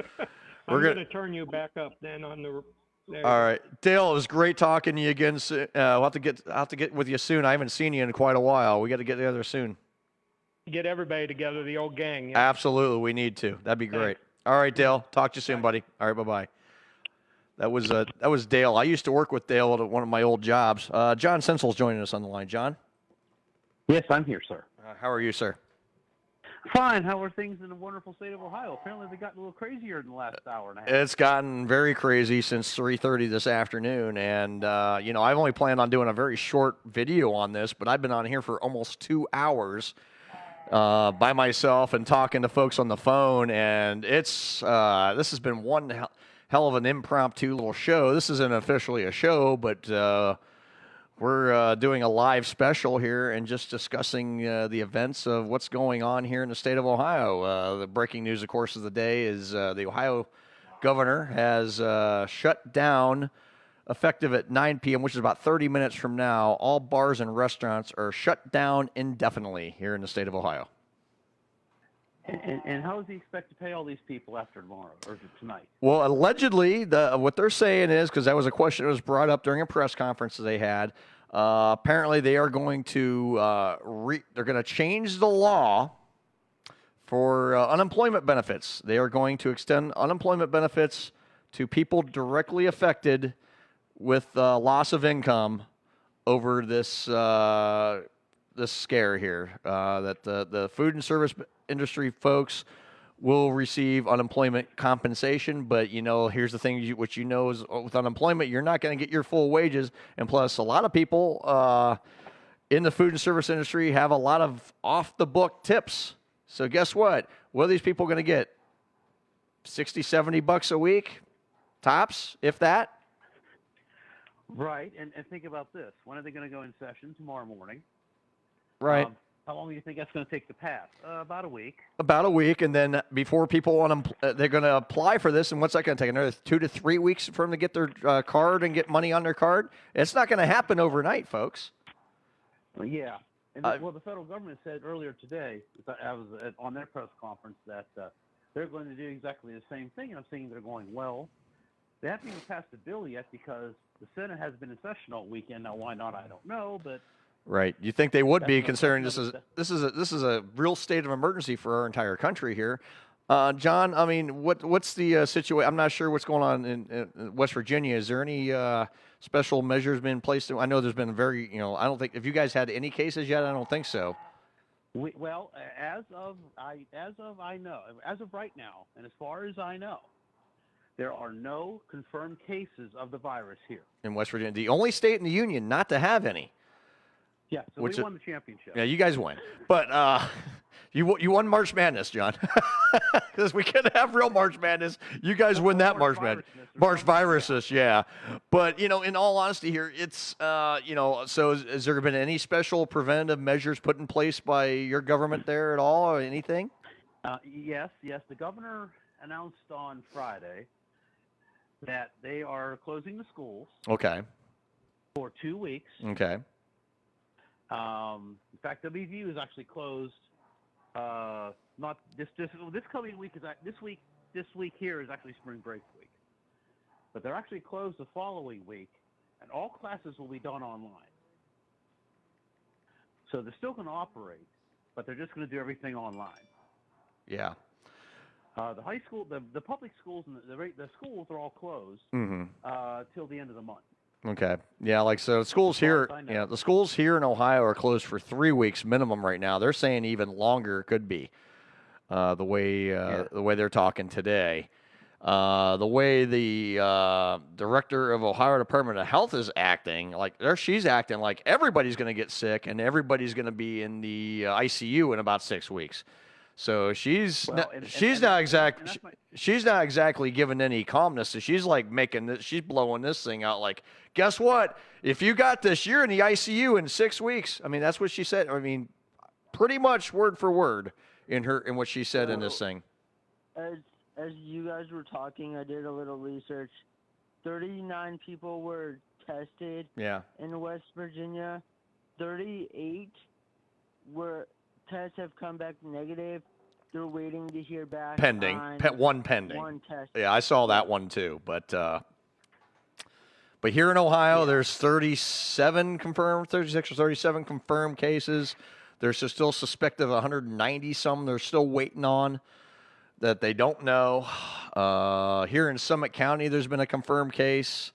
K: I'm going to turn you back up then on the.
B: All right, Dale, it was great talking to you again. I'll have to get with you soon. I haven't seen you in quite a while. We got to get together soon.
K: Get everybody together, the old gang. Yeah.
B: Absolutely, we need to. That'd be great. All right, Dale. Talk to you soon, buddy. All right, bye-bye. That was Dale. I used to work with Dale at one of my old jobs. John Sensel's joining us on the line. John?
L: Yes, I'm here, sir.
B: How are you, sir?
L: Fine. How are things in the wonderful state of Ohio? Apparently they've gotten a little crazier in the last hour and a half.
B: It's gotten very crazy since 3:30 this afternoon. And, I've only planned on doing a very short video on this, but I've been on here for almost 2 hours by myself and talking to folks on the phone. And this has been one hell of an impromptu little show. This isn't officially a show, but we're doing a live special here and just discussing the events of what's going on here in the state of Ohio. The breaking news, of course, of the day is the Ohio governor has shut down, effective at 9 p.m., which is about 30 minutes from now. All bars and restaurants are shut down indefinitely here in the state of Ohio.
L: And how does he expect to pay all these people after tomorrow, or is it tonight?
B: Well, allegedly, what they're saying is, because that was a question that was brought up during a press conference that they had, apparently they are going to they're going to change the law for unemployment benefits. They are going to extend unemployment benefits to people directly affected with loss of income over this this scare here, that the food and service industry folks will receive unemployment compensation. But, here's the thing, what is with unemployment, you're not going to get your full wages. And plus, a lot of people in the food and service industry have a lot of off-the-book tips. So guess what? What are these people going to get? 60, 70 bucks a week, tops, if that.
L: Right, and think about this. When are they going to go in session? Tomorrow morning.
B: Right.
L: How long do you think that's going to take to pass? About a week.
B: About a week, and then before people they're going to apply for this, and what's that going to take? Another 2 to 3 weeks for them to get their card and get money on their card? It's not going to happen overnight, folks.
L: Yeah. And the federal government said earlier today, I was on their press conference, that they're going to do exactly the same thing. And I'm saying they're going, well, they haven't even passed the bill yet because the Senate has been in session all weekend. Now, why not? I don't know, but
B: right. You think they would be, considering this is a real state of emergency for our entire country here. John, I mean, what's the situation? I'm not sure what's going on in West Virginia. Is there any special measures been placed? I know there's been I don't think, have you guys had any cases yet? I don't think so.
L: As of right now, and as far as I know, there are no confirmed cases of the virus here
B: in West Virginia. The only state in the union not to have any.
L: Yeah, so we won the championship.
B: Yeah, you guys win. But you won March Madness, John. Because we can't have real March Madness. You guys win that March Madness. March viruses, yeah. But, in all honesty here, it's, so has there been any special preventative measures put in place by your government there at all or anything?
L: Yes. The governor announced on Friday that they are closing the schools.
B: Okay.
L: For 2 weeks.
B: Okay.
L: In fact, WVU is actually closed. Not this coming week this week here is actually spring break week, but they're actually closed the following week, and all classes will be done online. So they're still going to operate, but they're just going to do everything online.
B: Yeah.
L: The high school, the public schools, and the schools are all closed till the end of the month.
B: Okay. Yeah, so schools here, the schools here in Ohio are closed for 3 weeks minimum right now. They're saying even longer could be the way they're talking today. The way the director of Ohio Department of Health is acting, she's acting like everybody's going to get sick and everybody's going to be in the ICU in about 6 weeks. So she's not exactly giving any calmness. So she's she's blowing this thing out. Like, guess what? If you got this, you're in the ICU in 6 weeks. I mean, that's what she said. I mean, pretty much word for word in what she said in this thing.
H: As you guys were talking, I did a little research. 39 people were tested. Yeah. In West Virginia. 38 tests have come back negative. They're waiting to hear back.
B: Pending. One pending.
H: One test.
B: Yeah, I saw that one too. But here in Ohio, there's 36 or 37 confirmed cases. There's still suspected 190 some they're still waiting on that they don't know. Here in Summit County, there's been a confirmed case.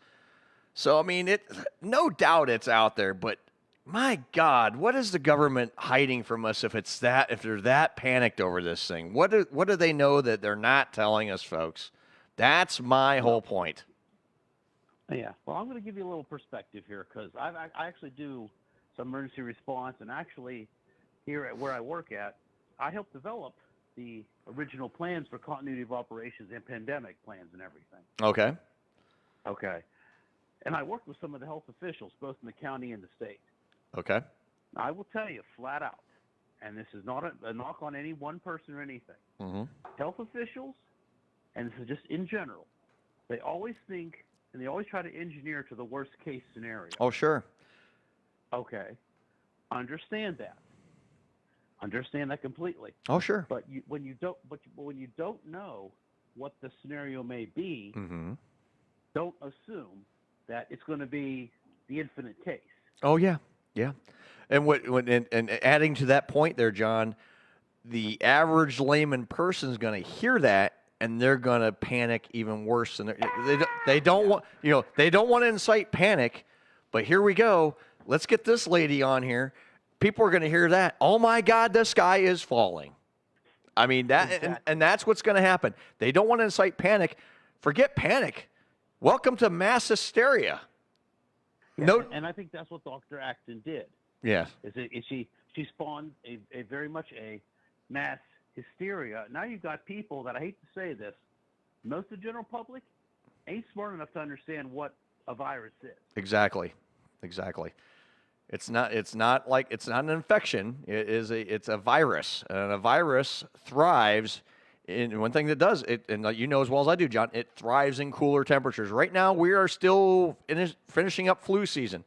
B: So, I mean, no doubt it's out there, but my God, what is the government hiding from us if they're that panicked over this thing? What do they know that they're not telling us, folks? That's my whole point.
L: Yeah. Well, I'm going to give you a little perspective here because I actually do some emergency response, and actually here at where I work at, I helped develop the original plans for continuity of operations and pandemic plans and everything. Okay. And I worked with some of the health officials, both in the county and the state.
B: Okay.
L: I will tell you flat out, and this is not a knock on any one person or anything. Mm-hmm. Health officials, and this is just in general, they always think and they always try to engineer to the worst case scenario.
B: Oh, sure.
L: Okay. Understand that. Understand that completely.
B: Oh, sure.
L: But when you don't know what the scenario may be, don't assume that it's going to be the infinite case.
B: Oh, yeah. Yeah. And and adding to that point there, John, the average layman person is going to hear that and they're going to panic even worse than they don't want, they don't want to incite panic, but here we go. Let's get this lady on here. People are going to hear that. Oh my God, the sky is falling. I mean, and that's what's going to happen. They don't want to incite panic. Forget panic. Welcome to mass hysteria.
L: Yeah,
B: No,
L: and I think that's what Dr. Acton did.
B: Yes.
L: She spawned a very much a mass hysteria. Now you've got people that, I hate to say this, most of the general public ain't smart enough to understand what a virus is.
B: Exactly. It's not an infection. It's a virus, and a virus thrives. And one thing that does it, and you know as well as I do, John, it thrives in cooler temperatures. Right now, we are still finishing up flu season,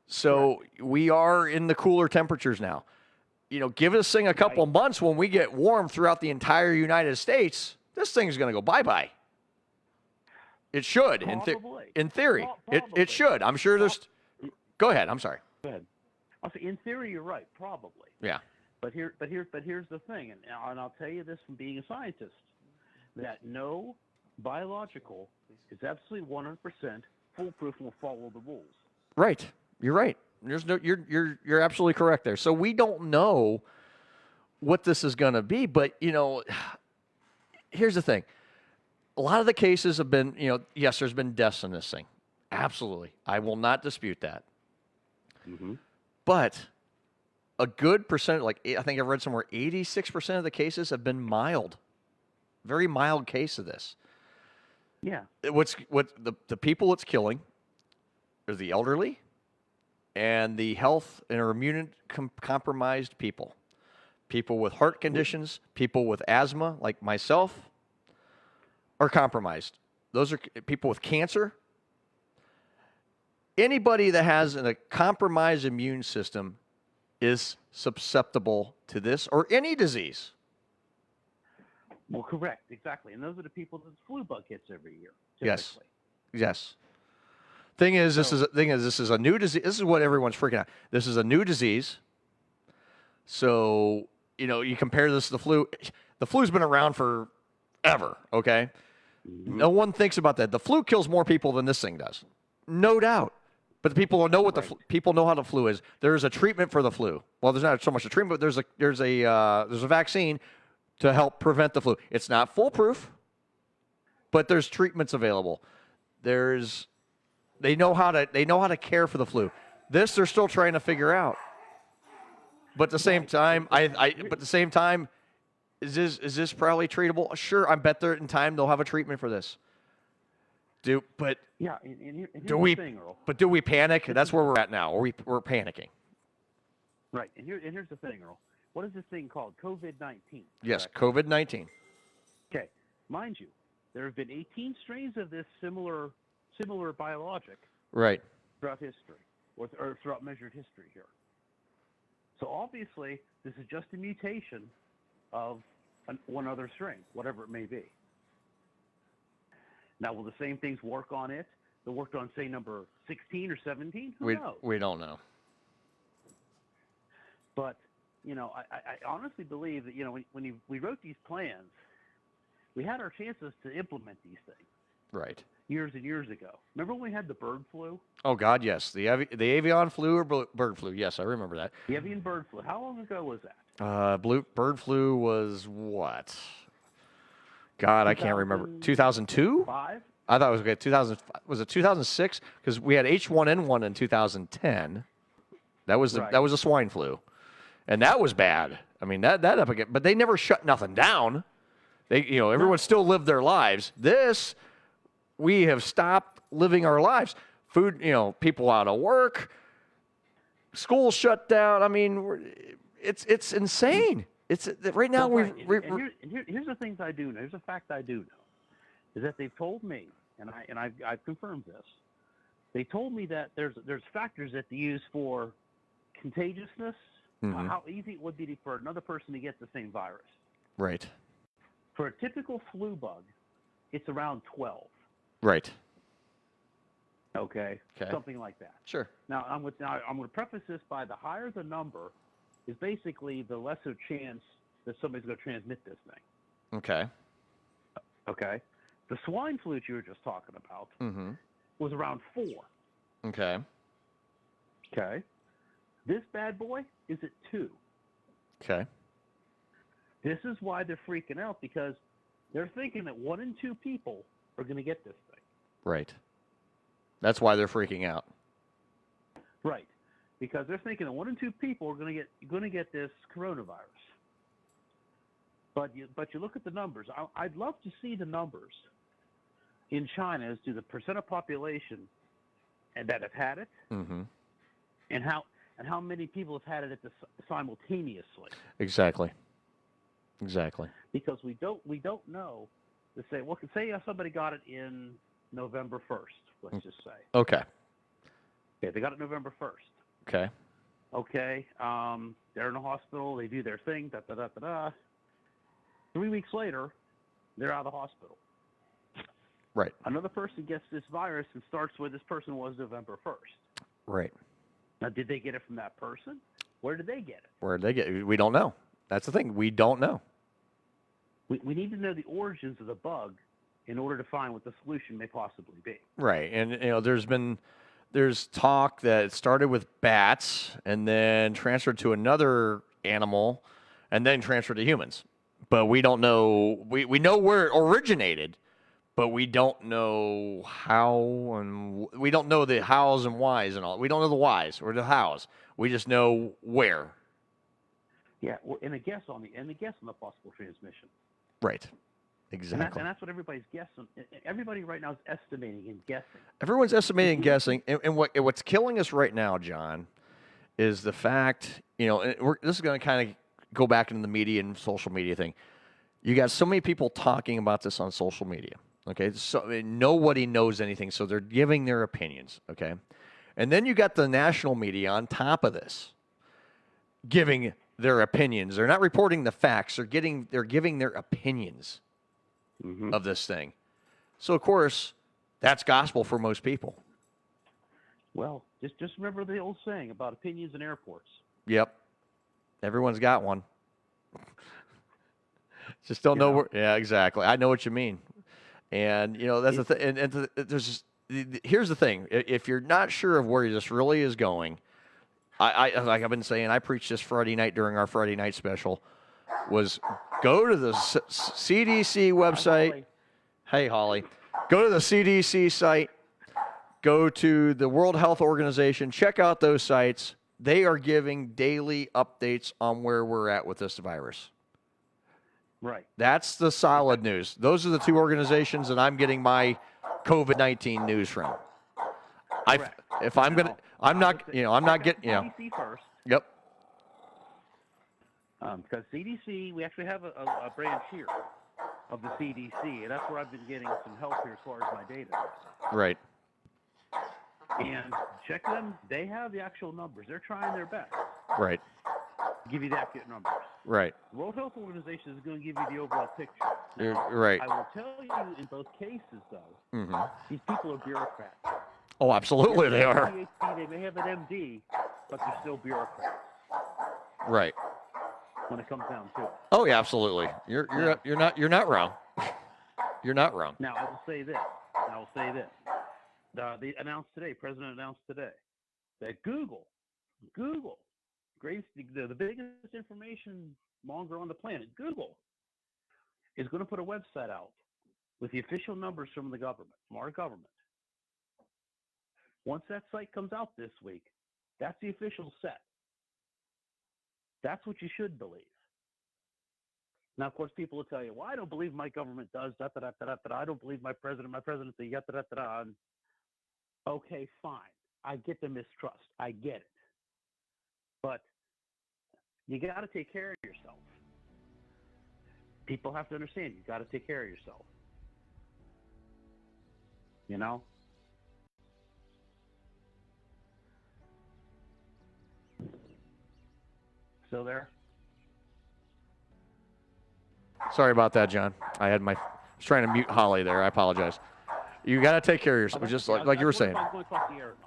B: so we are in the cooler temperatures now. Give this thing a couple months when we get warm throughout the entire United States. This thing's going to go bye-bye. It should, in theory. It should. I'm sure there's. Go ahead. I'm sorry.
L: Go ahead. I'll say, in theory, you're right, probably.
B: Yeah.
L: But here's the thing, and I'll tell you this from being a scientist, that no biological is absolutely 100% foolproof and will follow the rules.
B: Right. You're right. You're absolutely correct there. So we don't know what this is going to be, but here's the thing. A lot of the cases have been, yes, there's been deaths in this thing. Absolutely. I will not dispute that.
L: Mm-hmm.
B: But a good percent, I think I've read somewhere, 86% of the cases have been mild. Very mild case of this.
L: Yeah.
B: What the people it's killing are the elderly and the health and immune compromised people. People with heart conditions, people with asthma, like myself, are compromised. Those are people with cancer. Anybody that has a compromised immune system is susceptible to this or any disease.
L: Well, correct, exactly. And those are the people that the flu bug hits every year, typically.
B: Yes. Thing is, this is a new disease. This is what everyone's freaking out. This is a new disease. So, you compare this to the flu. The flu's been around forever, okay? Mm-hmm. No one thinks about that. The flu kills more people than this thing does. No doubt. But the people know what people know how the flu is. There is a treatment for the flu. Well, there's not so much a treatment, but there's a vaccine to help prevent the flu. It's not foolproof, but there's treatments available. They know how to care for the flu. This they're still trying to figure out. But at the same time, is this probably treatable? Sure, I bet in time they'll have a treatment for this. Do we panic? That's where we're at now. We're panicking.
L: Right, and here's the thing, Earl. What is this thing called? COVID-19.
B: Yes, COVID-19.
L: Okay, mind you, there have been 18 strains of this similar biologic.
B: Right.
L: Throughout history, or throughout measured history here. So obviously, this is just a mutation of one other strain, whatever it may be. Now, will the same things work on it that worked on, say, number 16 or 17? Who knows?
B: We don't know.
L: But, I honestly believe that, when we wrote these plans, we had our chances to implement these things.
B: Right.
L: Years and years ago. Remember when we had the bird flu?
B: Oh, God, yes. The avian flu or bird flu. Yes, I remember that.
L: The avian bird flu. How long ago was
B: that? Bird flu was what? God, I can't remember. 2002?
L: 5?
B: I thought it was okay. 2000. Was it 2006? Because we had H1N1 in 2010. That was a swine flu, and that was bad. I mean that up again. But they never shut nothing down. Everyone still lived their lives. We have stopped living our lives. Food, people out of work, schools shut down. I mean, it's insane. It's right now.
L: Here's the things I do know. Here's a fact I do know, is that they've told me, and I've confirmed this. They told me that there's factors that they use for contagiousness,
B: mm-hmm.
L: how easy it would be for another person to get the same virus.
B: Right.
L: For a typical flu bug, it's around 12.
B: Right.
L: Okay. Something like that.
B: Sure.
L: Now I'm going to preface this by the higher the number is basically the lesser chance that somebody's going to transmit this thing.
B: Okay.
L: Okay. The swine flu that you were just talking about
B: mm-hmm.
L: was around 4.
B: Okay.
L: Okay. This bad boy is at 2.
B: Okay.
L: This is why they're freaking out, because they're thinking that 1 in 2 people are going to get this thing.
B: Right. That's why they're freaking out.
L: Right. Because they're thinking that 1 in 2 people are going to get this coronavirus. But you look at the numbers. I'd love to see the numbers in China as to the percent of population and that have had it,
B: Mm-hmm.
L: and how many people have had it simultaneously.
B: Exactly.
L: Because we don't know. Say somebody got it in November 1st. Let's just say.
B: Okay.
L: Okay, they got it November 1st.
B: Okay.
L: Okay. They're in the hospital. They do their thing. 3 weeks later, they're out of the hospital.
B: Right.
L: Another person gets this virus and starts where this person was November 1st.
B: Right.
L: Now, did they get it from that person? Where did they get it?
B: Where did they get it? We don't know. That's the thing. We don't know.
L: We need to know the origins of the bug in order to find what the solution may possibly be.
B: Right. And, there's talk that it started with bats and then transferred to another animal and then transferred to humans. But we don't know. We know where it originated, but we don't know how, and we don't know the hows and whys and all. We don't know the whys or the hows. We just know where.
L: Yeah, and a guess on the possible transmission.
B: Right. Exactly.
L: And that's what everybody's guessing. Everybody right now is estimating and guessing.
B: Everyone's estimating and guessing. And what's killing us right now, John, is the fact, this is going to kind of go back into the media and social media thing. You got so many people talking about this on social media. Okay, so nobody knows anything, so they're giving their opinions. Okay, and then you got the national media on top of this, giving their opinions. They're not reporting the facts. They're giving their opinions of this thing. So of course, that's gospel for most people.
L: Well, just remember the old saying about opinions in airports.
B: Yep, everyone's got one. Just don't know where. Yeah, exactly. I know what you mean. And that's the thing. And here's the thing: if you're not sure of where this really is going, I like I've been saying, I preached this Friday night during our Friday night special. Was go to the CDC website. Hey, Holly, go to the CDC site. Go to the World Health Organization. Check out those sites. They are giving daily updates on where we're at with this virus.
L: Right.
B: That's the solid news. Those are the two organizations that I'm getting my COVID-19 news from. I'm not getting.
L: CDC first.
B: Yep.
L: Because CDC, we actually have a branch here of the CDC, and that's where I've been getting some help here as far as my data.
B: Right.
L: And check them. They have the actual numbers. They're trying their best.
B: Right.
L: To give you the accurate numbers.
B: Right.
L: The World Health Organization is going to give you the overall picture.
B: You're right.
L: I will tell you in both cases, though, these people are bureaucrats.
B: Oh, absolutely, they are.
L: PhD, they may have an MD, but they're still bureaucrats.
B: Right.
L: When it comes down to it.
B: Oh, yeah, absolutely. You're not wrong. You're not wrong.
L: Now I will say this. They announced today. President announced today that Google, the biggest information monger on the planet, Google, is going to put a website out with the official numbers from the government, from our government. Once that site comes out this week, that's the official set. That's what you should believe. Now, of course, people will tell you, well, I don't believe my government does that. I don't believe my presidency, Okay, fine. I get the mistrust. I get it. But you got to take care of yourself. People have to understand you got to take care of yourself. Still there?
B: Sorry about that, John. I was trying to mute Holly there. I apologize. You got to take care of yourself, just like you were saying.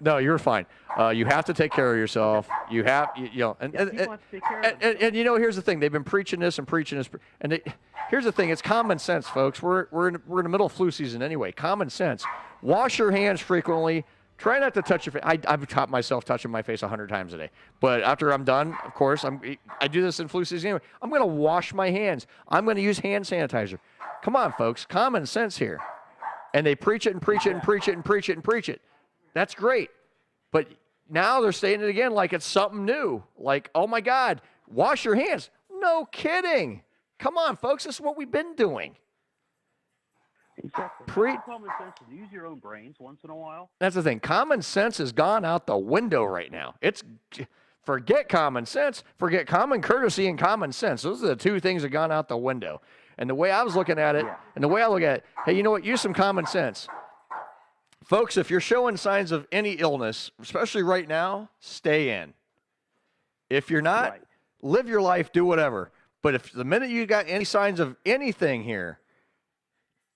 B: No, you're fine. You have to take care of yourself. You have, and here's the thing. They've been preaching this, and here's the thing. It's common sense, folks. We're in the middle of flu season anyway. Common sense. Wash your hands frequently. Try not to touch your face. I've taught myself touching my face 100 times a day. But after I'm done, of course, I do this in flu season anyway. I'm going to wash my hands. I'm going to use hand sanitizer. Come on, folks. Common sense here. And they preach it and preach it and preach it and preach it and preach it. That's great. But now they're saying it again like it's something new. Like, oh, my God, wash your hands. No kidding. Come on, folks. This is what we've been doing.
L: Exactly. Common sense and use your own brains once in a while.
B: That's the thing. Common sense has gone out the window right now. Forget common sense, forget common courtesy and common sense. Those are the two things that have gone out the window. And the way I was looking at it, and the way I look at it, hey, you know what? Use some common sense. Folks, if you're showing signs of any illness, especially right now, stay in. If you're not, live your life, do whatever. But if the minute you got any signs of anything here,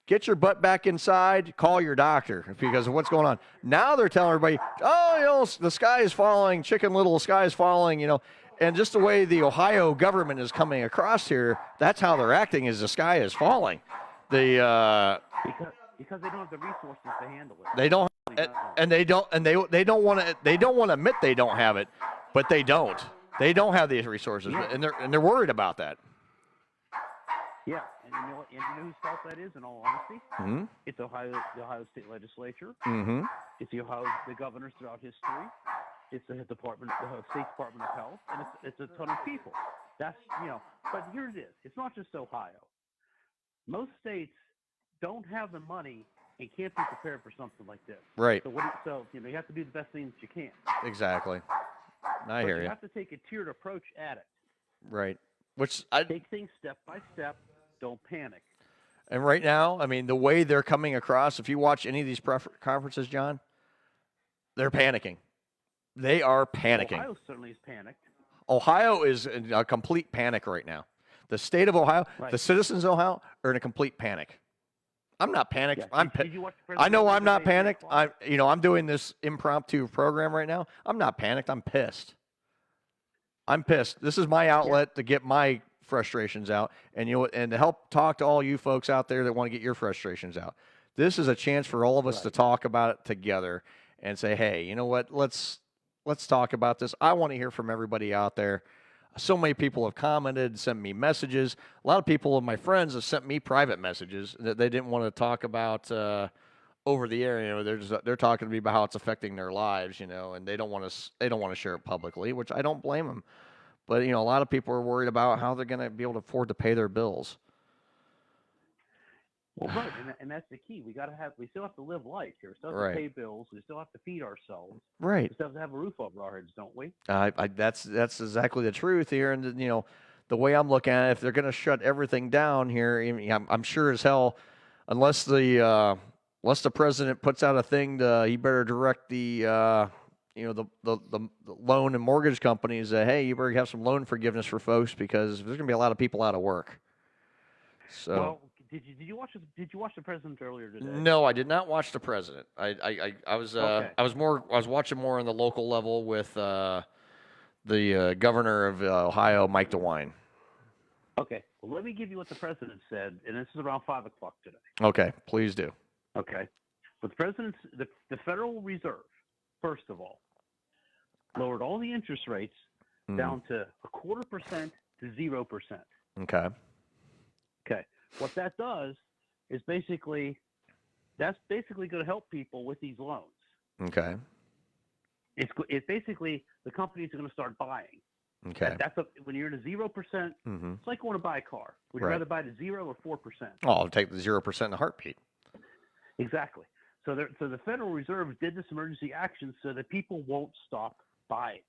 B: get your butt back inside, call your doctor because of what's going on. Now they're telling everybody, oh, you know, the sky is falling, Chicken Little, the sky is falling, you know. And just the way the Ohio government is coming across here, that's how they're acting is the sky is falling.
L: Because they don't have the resources to handle it.
B: They don't, and they don't want to admit they don't have it, but they don't. They don't have these resources, and they're worried about that.
L: Yeah, and you know whose fault that is, in all honesty?
B: Mm-hmm.
L: It's the Ohio State Legislature.
B: Mm-hmm.
L: It's the governors throughout history. It's the State Department of Health, and it's a ton of people. That's, you know, but here it is. It's not just Ohio. Most states don't have the money and can't be prepared for something like this.
B: Right.
L: So you know, you have to do the best things you can.
B: Exactly. I hear you.
L: You have to take a tiered approach at it.
B: Right.
L: Take things step by step. Don't panic.
B: And right now, I mean, the way they're coming across, if you watch any of these conferences, John, they're panicking. They are panicking.
L: Ohio certainly is panicked.
B: Ohio is in a complete panic right now. The state of Ohio, the citizens of Ohio are in a complete panic. I'm not panicked.
L: Yeah.
B: I know I'm not panicked. I'm doing this impromptu program right now. I'm not panicked. I'm pissed. I'm pissed. This is my outlet to get my frustrations out, and and to help talk to all you folks out there that want to get your frustrations out. This is a chance for all of us to talk about it together and say, hey, you know what? Let's talk about this. I want to hear from everybody out there. So many people have commented, sent me messages. A lot of people of my friends have sent me private messages that they didn't want to talk about over the air. You know, they're talking to me about how it's affecting their lives. You know, and they don't want to share it publicly, which I don't blame them. But you know, a lot of people are worried about how they're going to be able to afford to pay their bills.
L: Well, right, and that's the key. We still have to live life here. We still have to pay bills. We still have to feed ourselves.
B: Right.
L: We still have to have a roof over our heads, don't we?
B: That's exactly the truth here. And you know, the way I'm looking at it, if they're going to shut everything down here, I'm sure as hell, unless the president puts out a thing, he better direct the loan and mortgage companies that, hey, you better have some loan forgiveness for folks because there's going to be a lot of people out of work. So.
L: Well, did you watch the president earlier today?
B: No, I did not watch the president. I was watching more on the local level with the governor of Ohio, Mike Dewine.
L: Okay. Well, let me give you what the president said, and this is around 5 o'clock today.
B: Okay, please do.
L: Okay. But the Federal Reserve, first of all, lowered all the interest rates down to 0.25% to 0%.
B: Okay.
L: Okay. What that does is basically going to help people with these loans.
B: Okay.
L: It's basically the companies are going to start buying.
B: Okay.
L: When you're in a 0%, it's like going to buy a car. Would you rather buy the 0 or 4%?
B: Oh, I'll take the 0% in a heartbeat.
L: Exactly. So the Federal Reserve did this emergency action so that people won't stop buying.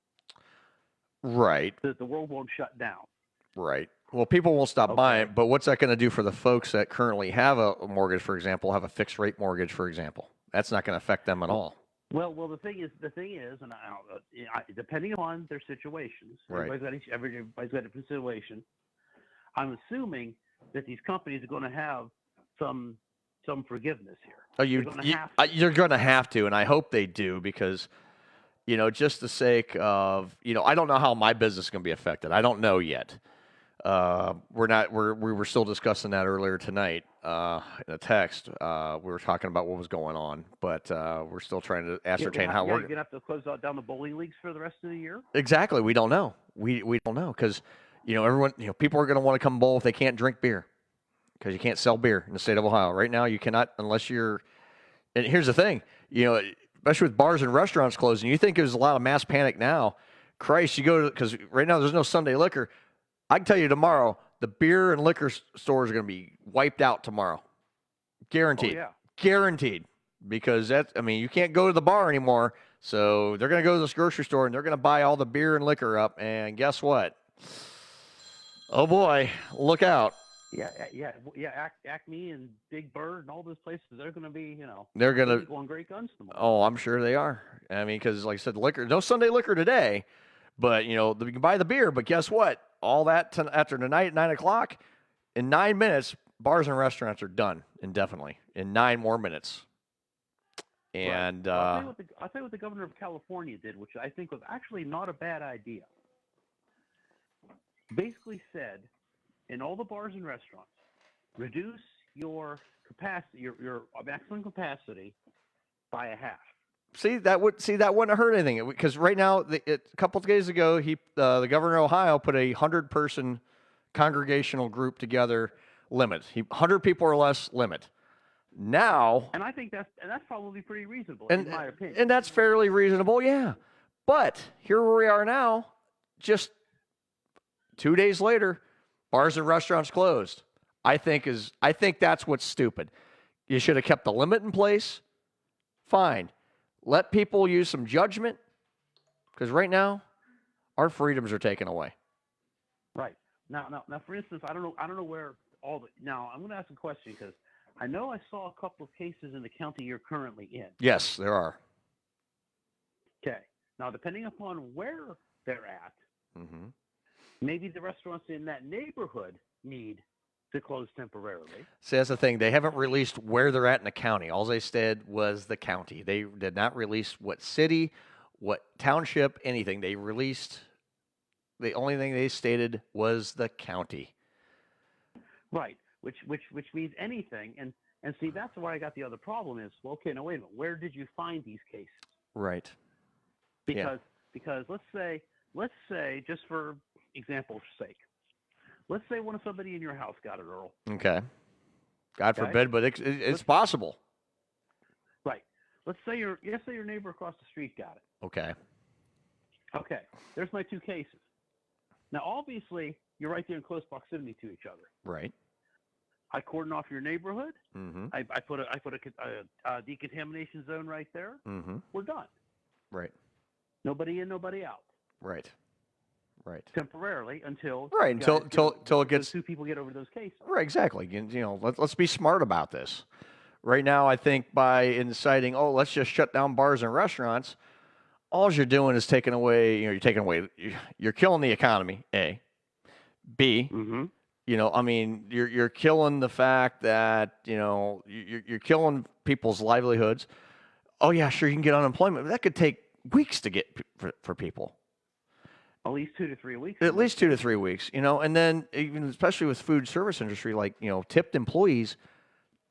B: Right.
L: So that the world won't shut down.
B: Right. Well, people won't stop buying, but what's that going to do for the folks that currently have a mortgage, for example, have a fixed rate mortgage, for example? That's not going to affect them at all.
L: Well, the thing is, and depending on their situations, everybody's got a different situation. I'm assuming that these companies are going to have some forgiveness here.
B: Oh, you're going to have to, and I hope they do because, you know, just the sake of, you know, I don't know how my business is going to be affected. I don't know yet. We were still discussing that earlier tonight in a text. We were talking about what was going on, but we're still trying to ascertain how we're
L: going to have to close down the bowling leagues for the rest of the year.
B: Exactly. We don't know. We don't know because everyone people are going to want to come bowl if they can't drink beer because you can't sell beer in the state of Ohio right now. You cannot unless you're. And here's the thing, especially with bars and restaurants closing. You think there's a lot of mass panic now? Christ, you go to because right now there's no Sunday liquor. I can tell you tomorrow, the beer and liquor stores are going to be wiped out tomorrow. Guaranteed.
L: Oh, yeah.
B: Guaranteed. Because you can't go to the bar anymore. So they're going to go to this grocery store and they're going to buy all the beer and liquor up. And guess what? Oh boy, look out.
L: Yeah. Acme and Big Bird and all those places, they're going to be,
B: they're going to
L: going great guns tomorrow.
B: Oh, I'm sure they are. Because like I said, liquor, no Sunday liquor today. But, you can buy the beer. But guess what? All that after tonight at 9 o'clock, in 9 minutes, bars and restaurants are done indefinitely. In 9 more minutes. And
L: right. I'll tell you what the governor of California did, which I think was actually not a bad idea. Basically said, in all the bars and restaurants, reduce your capacity, your maximum capacity, by a half.
B: That wouldn't have hurt anything because right now, a couple of days ago, the governor of Ohio put a 100-person congregational group together limit. 100 people or less limit. Now,
L: and I think that's probably pretty reasonable in my opinion.
B: And that's fairly reasonable, yeah. But here we are now, just 2 days later, bars and restaurants closed. I think that's what's stupid. You should have kept the limit in place. Fine. Let people use some judgment because right now our freedoms are taken away.
L: Right. Now for instance, I don't know where all the now I'm going to ask a question because I know I saw a couple of cases in the county you're currently in.
B: Yes, there are.
L: Okay. Now, depending upon where they're at, maybe the restaurants in that neighborhood need to close temporarily.
B: See, that's the thing. They haven't released where they're at in the county. All they said was the county. They did not release what city, what township, anything. They released, the only thing they stated was the county.
L: Right, which means anything. And see, that's where I got the other problem is, well, okay, now wait a minute. Where did you find these cases?
B: Right.
L: Because let's say, just for example's sake, let's say somebody in your house got it, Earl.
B: Okay. God forbid, but it's possible.
L: Right. Let's say your neighbor across the street got it.
B: Okay.
L: Okay. There's my 2 cases. Now, obviously, you're right there in close proximity to each other.
B: Right.
L: I cordon off your neighborhood.
B: Mm-hmm.
L: I put a decontamination zone right there.
B: Mm-hmm.
L: We're done.
B: Right.
L: Nobody in, nobody out.
B: Right. Right.
L: Temporarily until
B: it gets
L: 2 people get over those cases.
B: Right. Exactly. Let's be smart about this. Right now, I think by inciting, let's just shut down bars and restaurants, all you're doing is taking away. You're killing the economy. A. B.
L: Mm-hmm.
B: You're killing the fact that you're killing people's livelihoods. Oh yeah, sure, you can get unemployment, but that could take weeks to get for people.
L: At least 2 to 3 weeks.
B: At least 2 to 3 weeks, and then even especially with food service industry, like tipped employees,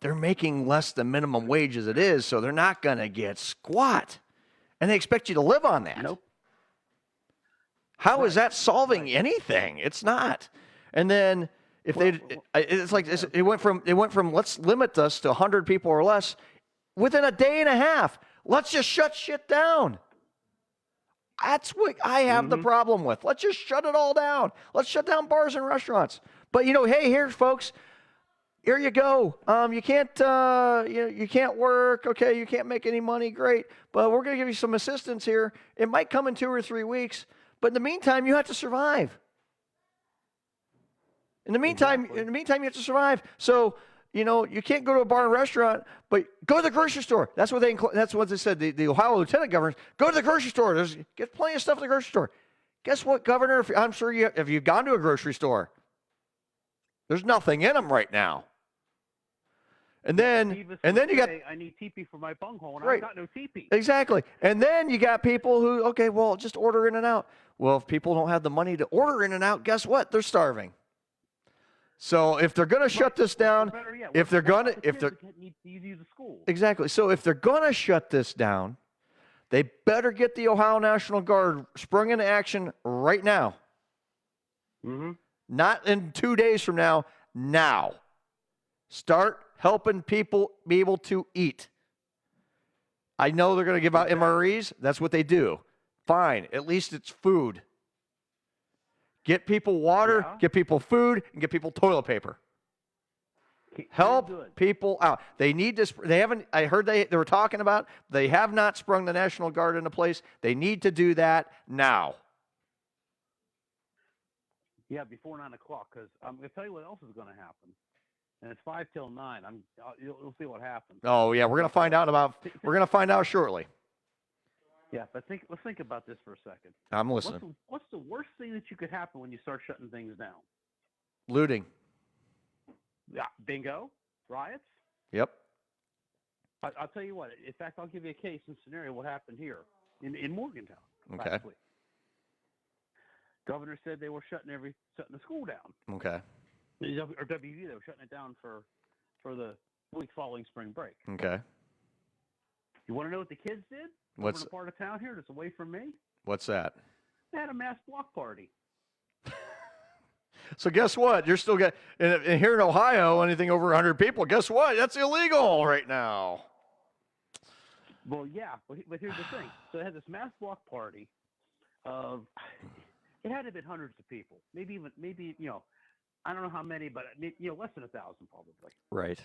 B: they're making less than minimum wage as it is, so they're not gonna get squat, and they expect you to live on that.
L: Nope.
B: How is that solving anything? It's not. And then it went from let's limit us to 100 people or less within a day and a half. Let's just shut shit down. That's what I have the problem with. Let's just shut it all down. Let's shut down bars and restaurants. But hey, here's folks. Here you go. You can't you can't work. Okay, you can't make any money. Great, but we're going to give you some assistance here. It might come in 2 or 3 weeks, but in the meantime, you have to survive. In the meantime, you have to survive. So, you can't go to a bar and restaurant, but go to the grocery store. That's what they said. The Ohio Lieutenant Governor, go to the grocery store. Get plenty of stuff at the grocery store. Guess what, Governor? I'm sure if you've gone to a grocery store, there's nothing in them right now. And then you got.
L: I need teepee for my bunghole, and
B: right.
L: I've got no teepee.
B: Exactly. And then you got people who, just order in and out. Well, if people don't have the money to order in and out, guess what? They're starving. So if they're going to shut this down,
L: Better yet,
B: if they're going to, if they're
L: need to use the school.
B: exactly, so if they're going to shut this down, they better get the Ohio National Guard sprung into action right now.
L: Mm-hmm.
B: Not in 2 days from now. Now, start helping people be able to eat. I know they're going to give out MREs. That's what they do. Fine. At least it's food. Get people water, get people food, and get people toilet paper. Help people out. They need to. They haven't. I heard they were talking about. They have not sprung the National Guard into place. They need to do that now.
L: Yeah, before 9 o'clock, because I'm going to tell you what else is going to happen. And it's 5 till 9. You'll see what happens.
B: Oh yeah, we're going to find out about. We're going to find out shortly.
L: Yeah, but let's think about this for a second.
B: I'm listening.
L: What's the worst thing that you could happen when you start shutting things down?
B: Looting.
L: Yeah, bingo. Riots.
B: Yep.
L: I'll tell you what. In fact, I'll give you a case and scenario what happened here in Morgantown.
B: Okay.
L: Last week. Governor said they were shutting the school down.
B: Okay.
L: Or WV, they were shutting it down for the week following spring break.
B: Okay.
L: You want to know what the kids did?
B: What's
L: over in a part of town here that's away from me?
B: What's that?
L: They had a mass block party.
B: So guess what? You're still getting, and here in Ohio, anything over 100 people, guess what? That's illegal right now.
L: Well, yeah, but here's the thing. So they had this mass block party of, it had to have been hundreds of people. Maybe, I don't know how many, but, less than 1,000 probably.
B: Right.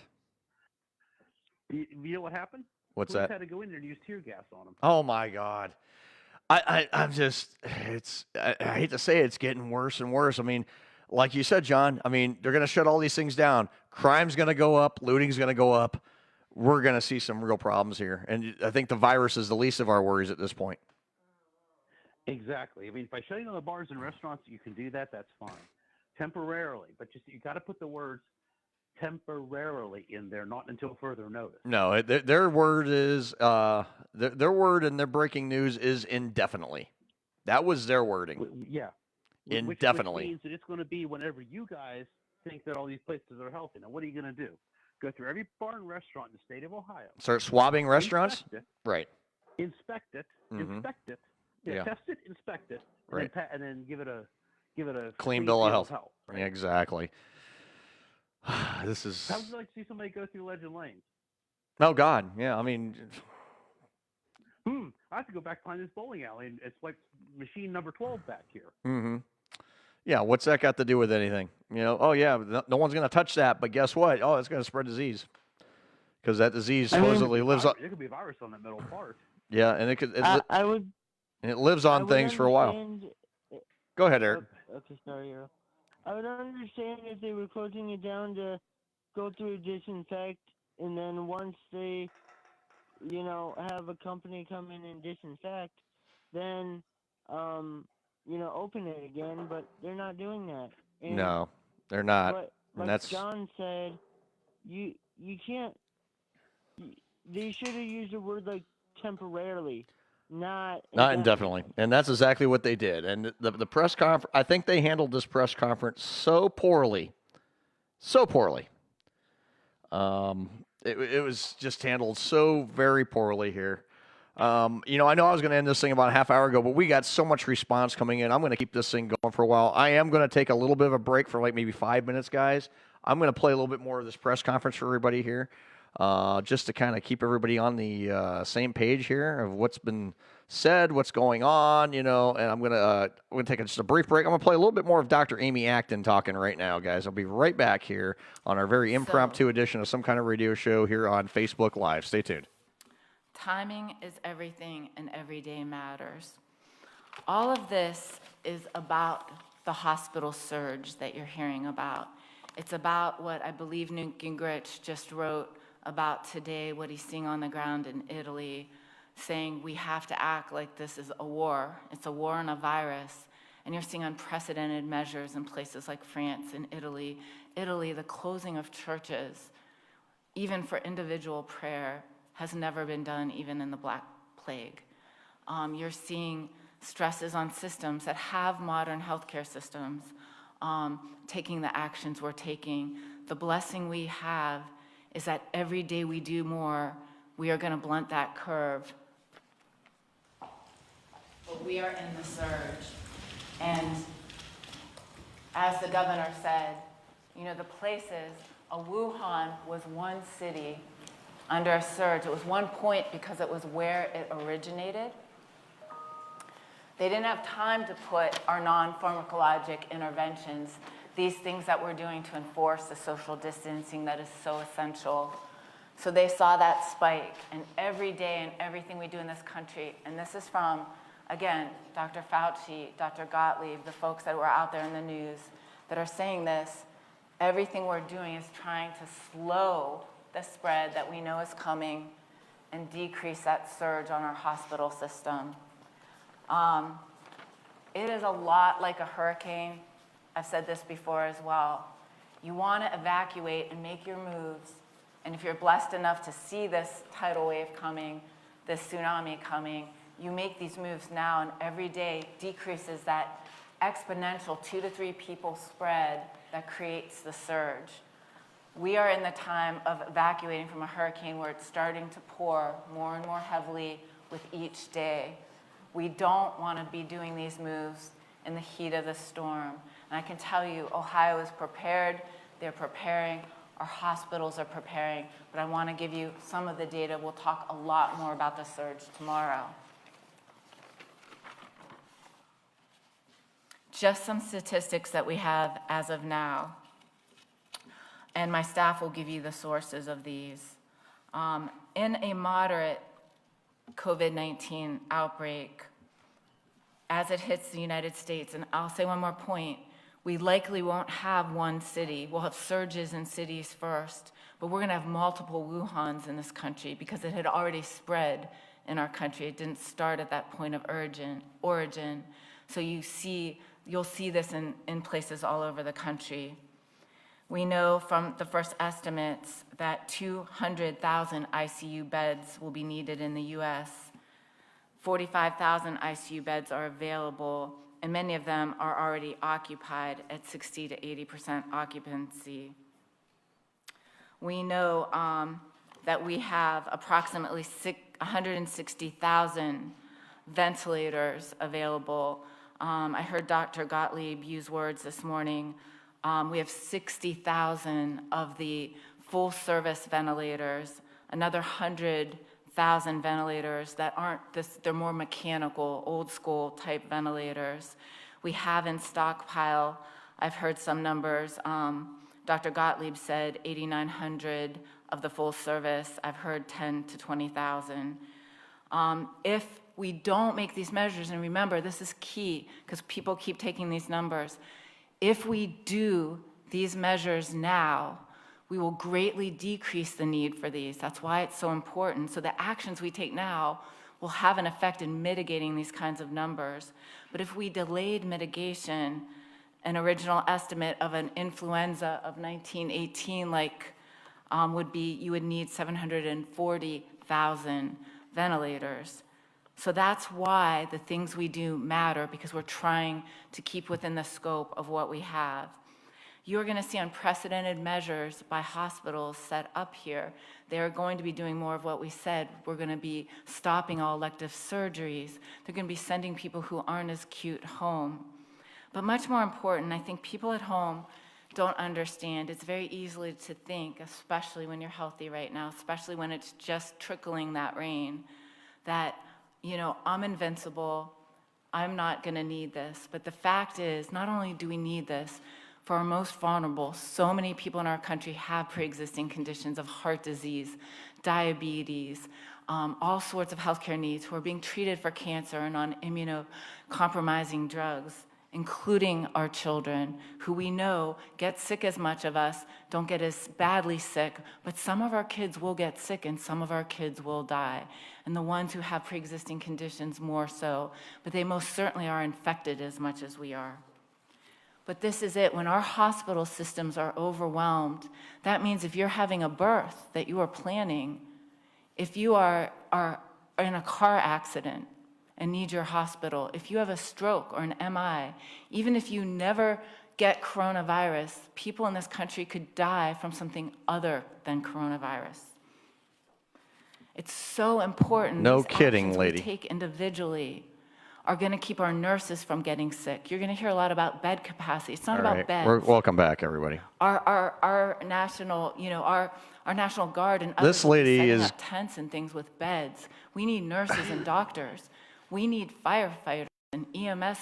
L: You know what happened?
B: What's
L: Police
B: that?
L: had to go in there and use tear gas on them.
B: Oh my God. I'm just, I hate to say it, it's getting worse and worse. I mean, like you said, John, I mean, they're going to shut all these things down. Crime's going to go up. Looting's going to go up. We're going to see some real problems here. And I think the virus is the least of our worries at this point.
L: Exactly. I mean, by shutting down the bars and restaurants, you can do that. That's fine. Temporarily. But you got to put the words temporarily in there, not until further notice.
B: No, their word is, their word in their breaking news is indefinitely. That was their wording.
L: Yeah.
B: Indefinitely.
L: Which means that it's going to be whenever you guys think that all these places are healthy. Now, what are you going to do? Go through every bar and restaurant in the state of Ohio.
B: Start swabbing restaurants? Right.
L: Inspect it.
B: Mm-hmm.
L: Inspect it.
B: Yeah.
L: Test it. Inspect it.
B: Right.
L: And then give it a
B: clean bill of health.
L: Right?
B: Yeah, exactly. This is.
L: How would you like to see somebody go through Legend Lane?
B: Oh God, yeah. I mean.
L: I have to go back behind this bowling alley, and it's like machine number 12 back here.
B: Mm-hmm. Yeah, what's that got to do with anything? Oh yeah, no one's going to touch that, but guess what? Oh, it's going to spread disease because that disease supposedly lives on.
L: There could be a virus on that middle part.
B: Yeah, and it could.
H: I would.
B: And it lives on things for a while. Go ahead, Eric.
H: Okay, sorry, Earl. I would understand if they were closing it down to go through a disinfect, and then once they, have a company come in and disinfect, then, open it again. But they're not doing that. And
B: no, they're not.
H: But
B: and
H: like John said, you can't. They should have used a word like temporarily. Not
B: indefinitely. And that's exactly what they did. And the press conference, I think they handled this press conference so poorly. So poorly. It was just handled so very poorly here. I know I was going to end this thing about a half hour ago, but we got so much response coming in. I'm going to keep this thing going for a while. I am going to take a little bit of a break for like maybe 5 minutes, guys. I'm going to play a little bit more of this press conference for everybody here. Just to kind of keep everybody on the same page here of what's been said, what's going on, and I'm gonna take just a brief break. I'm gonna play a little bit more of Dr. Amy Acton talking right now, guys. I'll be right back here on our very impromptu edition of Some Kind of Radio Show here on Facebook Live. Stay tuned.
A: Timing is everything, and every day matters. All of this is about the hospital surge that you're hearing about. It's about what I believe Newt Gingrich just wrote about today, what he's seeing on the ground in Italy, saying we have to act like this is a war. It's a war on a virus. And you're seeing unprecedented measures in places like France and Italy. Italy, the closing of churches, even for individual prayer, has never been done, even in the Black Plague. You're seeing stresses on systems that have modern healthcare systems taking the actions we're taking. The blessing we have is that every day we do more, we are going to blunt that curve. But we are in the surge. And as the governor said, you know, the places, Wuhan was one city under a surge. It was one point because it was where it originated. They didn't have time to put our non-pharmacologic interventions, these things that we're doing to enforce the social distancing that is so essential. So they saw that spike, and every day and everything we do in this country, and this is from, again, Dr. Fauci, Dr. Gottlieb, the folks that were out there in the news that are saying this, everything we're doing is trying to slow the spread that we know is coming and decrease that surge on our hospital system. It is a lot like a hurricane. I've said this before as well. You want to evacuate and make your moves, and if you're blessed enough to see this tidal wave coming, this tsunami coming, you make these moves now, and every day decreases that exponential 2 to 3 people spread that creates the surge. We are in the time of evacuating from a hurricane where it's starting to pour more and more heavily with each day. We don't want to be doing these moves in the heat of the storm. And I can tell you, Ohio is prepared, they're preparing, our hospitals are preparing, but I want to give you some of the data. We'll talk a lot more about the surge tomorrow. Just some statistics that we have as of now. And my staff will give you the sources of these. In a moderate COVID-19 outbreak, as it hits the United States, and I'll say one more point, we likely won't have one city. We'll have surges in cities first, but we're going to have multiple Wuhans in this country because it had already spread in our country. It didn't start at that point of origin. So you'll see this in places all over the country. We know from the first estimates that 200,000 ICU beds will be needed in the US. 45,000 ICU beds are available, and many of them are already occupied at 60 to 80% occupancy. We know that we have approximately 160,000 ventilators available. I heard Dr. Gottlieb use words this morning. We have 60,000 of the full service ventilators, another 100,000 ventilators that aren't this, they're more mechanical, old school type ventilators. We have in stockpile, I've heard some numbers, Dr. Gottlieb said 8,900 of the full service. I've heard 10 to 20,000. If we don't make these measures, and remember, this is key because people keep taking these numbers. If we do these measures now, we will greatly decrease the need for these. That's why it's so important. So the actions we take now will have an effect in mitigating these kinds of numbers. But if we delayed mitigation, an original estimate of an influenza of 1918 would be, you would need 740,000 ventilators. So that's why the things we do matter, because we're trying to keep within the scope of what we have. You're going to see unprecedented measures by hospitals set up here. They are going to be doing more of what we said. We're going to be stopping all elective surgeries. They're going to be sending people who aren't as acute home. But much more important, I think people at home don't understand. It's very easy to think, especially when you're healthy right now, especially when it's just trickling that rain, that, you know, I'm invincible, I'm not going to need this. But the fact is, not only do we need this, for our most vulnerable, so many people in our country have pre-existing conditions of heart disease, diabetes, all sorts of healthcare needs who are being treated for cancer and on immunocompromising drugs, including our children, who we know get sick as much of us, don't get as badly sick, but some of our kids will get sick and some of our kids will die. And the ones who have pre-existing conditions more so, but they most certainly are infected as much as we are. But this is it. When our hospital systems are overwhelmed, that means if you're having a birth that you are planning, if you are in a car accident and need your hospital, if you have a stroke or an MI, even if you never get coronavirus, people in this country could die from something other than coronavirus. It's so important.
B: No
A: These
B: kidding,
A: actions
B: lady.
A: we take individually are going to keep our nurses from getting sick. You're going to hear a lot about bed capacity. It's not
B: All
A: about
B: right.
A: beds.
B: Welcome back, everybody.
A: Our national, our National Guard and others
B: This lady
A: setting
B: is
A: up tents and things with beds. We need nurses and doctors. We need firefighters and EMS.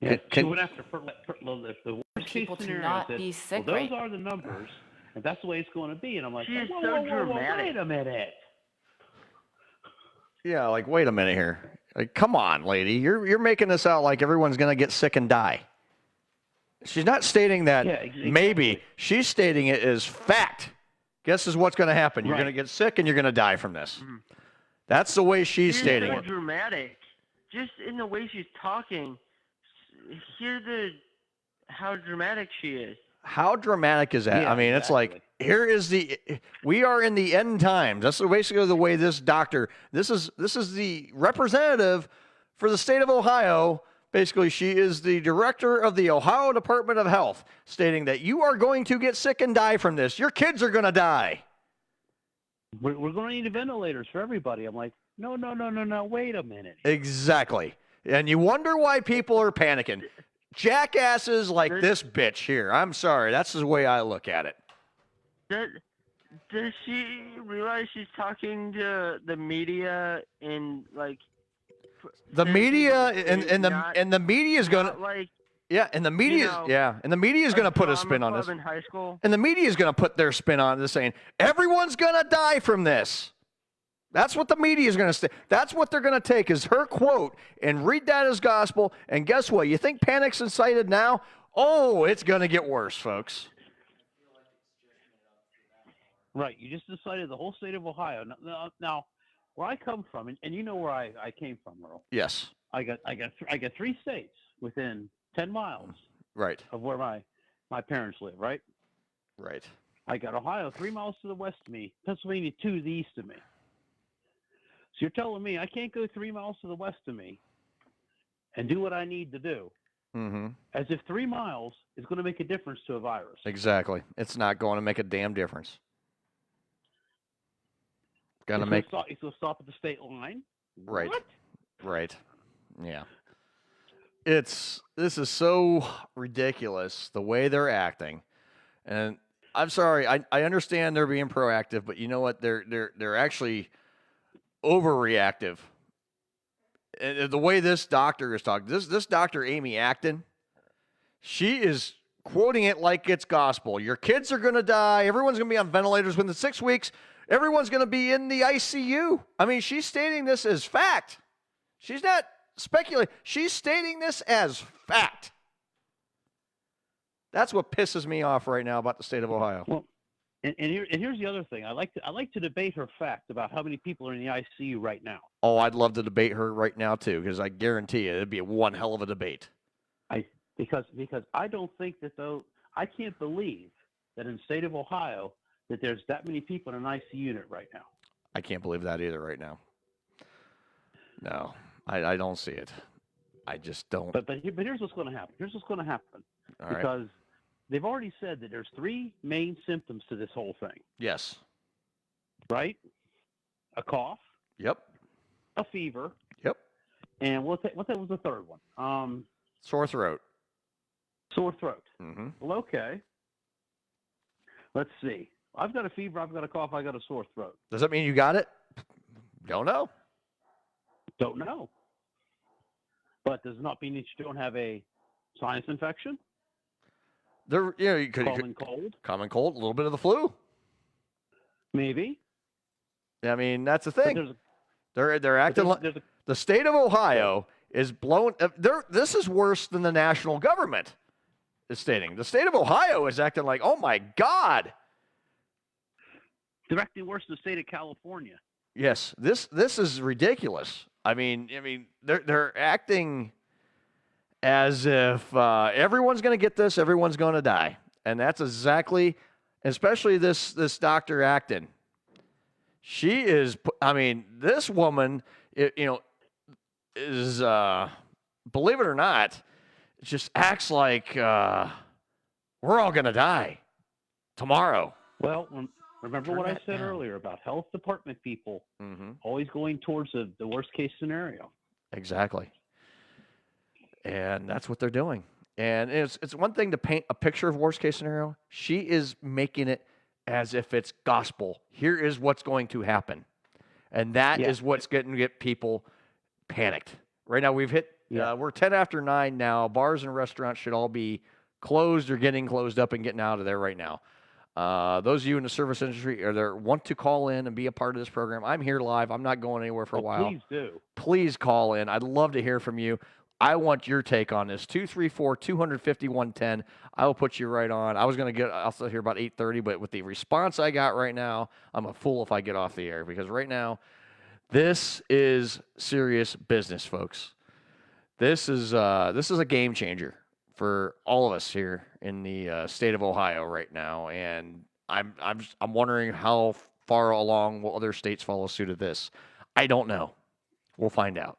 L: Yeah,
B: Can-
L: she went after if the worst case
A: People to
L: scenario
A: not
L: said,
A: be sick
L: well,
A: right
L: those are the numbers, and that's the way it's going to be. And I'm like,
H: She is
L: whoa,
H: so
L: whoa, whoa, whoa,
H: dramatic.
L: wait a minute.
B: Yeah, like, wait a minute here. Like, come on, lady. You're making this out like everyone's going to get sick and die. She's not stating that
L: Yeah, exactly.
B: maybe. She's stating it as fact. Guess is what's going to happen. You're
L: Right.
B: going to get sick and you're going to die from this. That's the way she's
H: She's
B: stating
H: so
B: it.
H: dramatic. Just in the way she's talking, hear how dramatic she is.
B: How dramatic is that?
L: Yeah,
B: I mean, it's like, we are in the end times. That's basically the way this doctor, this is the representative for the state of Ohio. Basically, she is the director of the Ohio Department of Health, stating that you are going to get sick and die from this. Your kids are going to die.
L: We're going to need ventilators for everybody. I'm like, no, wait a minute.
B: Exactly. And you wonder why people are panicking. Jackasses like this bitch here. I'm sorry. That's the way I look at it.
H: Does she realize she's talking to the media and like
B: The media and the media is gonna
H: like
B: and the media and the media is gonna put a spin on this.
H: in high school?
B: And the media is gonna put their spin on this, saying everyone's gonna die from this. That's what the media is going to say. That's what they're going to take is her quote and read that as gospel. And guess what? You think panic's incited now? Oh, it's going to get worse, folks.
L: Right. You just decided the whole state of Ohio. Now where I come from, and you know where I came from, Earl.
B: Yes.
L: I got 3 states within 10 miles
B: Right.
L: of where my parents live, right?
B: Right.
L: I got Ohio 3 miles to the west of me, Pennsylvania 2 to the east of me. So you're telling me I can't go 3 miles to the west of me and do what I need to do, as if 3 miles is going to make a difference to a virus.
B: Exactly. It's not going to make a damn difference. It's going
L: to stop at the state line.
B: Right.
L: What?
B: Right. Yeah. This is so ridiculous the way they're acting. And I'm sorry, I understand they're being proactive, but you know what? They're actually overreactive. And the way this doctor is talking, this Dr. Amy Acton, she is quoting it like it's gospel. Your kids are going to die. Everyone's going to be on ventilators within 6 weeks. Everyone's going to be in the ICU. I mean, she's stating this as fact. She's not speculating. She's stating this as fact. That's what pisses me off right now about the state of Ohio.
L: Well, and here's the other thing. I like to debate her fact about how many people are in the ICU right now.
B: Oh, I'd love to debate her right now too, because I guarantee you it'd be one hell of a debate.
L: Because I don't think that I can't believe that in the state of Ohio that there's that many people in an ICU unit right now.
B: I can't believe that either right now. No, I don't see it. I just don't.
L: But here's what's going to happen.
B: All right.
L: Because they've already said that there's 3 main symptoms to this whole thing.
B: Yes.
L: Right? A cough.
B: Yep.
L: A fever.
B: Yep.
L: And what was the third one?
B: Sore throat.
L: Sore throat.
B: Mm-hmm.
L: Well, okay. Let's see. I've got a fever. I've got a cough. I got a sore throat.
B: Does that mean you got it? Don't know.
L: Don't know. But does it not mean that you don't have a sinus infection?
B: You could
L: cold.
B: Common cold, a little bit of the flu.
L: Maybe.
B: I mean, that's the thing. They're acting like the state of Ohio is blown. This is worse than the national government is stating. The state of Ohio is acting like, oh my God.
L: They're acting worse than the state of California.
B: Yes, this is ridiculous. I mean, they're acting as if everyone's going to get this, everyone's going to die, and that's exactly, especially this Dr. Acton. She is. I mean, this woman, is believe it or not, just acts like we're all going to die tomorrow.
L: Well, remember what I said earlier about health department people always going towards the worst case scenario.
B: Exactly. And that's what they're doing. And it's one thing to paint a picture of worst case scenario. She is making it as if it's gospel. Here is what's going to happen. And that is what's going to get people panicked. Right now we've hit, we're 10 after 9 now. Bars and restaurants should all be closed or getting closed up and getting out of there right now. Those of you in the service industry want to call in and be a part of this program. I'm here live. I'm not going anywhere for a while.
L: Please do.
B: Please call in. I'd love to hear from you. I want your take on this. 234-250-110. I will put you right on. I'll sit here about 8:30, but with the response I got right now, I'm a fool if I get off the air, because right now, this is serious business, folks. This is a game changer for all of us here in the state of Ohio right now, and I'm wondering how far along will other states follow suit of this. I don't know. We'll find out.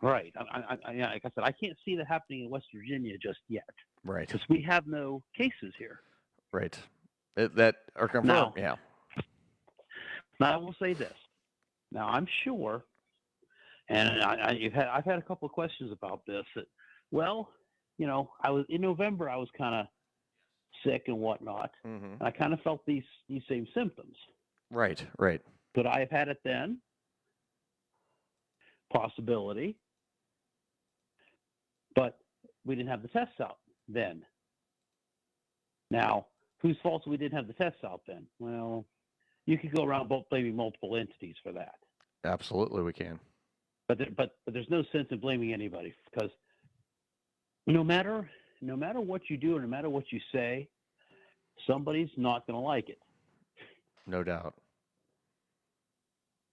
L: Right. Like I said, I can't see that happening in West Virginia just yet.
B: Right.
L: Because we have no cases here.
B: Right. That are confirmed. Yeah.
L: Now I will say this. Now I'm sure, and I've had a couple of questions about this. Well, I was in November. I was kind of sick and whatnot, and I kind of felt these same symptoms.
B: Right. Right.
L: Could I have had it then? Possibility. But we didn't have the tests out then. Now, whose fault we didn't have the tests out then? Well, you could go around blaming multiple entities for that.
B: Absolutely, we can.
L: But there's no sense in blaming anybody, because no matter what you do or no matter what you say, somebody's not going to like it.
B: No doubt.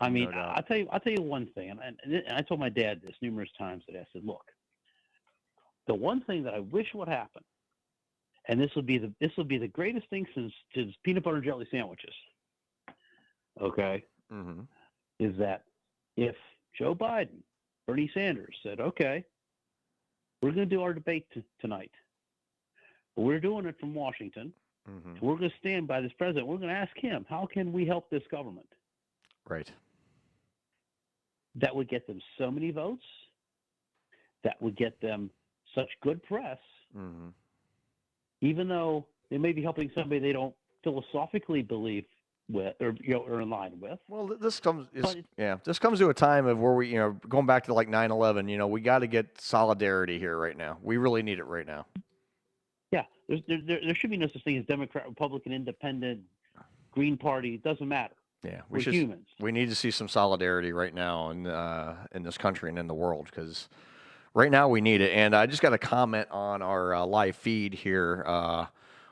L: I mean, I'll tell you one thing, and I told my dad this numerous times. That I said, look, the one thing that I wish would happen, and this will be the greatest thing since peanut butter and jelly sandwiches. Okay, is that if Joe Biden, Bernie Sanders said, okay, we're going to do our debate tonight, but we're doing it from Washington. So we're going to stand by this president. We're going to ask him, how can we help this government?
B: Right.
L: That would get them so many votes. That would get them such good press, even though they may be helping somebody they don't philosophically believe with or in line with.
B: Well, this comes to a time of where we, going back to like 9/11, we got to get solidarity here right now. We really need it right now.
L: Yeah, there should be no such thing as Democrat, Republican, Independent, Green Party. It doesn't matter.
B: Yeah,
L: we're humans.
B: We need to see some solidarity right now in this country and in the world, because right now we need it. And I just got a comment on our live feed here.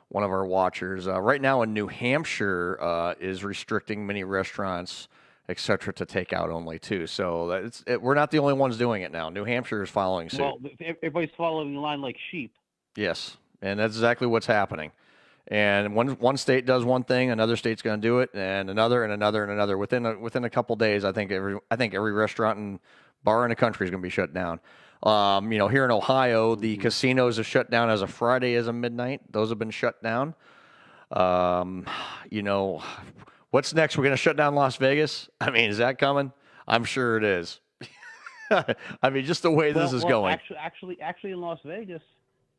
B: One of our watchers right now in New Hampshire is restricting many restaurants, etc., to takeout only too. So we're not the only ones doing it now. New Hampshire is following suit.
L: Well, everybody's following the line like sheep.
B: Yes, and that's exactly what's happening. And one state does one thing, another state's going to do it, and another, and another, and another. Within a couple days, I think every restaurant and bar in the country is going to be shut down. Here in Ohio, the casinos have shut down as of Friday as of midnight. Those have been shut down. What's next? We're going to shut down Las Vegas? I mean, is that coming? I'm sure it is. I mean, just the way this is going.
L: Actually, in Las Vegas,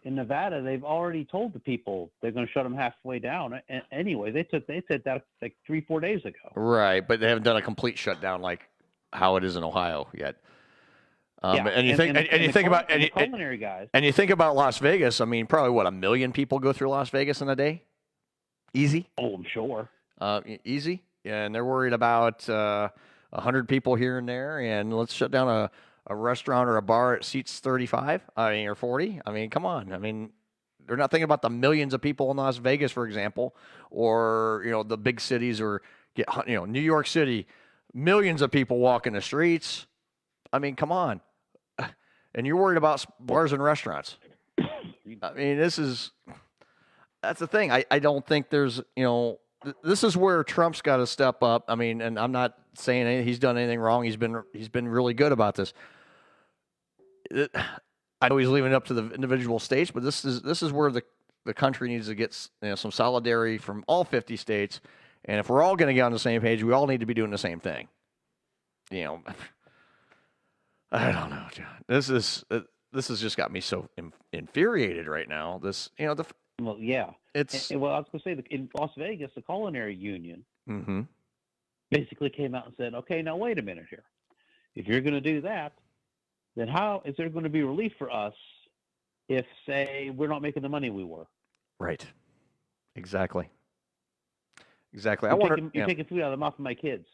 L: in Nevada, they've already told the people they're going to shut them halfway down. Anyway, they said that like 3-4 days ago.
B: Right, but they haven't done a complete shutdown like how it is in Ohio yet. And you think about Las Vegas. I mean, probably 1 million people go through Las Vegas in a day. Easy.
L: Oh, I'm sure.
B: Easy. Yeah, and they're worried about 100 people here and there, and let's shut down a restaurant or a bar at seats 35. Or 40. I mean, come on. I mean, they're not thinking about the millions of people in Las Vegas, for example, or the big cities, or New York City, millions of people walking the streets. I mean, come on. And you're worried about bars and restaurants. I mean, that's the thing. I don't think there's, this is where Trump's got to step up. I mean, and I'm not saying he's done anything wrong. He's been really good about this. I know he's leaving it up to the individual states, but this is where the country needs to get some solidarity from all 50 states. And if we're all going to get on the same page, we all need to be doing the same thing. I don't know, John. This has just got me so infuriated right now.
L: Well, yeah.
B: It's
L: well, I was going to say, in Las Vegas, the culinary union basically came out and said, okay, now wait a minute here. If you're going to do that, then how is there going to be relief for us if, say, we're not making the money we were?
B: Right. Exactly.
L: You're taking food out of the mouth of my kids.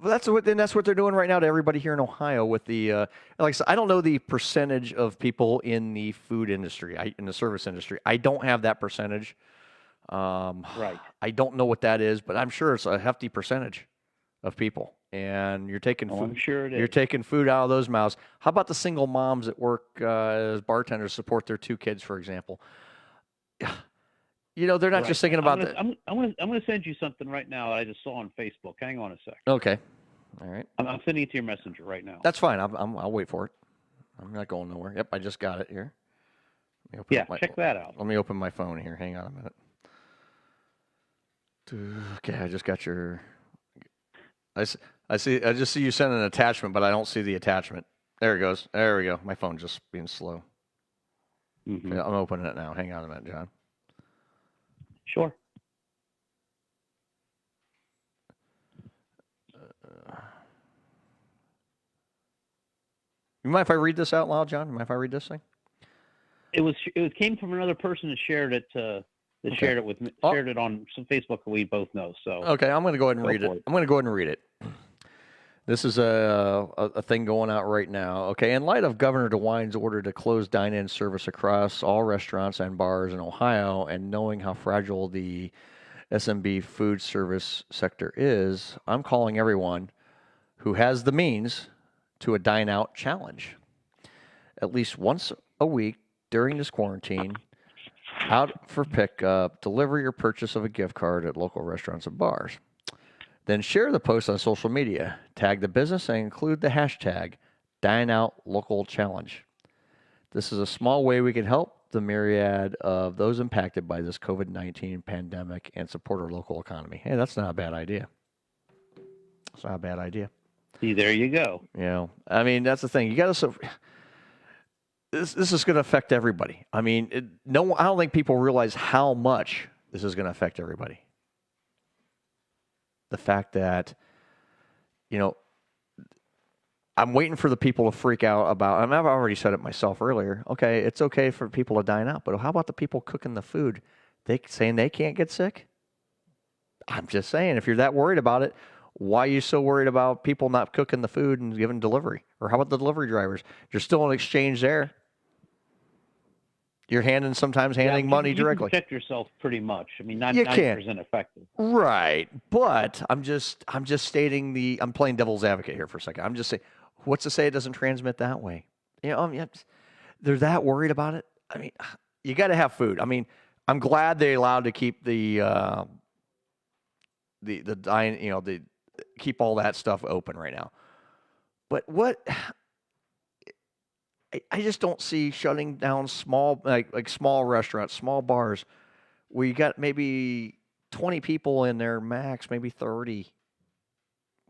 B: Well, that's what they're doing right now to everybody here in Ohio with the like I said, I don't know the percentage of people in the food industry, in the service industry. I don't have that percentage.
L: Right.
B: I don't know what that is, but I'm sure it's a hefty percentage of people. And you're taking food.
L: I'm sure it is.
B: You're taking food out of those mouths. How about the single moms that work as bartenders, support their 2 kids, for example? They're not just thinking about that.
L: I'm going to send you something right now that I just saw on Facebook. Hang on a sec.
B: Okay. All right.
L: I'm sending it to your messenger right now.
B: That's fine. I'll wait for it. I'm not going nowhere. Yep, I just got it here.
L: Check that out.
B: Let me open my phone here. Hang on a minute. Okay, I just got your. I just see you send an attachment, but I don't see the attachment. There it goes. There we go. My phone's just being slow.
L: Mm-hmm.
B: Okay, I'm opening it now. Hang on a minute, John.
L: Sure.
B: You mind if I read this out loud, John? You mind if I read this thing?
L: It came from another person that shared it. Shared it with me. Shared it on some Facebook that we both know. So
B: okay, I'm going to go ahead and read it. I'm going to go ahead and read it. This is a thing going out right now. Okay, in light of Governor Dewine's order to close dine-in service across all restaurants and bars in Ohio, and knowing how fragile the SMB food service sector is, I'm calling everyone who has the means to a dine-out challenge. At least once a week during this quarantine, out for pickup, deliver your purchase of a gift card at local restaurants and bars. Then share the post on social media, tag the business, and include the hashtag DineOutLocalChallenge. This is a small way we can help the myriad of those impacted by this COVID-19 pandemic and support our local economy. Hey, that's not a bad idea. It's not a bad idea.
L: See, there you go.
B: I mean, that's the thing. You got to. This is going to affect everybody. I mean, I don't think people realize how much this is going to affect everybody. The fact that, I'm waiting for the people to freak out about, I've already said it myself earlier. Okay, it's okay for people to dine out, but how about the people cooking the food? They saying they can't get sick? I'm just saying, if you're that worried about it, why are you so worried about people not cooking the food and giving delivery? Or how about the delivery drivers? There's still an exchange there. You're sometimes handing money directly.
L: You can protect yourself pretty much. I mean, 90% effective.
B: Right. But I'm just stating I'm playing devil's advocate here for a second. I'm just saying, what's to say it doesn't transmit that way? They're that worried about it. I mean, you got to have food. I mean, I'm glad they allowed to keep the keep all that stuff open right now. But what? I just don't see shutting down small small restaurants, small bars, where you got maybe 20 people in there max, maybe 30.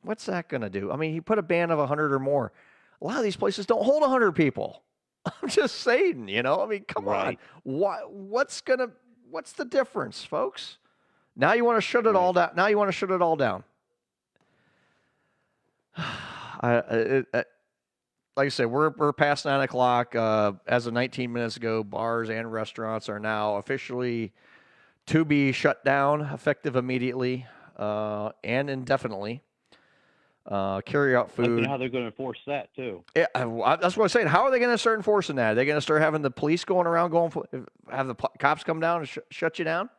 B: What's that going to do? I mean, he put a ban of 100 or more. A lot of these places don't hold 100 people. I'm just saying, I mean, come on. What's the difference, folks? Now you want to shut it all down. Now you want to shut it all down. Like I said, we're past 9 o'clock. As of 19 minutes ago, bars and restaurants are now officially to be shut down, effective immediately and indefinitely. Carry out food. I
L: don't know how they're going to enforce that, too.
B: Yeah, that's what I'm saying. How are they going to start enforcing that? Are they going to start having the police going around, have the cops come down and shut you down?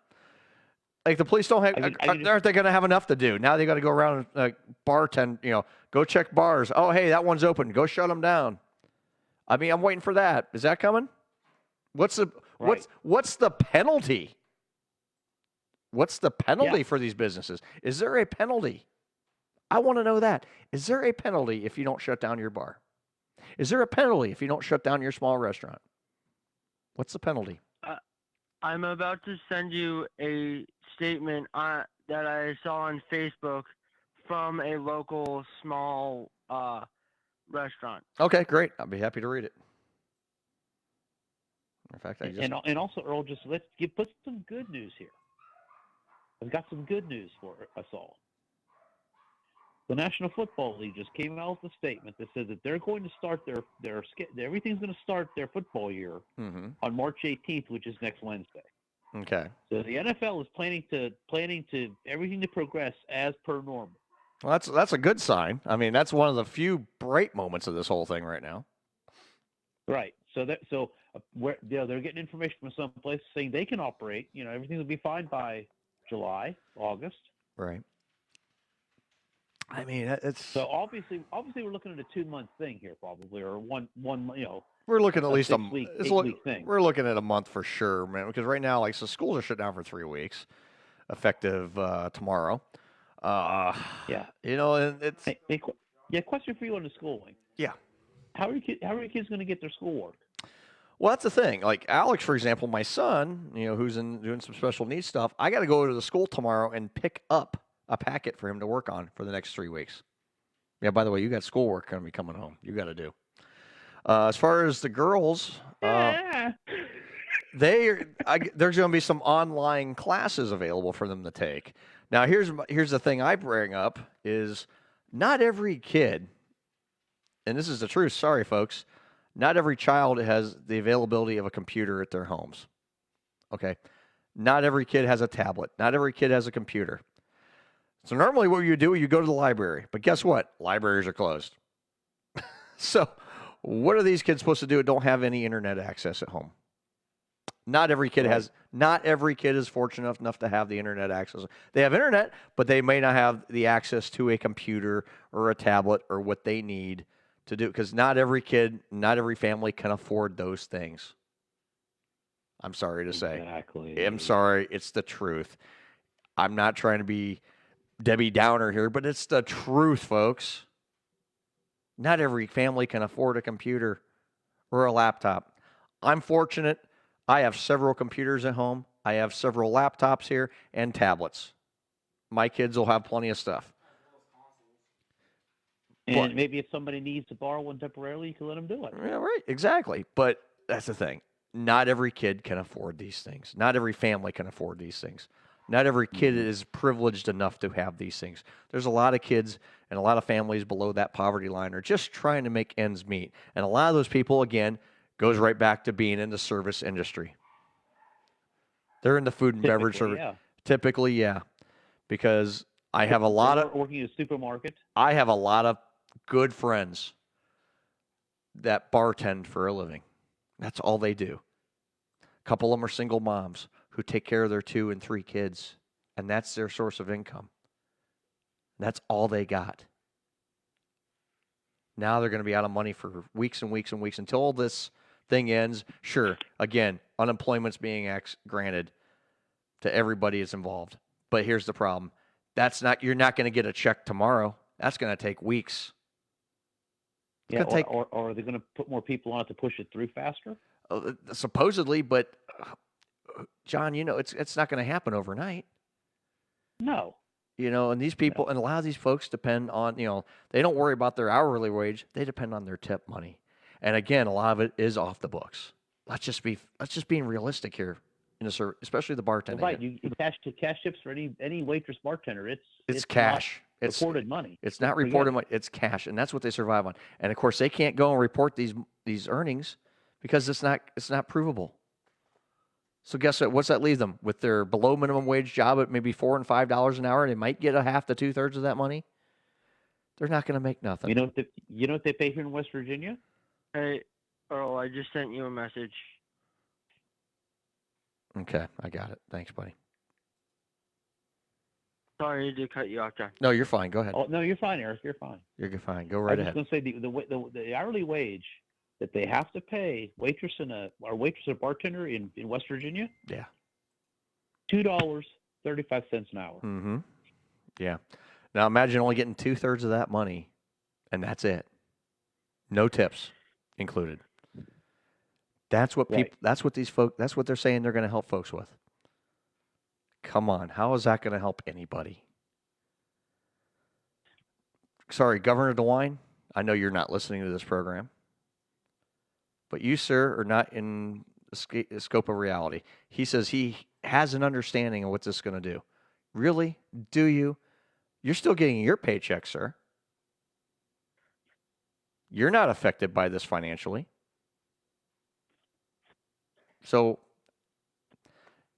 B: Like the police don't have, aren't they going to have enough to do? Now they got to go around and bartend, go check bars. Oh, hey, that one's open. Go shut them down. I mean, I'm waiting for that. Is that coming? What's the penalty? What's the penalty for these businesses? Is there a penalty? I want to know that. Is there a penalty if you don't shut down your bar? Is there a penalty if you don't shut down your small restaurant? What's the penalty?
H: I'm about to send you a statement that I saw on Facebook from a local small restaurant.
B: Okay, great. I'll be happy to read it. In fact,
L: and also, Earl, just put some good news here. I've got some good news for us all. The National Football League just came out with a statement that says that they're going to start everything's going to start their football year on March 18th, which is next Wednesday.
B: Okay.
L: So the NFL is planning to everything to progress as per normal.
B: Well, that's a good sign. I mean, that's one of the few bright moments of this whole thing right now.
L: Right. So they're getting information from some place saying they can operate. Everything will be fine by July, August.
B: Right. I mean, it's
L: so obviously we're looking at a 2-month thing here, probably, or one.
B: We're looking at least a
L: 8-week thing.
B: We're looking at a month for sure, man. Because right now, so schools are shut down for 3 weeks, effective tomorrow.
L: Yeah.
B: And it's
L: question for you on the schooling.
B: Yeah.
L: How are your kids going to get their schoolwork?
B: Well, that's the thing. Like Alex, for example, my son, who's doing some special needs stuff. I got to go to the school tomorrow and pick up a packet for him to work on for the next 3 weeks. Yeah, by the way, you got schoolwork going to be coming home. You got to do. As far as the girls, there's going to be some online classes available for them to take. Now, here's the thing I bring up is not every kid, and this is the truth, sorry, folks, not every child has the availability of a computer at their homes. Okay? Not every kid has a tablet. Not every kid has a computer. So normally what you do, you go to the library. But guess what? Libraries are closed. So what are these kids supposed to do that don't have any internet access at home? Not every kid is fortunate enough to have the internet access. They have internet, but they may not have the access to a computer or a tablet or what they need to do, because not every kid, not every family can afford those things. I'm sorry to say.
L: Exactly.
B: I'm sorry. It's the truth. I'm not trying to be Debbie Downer here, but it's the truth, folks. Not every family can afford a computer or a laptop. I'm fortunate. I have several computers at home. I have several laptops here and tablets. My kids will have plenty of stuff.
L: And maybe if somebody needs to borrow one temporarily, you can let them do it.
B: Yeah, right. Exactly. But that's the thing. Not every kid can afford these things. Not every family can afford these things. Not every kid is privileged enough to have these things. There's a lot of kids and a lot of families below that poverty line are just trying to make ends meet. And a lot of those people, again, goes right back to being in the service industry. They're in the food and beverage service.
L: Yeah.
B: Typically, yeah. Because I have a lot of
L: working in a supermarket.
B: I have a lot of good friends that bartend for a living. That's all they do. A couple of them are single moms who take care of their 2 and 3 kids, and that's their source of income. That's all they got. Now they're going to be out of money for weeks and weeks and weeks until this thing ends. Sure, again, unemployment's being granted to everybody that's involved. But here's the problem. You're not going to get a check tomorrow. That's going to take weeks.
L: Yeah, or are they going to put more people on it to push it through faster?
B: Supposedly, but John, it's not going to happen overnight.
L: No.
B: And these people and a lot of these folks depend on, they don't worry about their hourly wage. They depend on their tip money. And again, a lot of it is off the books. Let's just being realistic here in the service, especially the bartender.
L: Right. You cash tips for any waitress bartender. It's
B: cash.
L: It's reported money.
B: It's not reported money. It's cash. And that's what they survive on. And of course they can't go and report these earnings because it's not provable. So guess what? What's that leave them with their below minimum wage job at maybe $4 and $5 an hour? They might get a half to 2/3 of that money. They're not going to make nothing.
L: You know what they pay here in West Virginia?
H: Hey, Earl, I just sent you a message.
B: Okay, I got it. Thanks, buddy.
H: Sorry to cut you off, John.
B: No, you're fine. Go ahead.
L: Oh no, you're fine, Eric. You're fine.
B: You're fine. Go right ahead.
L: I was just going to say the hourly wage that they have to pay waitress or bartender in West Virginia.
B: Yeah.
L: $2.35 an hour.
B: Mm-hmm. Yeah. Now imagine only getting 2/3 of that money, and that's it. No tips. included. That's what people.
L: Right.
B: That's what these folks. That's what they're saying they're going to help folks with. Come on, how is that going to help anybody? Sorry, Governor Dewine, I know you're not listening to this program, but you, sir, are not in the scope of reality. He says he has an understanding of what this is going to do. Really? Do you? You're still getting your paycheck, sir. You're not affected by this financially. So,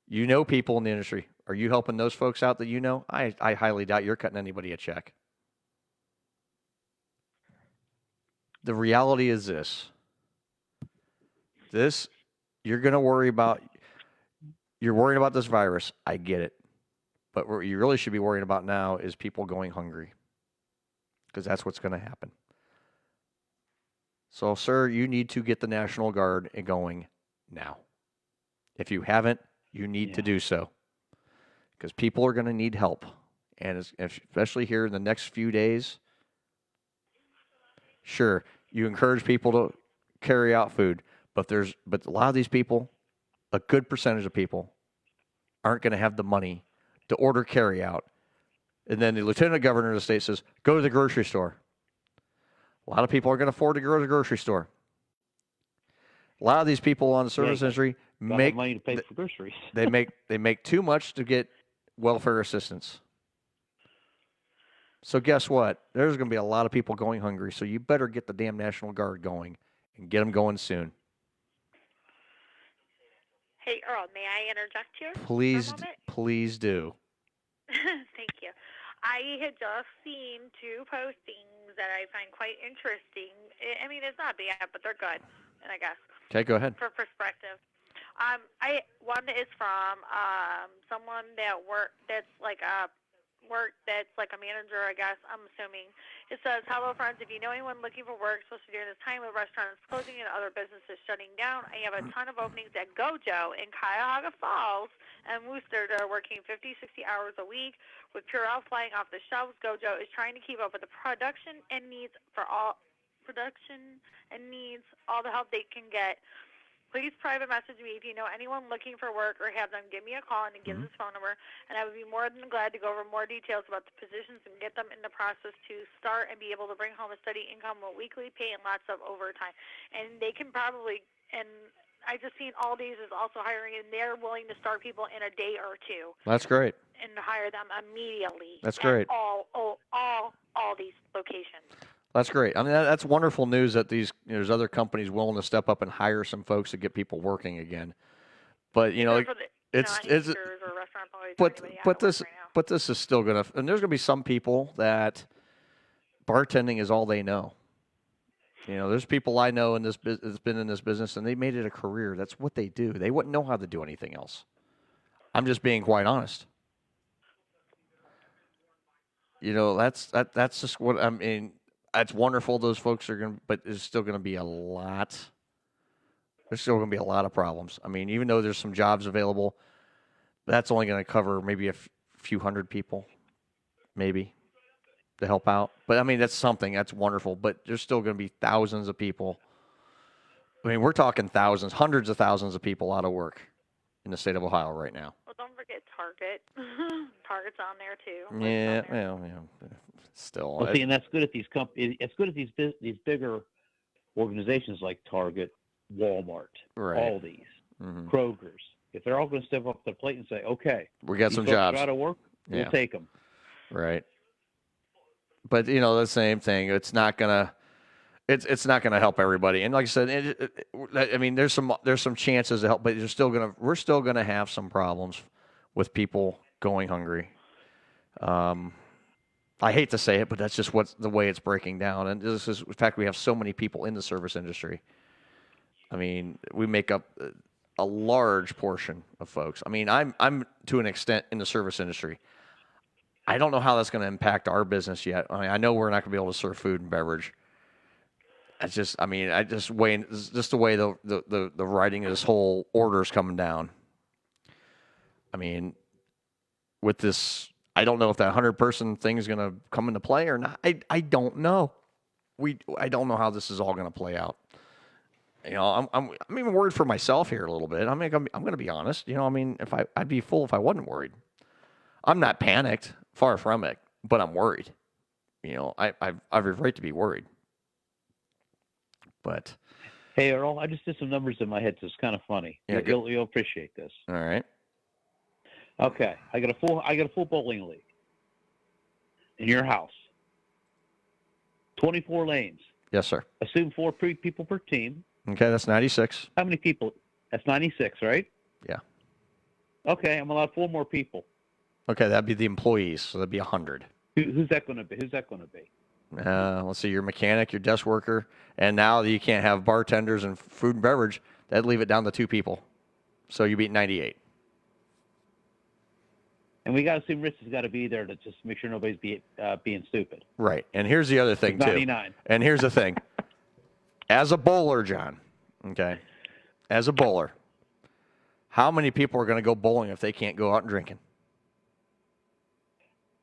B: you know people in the industry. Are you helping those folks out that you know? I highly doubt you're cutting anybody a check. The reality is this. You're going to worry about, you're worrying about this virus. I get it. But what you really should be worrying about now is people going hungry. Because that's what's going to happen. So, sir, you need to get the National Guard going now. If you haven't, you need to do so. Because people are going to need help. And especially here in the next few days, sure, you encourage people to carry out food. But a lot of these people, a good percentage of people, aren't going to have the money to order carry out. And then the lieutenant governor of the state says, go to the grocery store. A lot of people are going to afford to go to the grocery store. A lot of these people on the service industry make
L: money to pay for groceries.
B: they make too much to get welfare assistance. So guess what? There's going to be a lot of people going hungry. So you better get the damn National Guard going and get them going soon.
E: Hey, Earl, may I interject here?
B: Please do.
E: Thank you. I had just seen two postings that I find quite interesting. I mean, it's not bad, but they're good, and I guess.
B: Okay, go ahead.
E: For perspective. One is from someone that's like a manager, I guess, I'm assuming. It says, hello, friends. If you know anyone looking for work, especially during this time with restaurants closing and other businesses shutting down, I have a ton of openings at Gojo in Cuyahoga Falls and Worcester that are working 50, 60 hours a week. With Purell flying off the shelves, Gojo is trying to keep up with the production and needs all the help they can get. Please private message me if you know anyone looking for work or have them give me a call and give this phone number, and I would be more than glad to go over more details about the positions and get them in the process to start and be able to bring home a steady income with weekly pay and lots of overtime. And they can probably, and I just seen Aldi's is also hiring, and they're willing to start people in a day or two.
B: That's great.
E: And hire them immediately.
B: That's great.
E: All these locations.
B: That's great. I mean, that's wonderful news that there's other companies willing to step up and hire some folks to get people working again. But this is still gonna. And there's gonna be some people that bartending is all they know. There's people I know that's been in this business and they made it a career. That's what they do. They wouldn't know how to do anything else. I'm just being quite honest. That's just what I mean. That's wonderful. Those folks are going to, but there's still going to be a lot. There's still going to be a lot of problems. I mean, even though there's some jobs available, that's only going to cover maybe a few hundred people, maybe, to help out. But I mean, that's something. That's wonderful. But there's still going to be thousands of people. I mean, we're talking thousands, hundreds of thousands of people out of work in the state of Ohio right now.
E: Well, don't forget Target. Target's on there too.
B: Yeah, well, still.
L: Well, see, and that's good at these companies. It's good at these bigger organizations like Target, Walmart, Aldi's, Kroger's. If they're all going to step up to the plate and say, "Okay,
B: we got some jobs
L: out of work, we'll take them."
B: Right. But the same thing. It's not gonna help everybody. And like I said, I mean, there's some chances to help, but we're still gonna have some problems with people going hungry. I hate to say it, but that's just the way it's breaking down. And this is, in fact, we have so many people in the service industry. I mean, we make up a large portion of folks. I mean, I'm to an extent in the service industry. I don't know how that's going to impact our business yet. I mean, I know we're not going to be able to serve food and beverage. It's just, I mean, just the way the writing of this whole order is coming down. I mean, with this, I don't know if that 100-person thing is going to come into play or not. I don't know. I don't know how this is all going to play out. I'm even worried for myself here a little bit. I mean, I'm going to be honest. I'd be full if I wasn't worried. I'm not panicked, far from it, but I'm worried. I've every right to be worried. But
L: hey, Earl, I just did some numbers in my head, so it's kind of funny.
B: Yeah,
L: You'll appreciate this.
B: All right.
L: Okay, I got a full bowling league in your house. 24 lanes.
B: Yes, sir.
L: Assume 4 people per team.
B: Okay, that's 96.
L: How many people? That's 96, right?
B: Yeah.
L: Okay, I'm allowed 4 more people.
B: Okay, that'd be the employees, so that'd be 100.
L: Who's that going to be?
B: Let's see, your mechanic, your desk worker, and now you can't have bartenders and food and beverage. That'd leave it down to 2 people. So you beat 98.
L: And we got to assume Rich has got to be there to just make sure nobody's being stupid.
B: Right. And here's the other thing,
L: 99.
B: too. And here's the thing. As a bowler, John, okay, as a bowler, how many people are going to go bowling if they can't go out and drinking?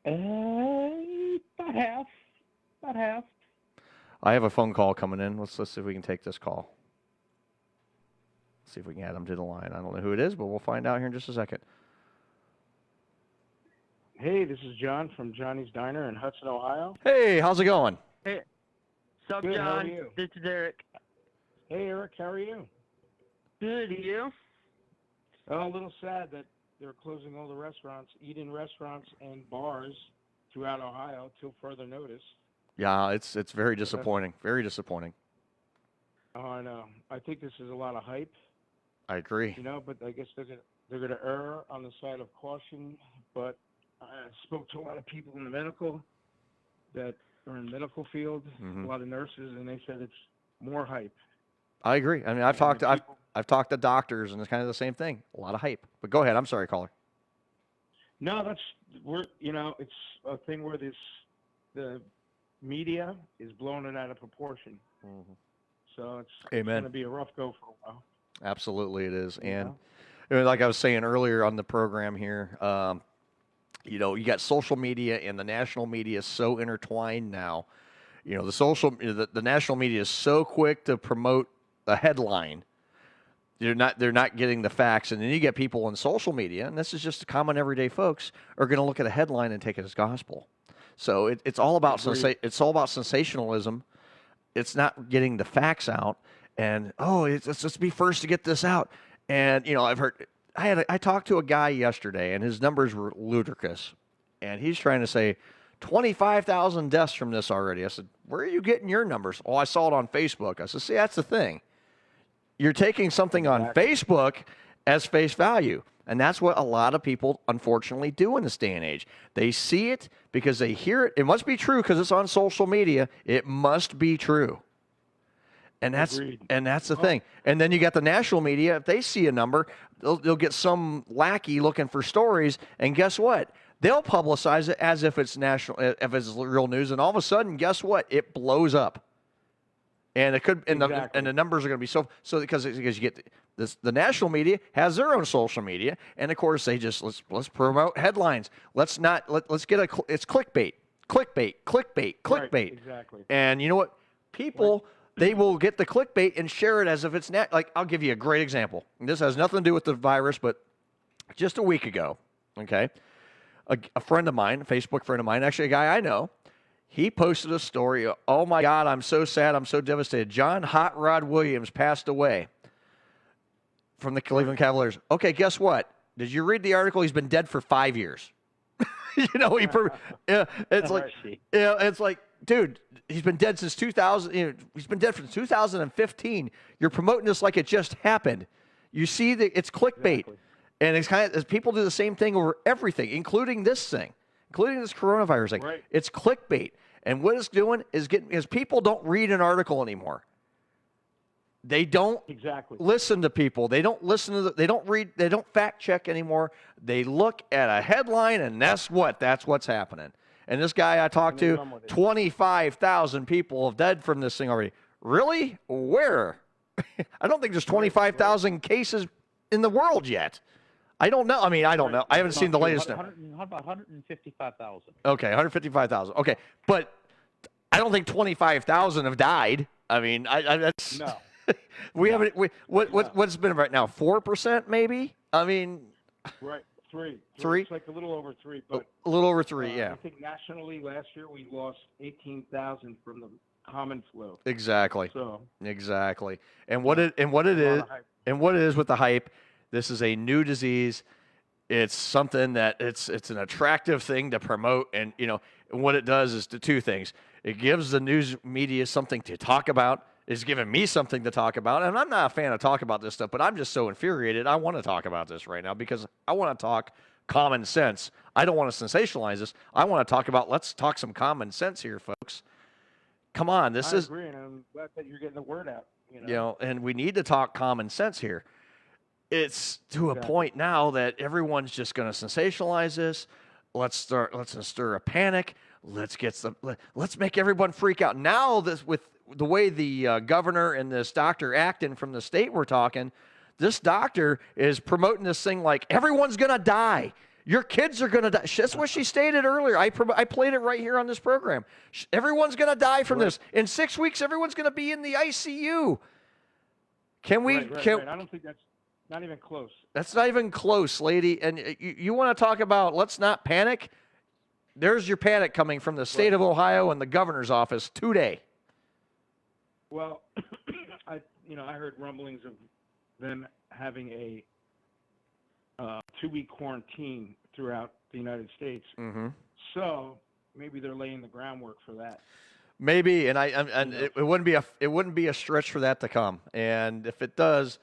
L: About half. About half.
B: I have a phone call coming in. Let's see if we can take this call. See if we can add them to the line. I don't know who it is, but we'll find out here in just a second.
M: Hey, this is John from Johnny's Diner in Hudson, Ohio.
B: Hey, how's it going?
H: Hey, sup,
M: Good,
H: John?
M: how are you?
H: This is Eric.
M: Hey, Eric, how are you?
H: Good, you?
M: Oh, a little sad that they're closing all the restaurants, eat-in restaurants and bars throughout Ohio till further notice.
B: Yeah, it's very disappointing. Very disappointing.
M: Oh, I know. I think this is a lot of hype.
B: I agree.
M: But I guess they're gonna err on the side of caution. But I spoke to a lot of people in the medical that are in the medical field, a lot of nurses, and they said it's more hype.
B: I agree. I mean, I've talked to doctors, and it's kind of the same thing. A lot of hype. But go ahead. I'm sorry, caller.
M: No, it's a thing where the media is blowing it out of proportion.
B: Mm-hmm.
M: So it's
B: Amen.
M: going to be a rough go for a while.
B: Absolutely, it is. And like I was saying earlier on the program here, you got social media and the national media is so intertwined now. The national media is so quick to promote a headline. They're not getting the facts, and then you get people on social media, and this is just common everyday folks, are going to look at a headline and take it as gospel. So it's all about sensationalism. It's not getting the facts out, and let's just be first to get this out. And I've heard I talked to a guy yesterday, and his numbers were ludicrous, and he's trying to say 25,000 deaths from this already. I said, where are you getting your numbers? Oh, I saw it on Facebook. I said, see, that's the thing. You're taking something on Facebook as face value. And that's what a lot of people, unfortunately, do in this day and age. They see it because they hear it. It must be true because it's on social media. It must be true. And that's the thing. And then you got the national media. If they see a number, they'll get some lackey looking for stories. And guess what? They'll publicize it as if it's national, if it's real news. And all of a sudden, guess what? It blows up. And it could, and the numbers are going to be so because you get this. The national media has their own social media, and of course they just let's promote headlines. Let's get it's clickbait.
M: Right, exactly.
B: And you know what? People they will get the clickbait and share it as if it's like I'll give you a great example. And this has nothing to do with the virus, but just a week ago, okay, a friend of mine, a Facebook friend of mine, actually a guy I know. He posted a story. Oh, my God, I'm so sad. I'm so devastated. John Hot Rod Williams passed away from the Cleveland Cavaliers. Okay, guess what? Did you read the article? He's been dead for 5 years. It's like, dude, he's been dead since 2000. He's been dead since 2015. You're promoting this like it just happened. You see that it's clickbait. Exactly. And it's kind of, people do the same thing over everything, including this thing. Including this coronavirus thing. Right. It's clickbait. And what it's doing is people don't read an article anymore. They don't listen to people. They don't listen to they don't read, they don't fact check anymore. They look at a headline and that's what's happening. And this guy I talked to, 25,000 people have died from this thing already. Really? Where? I don't think there's 25,000 cases in the world yet. I don't know. I mean, I don't know. I haven't seen the latest number.
L: How about 155,000?
B: Okay, 155,000. Okay, but I don't think 25,000 have died. I mean, that's
M: no.
B: We haven't. What's been right now? 4% maybe. I mean,
M: Right, three.
B: Three?
M: It's like a little over three, but
B: a little over 3. Yeah.
M: I think nationally last year we lost 18,000 from the common flu.
B: Exactly.
M: So
B: exactly. And what it is with the hype. This is a new disease. It's something that it's an attractive thing to promote, and and what it does is two things. It gives the news media something to talk about. It's giving me something to talk about, and I'm not a fan of talking about this stuff, but I'm just so infuriated. I want to talk about this right now because I want to talk common sense. I don't want to sensationalize this. I want to talk about, let's talk some common sense here, folks. Come on,
M: I agree, and I'm glad that you're getting the word out.
B: And we need to talk common sense here. It's to a point now that everyone's just going to sensationalize this. Let's stir a panic. Let's make everyone freak out. Now, with the way the governor and this Dr. Acton from the state we're talking, this doctor is promoting this thing like everyone's going to die. Your kids are going to die. That's what she stated earlier. I played it right here on this program. Everyone's going to die from this. In 6 weeks, everyone's going to be in the ICU. Can we?
M: Right. I don't think that's not even close.
B: That's not even close, lady. And you want to talk about let's not panic? There's your panic coming from the state of Ohio and the governor's office today.
M: Well, I heard rumblings of them having a 2-week quarantine throughout the United States.
B: Mm-hmm.
M: So maybe they're laying the groundwork for that.
B: Maybe, and it wouldn't be a stretch for that to come. And if it does,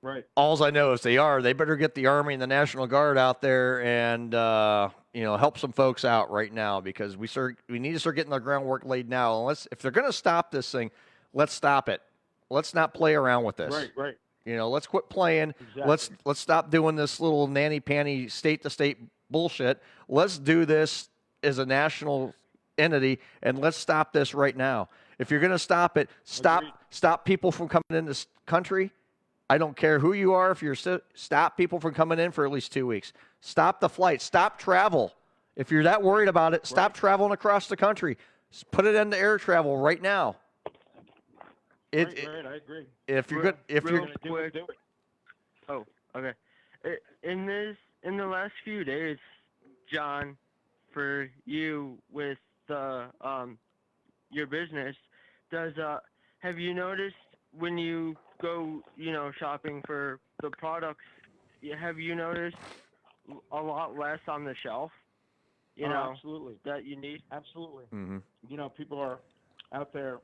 M: right.
B: All I know is they better get the Army and the National Guard out there and help some folks out right now, because we need to start getting the groundwork laid now. If they're going to stop this thing, let's stop it. Let's not play around with this.
M: Right.
B: Let's quit playing.
M: Exactly.
B: Let's stop doing this little nanny panty state to state bullshit. Let's do this as a national entity, and let's stop this right now. If you're going to stop it, stop people from coming in this country. I don't care who you are. If you're stop people from coming in for at least 2 weeks. Stop the flight. Stop travel. If you're that worried about it, stop traveling across the country. Put it into air travel right now.
M: Right, I agree.
B: If you're good,
H: do it. Oh, okay. In the last few days, John, for you with your business, have you noticed when you go, shopping for the products, have you noticed a lot less on the shelf?
M: Absolutely.
H: That you need?
M: Absolutely.
B: Mm-hmm.
M: People are out there,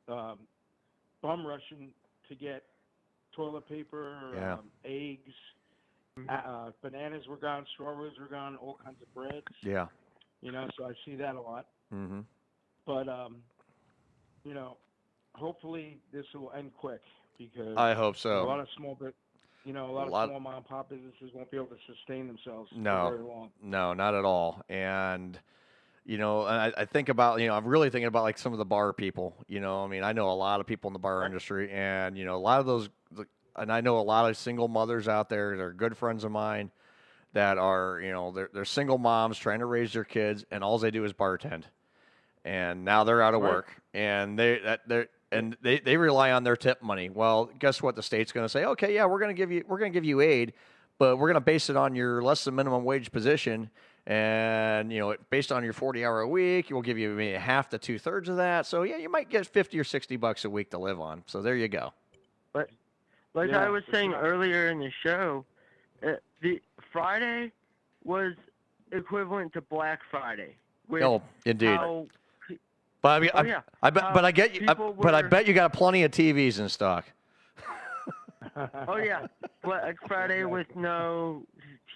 M: bum rushing to get toilet paper, eggs, bananas were gone, strawberries were gone, all kinds of breads.
B: Yeah.
M: So I see that a lot.
B: Mm-hmm.
M: But, hopefully this will end quick, because
B: I hope so.
M: a lot of small small mom and pop businesses won't be able to sustain themselves for very long.
B: No, not at all. And I think about, I'm really thinking about like some of the bar people, I know a lot of people in the bar industry, and, a lot of those, and I know a lot of single mothers out there that are good friends of mine that are, they're single moms trying to raise their kids, and all they do is bartend. And now they're out of work, and they rely on their tip money. Well, guess what? The state's going to say, okay, yeah, we're going to give you aid, but we're going to base it on your less than minimum wage position. And, based on your 40-hour a week, we'll give you maybe half to 2/3 of that. So, yeah, you might get $50 or $60 a week to live on. So there you go.
H: But like I was saying earlier in the show, the Friday was equivalent to Black Friday.
B: Oh, indeed. But I bet you got plenty of TVs in stock.
H: Oh yeah, Black Friday with no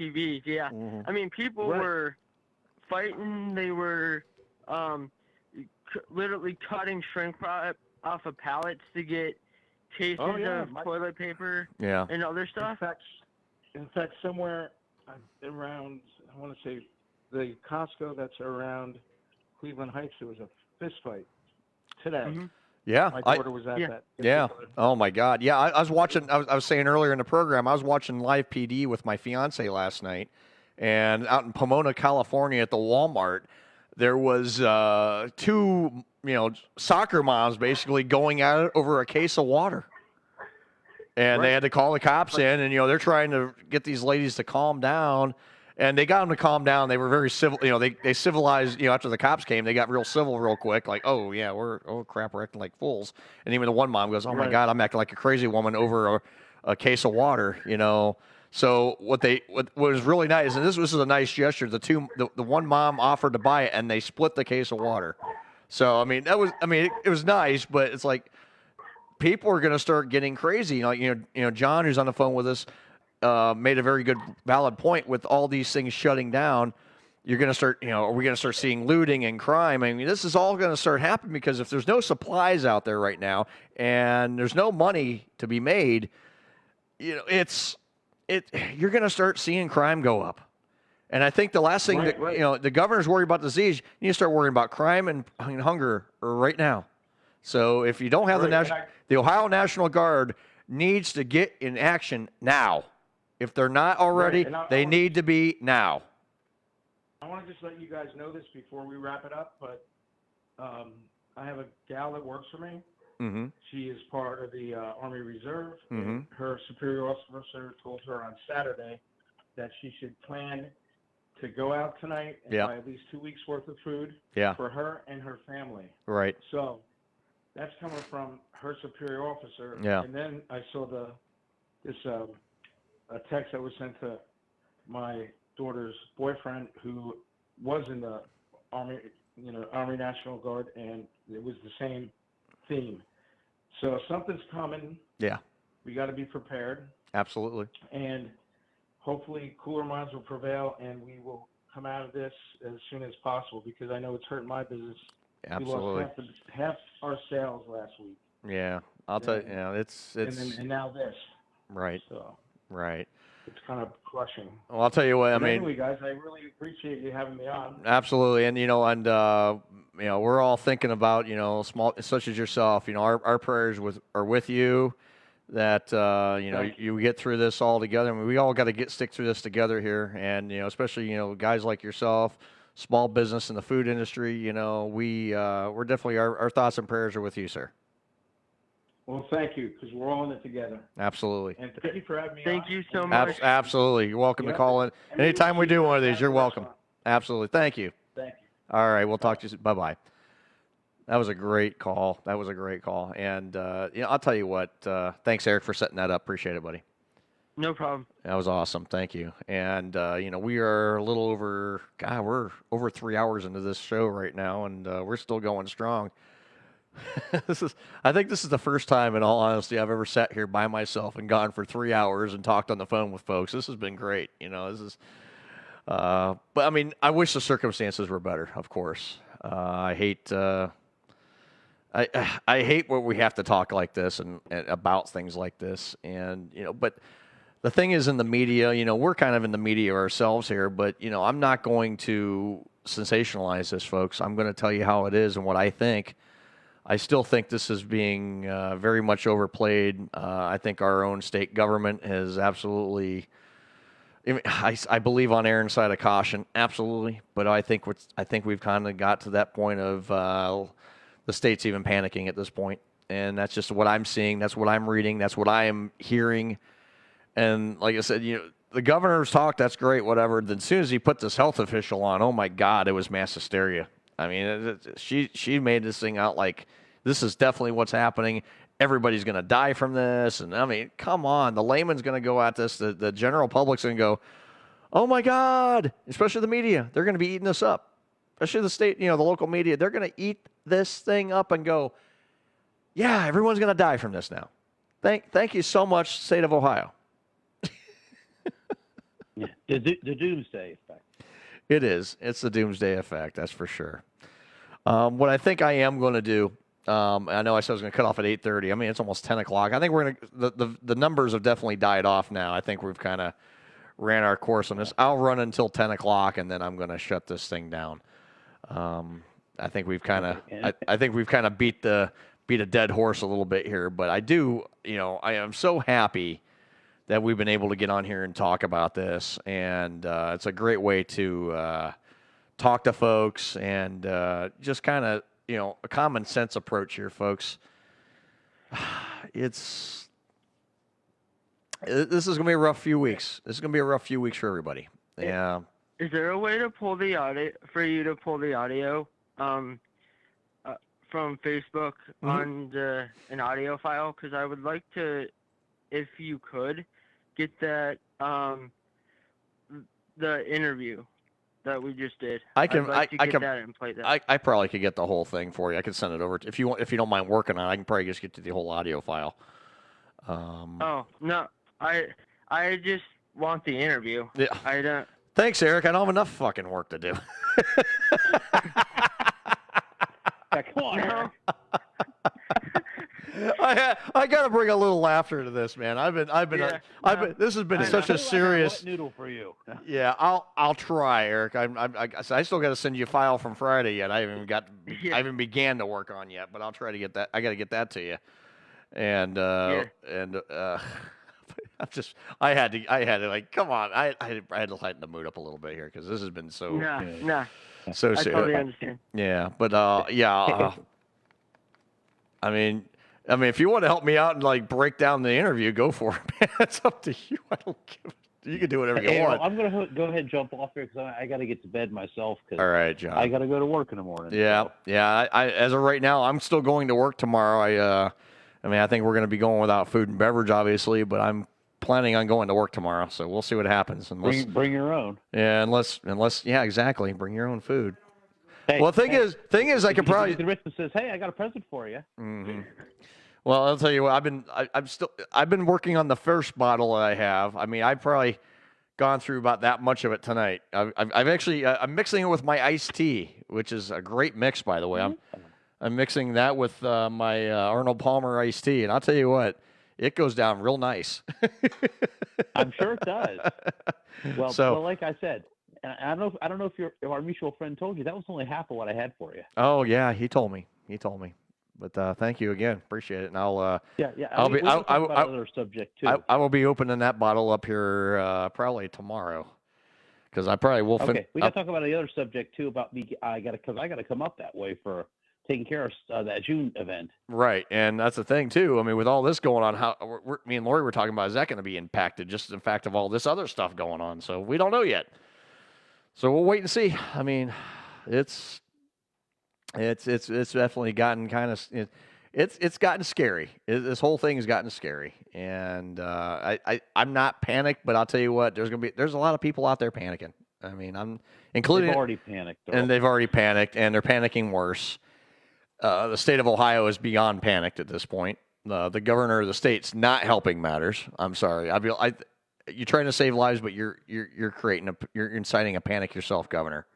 H: TVs. Yeah,
B: Mm-hmm.
H: I mean people were fighting. They were literally cutting shrink wrap off of pallets to get cases of toilet paper and other stuff.
M: In fact, somewhere around, I want to say the Costco that's around Cleveland Heights, there was a fist fight today.
H: Mm-hmm.
B: Yeah,
M: my daughter was at that.
B: Yeah. Oh my God. Yeah, I was watching. I was saying earlier in the program, I was watching live PD with my fiance last night, and out in Pomona, California, at the Walmart, there was two, soccer moms basically going at it over a case of water. And they had to call the cops in, and, they're trying to get these ladies to calm down. And they got them to calm down. They were very civil. They civilized, after the cops came, they got real civil real quick. Like, oh, yeah, crap, we're acting like fools. And even the one mom goes, oh, my God, I'm acting like a crazy woman over a case of water, So what was really nice, and this was a nice gesture, the one mom offered to buy it, and they split the case of water. So, it was nice, but it's like people are going to start getting crazy. John, who's on the phone with us, made a very good, valid point with all these things shutting down. You're going to start, are we going to start seeing looting and crime? This is all going to start happening because if there's no supplies out there right now and there's no money to be made, you're going to start seeing crime go up. And I think the last thing the governor's worried about disease, you need to start worrying about crime and hunger right now. So if you don't have the Ohio National Guard needs to get in action now. If they're not already, they need to be now.
M: I want to just let you guys know this before we wrap it up, but I have a gal that works for me.
B: Mm-hmm.
M: She is part of the Army Reserve.
B: Mm-hmm.
M: Her superior officer told her on Saturday that she should plan to go out tonight and buy at least 2 weeks worth of food for her and her family.
B: Right.
M: So that's coming from her superior officer.
B: Yeah.
M: And then I saw a text that was sent to my daughter's boyfriend who was in the Army, Army National Guard, and it was the same theme. So something's coming.
B: Yeah.
M: We got to be prepared.
B: Absolutely.
M: And hopefully cooler minds will prevail and we will come out of this as soon as possible because I know it's hurting my business.
B: Absolutely.
M: We lost half our sales last week.
B: Yeah. I'll tell you, it's
M: and now this.
B: Right.
M: So.
B: Right.
M: It's kind of crushing.
B: Well, I'll tell you what.
M: Anyway, guys, I really appreciate you having me on.
B: Absolutely, and we're all thinking about small, such as yourself. Our prayers are with you, that you get through this all together. We all got to stick through this together here, and especially guys like yourself, small business in the food industry. We're definitely our thoughts and prayers are with you, sir.
M: Well, thank you, because we're all in it together.
B: Absolutely.
M: And thank you for having me on.
H: Thank you so much.
B: Absolutely. You're welcome to call in. Anytime we do one of these, you're welcome. Absolutely. Thank you.
M: Thank you.
B: All right. We'll talk to you soon. Bye-bye. That was a great call. And, I'll tell you what. Thanks, Eric, for setting that up. Appreciate it, buddy.
H: No problem.
B: That was awesome. Thank you. And, we are a little over, we're over 3 hours into this show right now, and we're still going strong. I think this is the first time, in all honesty, I've ever sat here by myself and gone for 3 hours and talked on the phone with folks. This has been great. But I wish the circumstances were better, of course. I hate what we have to talk like this and about things like this. And, but the thing is in the media, we're kind of in the media ourselves here, but, I'm not going to sensationalize this, folks. I'm going to tell you how it is and what I think. I still think this is being very much overplayed. I think our own state government has absolutely. I believe on Aaron's side of caution, absolutely. But I think we've kind of got to that point of the state's even panicking at this point, and that's just what I'm seeing. That's what I'm reading. That's what I am hearing. And like I said, the governor's talk. That's great, whatever. Then as soon as he put this health official on, oh my God, it was mass hysteria. She made this thing out like this is definitely what's happening. Everybody's going to die from this. And, come on. The layman's going to go at this. The general public's going to go, oh, my God, especially the media. They're going to be eating this up, especially the state, the local media. They're going to eat this thing up and go, yeah, everyone's going to die from this now. Thank you so much, state of Ohio.
L: Yeah, the doomsday effect.
B: It is. It's the doomsday effect, that's for sure. What I think I am going to do, I know I said I was going to cut off at 8:30. It's almost 10 o'clock. I think we're going to, the numbers have definitely died off now. I think we've kind of ran our course on this. I'll run until 10 o'clock, and then I'm going to shut this thing down. I think we've kind of, I think we've kind of beat a dead horse a little bit here. But I do, I am so happy that we've been able to get on here and talk about this, and it's a great way to talk to folks and just kind of, a common sense approach here, folks. This is going to be a rough few weeks. This is going to be a rough few weeks for everybody. Yeah.
H: Is there a way to pull the audio for you to pull the audio from Facebook on an audio file? Because I would like to, if you could, get that the interview that we just did.
B: I can
H: get that and play that.
B: I probably could get the whole thing for you. I could send it over if you don't mind working on it. I can probably just get to the whole audio file.
H: Oh no, I just want the interview.
B: Yeah.
H: I don't.
B: Thanks, Eric. I don't have enough fucking work to do.
M: Yeah, come on, Eric.
B: I got to bring a little laughter to this, man. This has been such a serious
L: noodle for you.
B: Yeah, I'll try, Eric. I still got to send you a file from Friday yet. I haven't began to work on yet, but I'll try to get that. I got to get that to you. And I had to like, come on. I had to lighten the mood up a little bit here because this has been so so
H: I
B: serious.
H: totally understand.
B: Yeah, but I mean, if you want to help me out and like break down the interview, go for it, man. It's up to you. I don't give. You can do whatever you want.
L: I'm gonna go ahead and jump off here because I got to get to bed myself.
B: All right, John.
L: I got to go to work in the morning.
B: Yeah,
L: so.
B: yeah. I as of right now, I'm still going to work tomorrow. I think we're going to be going without food and beverage, obviously, but I'm planning on going to work tomorrow, so we'll see what happens.
L: Bring your own.
B: Yeah, unless, yeah, exactly. Bring your own food.
L: Hey,
B: well, thing is, I could probably.
L: The Richmond says, "Hey, I got a present for you."
B: Mm-hmm. Well, I'll tell you what. I've been working on the first bottle that I have. I mean, I've probably gone through about that much of it tonight. I've actually I'm mixing it with my iced tea, which is a great mix, by the way. I'm mixing that with my Arnold Palmer iced tea, and I'll tell you what, it goes down real nice.
L: I'm sure it does. Well, like I said, and I don't know if our mutual friend told you that was only half of what I had for you.
B: Oh yeah, he told me. But thank you again, appreciate it. And I'll
L: another subject too.
B: I will be opening that bottle up here probably tomorrow, because I probably will.
L: Okay, we got to talk about the other subject too about me. I got to come up that way for taking care of that June event.
B: Right, and that's the thing too. I mean, with all this going on, me and Lori were talking about, is that going to be impacted? Just the fact of all this other stuff going on, so we don't know yet. So we'll wait and see. I mean, it's definitely gotten kind of it's gotten scary. This whole thing has gotten scary, and I'm not panicked, but I'll tell you what, there's a lot of people out there panicking. I mean,
L: they've already panicked,
B: and they've already panicked, and they're panicking worse. The state of Ohio is beyond panicked at this point. The governor of the state's not helping matters. I'm sorry. You're trying to save lives, but you're inciting a panic yourself, Governor.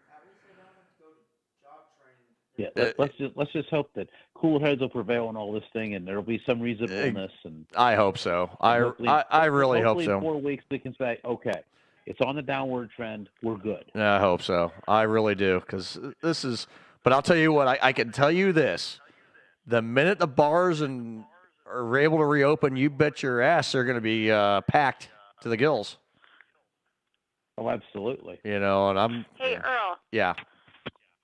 L: Yeah, let's just hope that cool heads will prevail on all this thing, and there'll be some reasonableness. And
B: I hope so. I really hope so.
L: In 4 weeks, we can say, okay, it's on the downward trend. We're good.
B: Yeah, I hope so. I really do, because this is. But I'll tell you what. I can tell you this: the minute the bars are able to reopen, you bet your ass they're going to be packed to the gills.
L: Oh, absolutely.
B: And I'm.
E: Hey, Earl.
B: Yeah.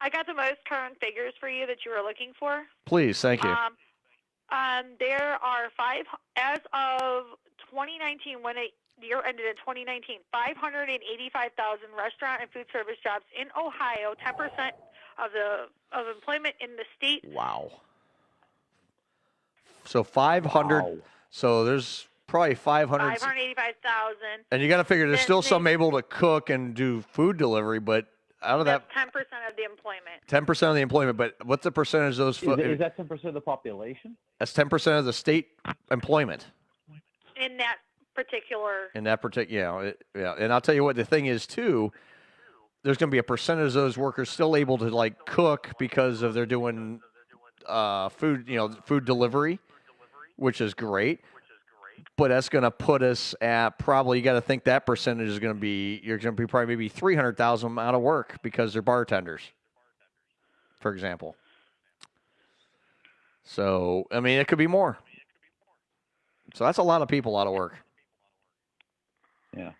E: I got the most current figures for you that you were looking for.
B: Please, thank you.
E: There are as of 2019, when a year ended in 2019, 585,000 restaurant and food service jobs in Ohio, 10% of employment in the state.
B: Wow. So 500. Wow. So there's probably
E: 585,000.
B: And you got to figure there's still some able to cook and do food delivery, but out of that,
E: 10% of the employment.
B: 10% of the employment, but what's the percentage of those?
L: Is that 10% of the population?
B: That's 10% of the state employment.
E: In that particular.
B: Yeah. And I'll tell you what, the thing is too, there's going to be a percentage of those workers still able to like cook because of they're doing food delivery, which is great. But that's going to put us at probably, you got to think that percentage is going to be, you're going to be probably maybe 300,000 out of work because they're bartenders, for example. So, I mean, it could be more. So that's a lot of people out of work.
L: Yeah.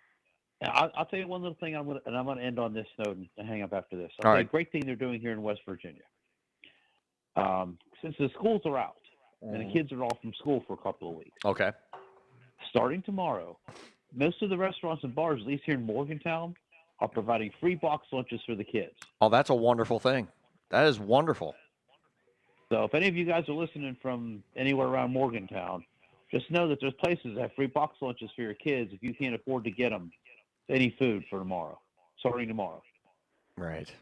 L: I'll tell you one little thing. I'm gonna end on this note and hang up after this.
B: All
L: A
B: right.
L: great thing they're doing here in West Virginia. Since the schools are out and the kids are off from school for a couple of weeks,
B: Okay.
L: starting tomorrow, most of the restaurants and bars, at least here in Morgantown, are providing free box lunches for the kids.
B: Oh, that's a wonderful thing. That is wonderful.
L: So if any of you guys are listening from anywhere around Morgantown, just know that there's places that have free box lunches for your kids if you can't afford to get them any food for tomorrow, starting tomorrow.
B: Right.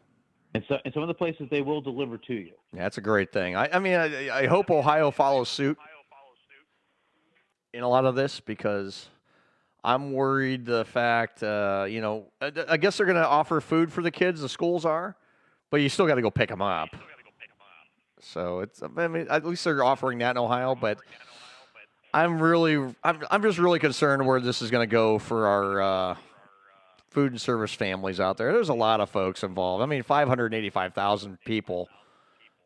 L: And some of the places they will deliver to you.
B: Yeah, that's a great thing. I hope Ohio follows suit in a lot of this because I'm worried the fact, I guess they're going to offer food for the kids, the schools are, but you still got to go pick them up. So at least they're offering that in Ohio, but I'm just really concerned where this is going to go for our food and service families out there. There's a lot of folks involved. 585,000 people,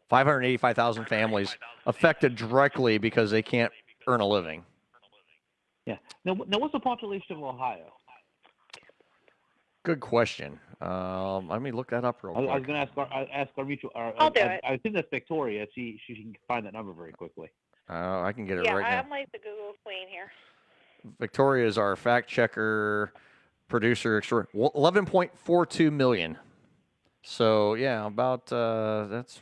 B: 585,000 families affected directly because they can't earn a living.
L: Yeah. Now what's the population of Ohio?
B: Good question. Let me look that up real quick.
L: I was going to ask our mutual.
E: I'll do it.
L: I think that's Victoria. She can find that number very quickly.
B: I can get it
E: Yeah,
B: right now.
E: I'm like the Google queen here.
B: Victoria is our fact checker, producer, 11.42 million. So yeah, about that's.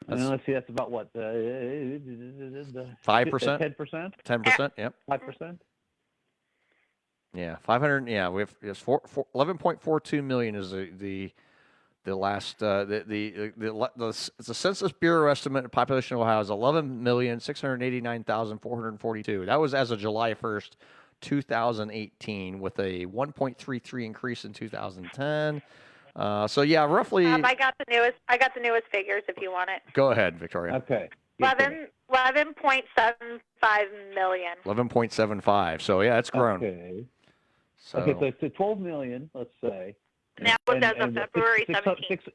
L: And let's see, that's about what?
B: 5%.
L: 10%.
B: 10%. Yep.
L: 5%.
B: Yeah, 500. Yeah, we have 11.42 million is the last the Census Bureau estimate of population of Ohio is 11,689,442. That was as of July 1st, 2018, with a 1.33 increase in 2010. So yeah, roughly.
E: I got the newest figures if you want it.
B: Go ahead, Victoria.
L: Okay.
E: 11.75 million.
B: 11.75. So yeah, it's grown.
L: Okay.
B: So.
L: Okay, so 12 million, let's say.
E: And that was as of February 17th.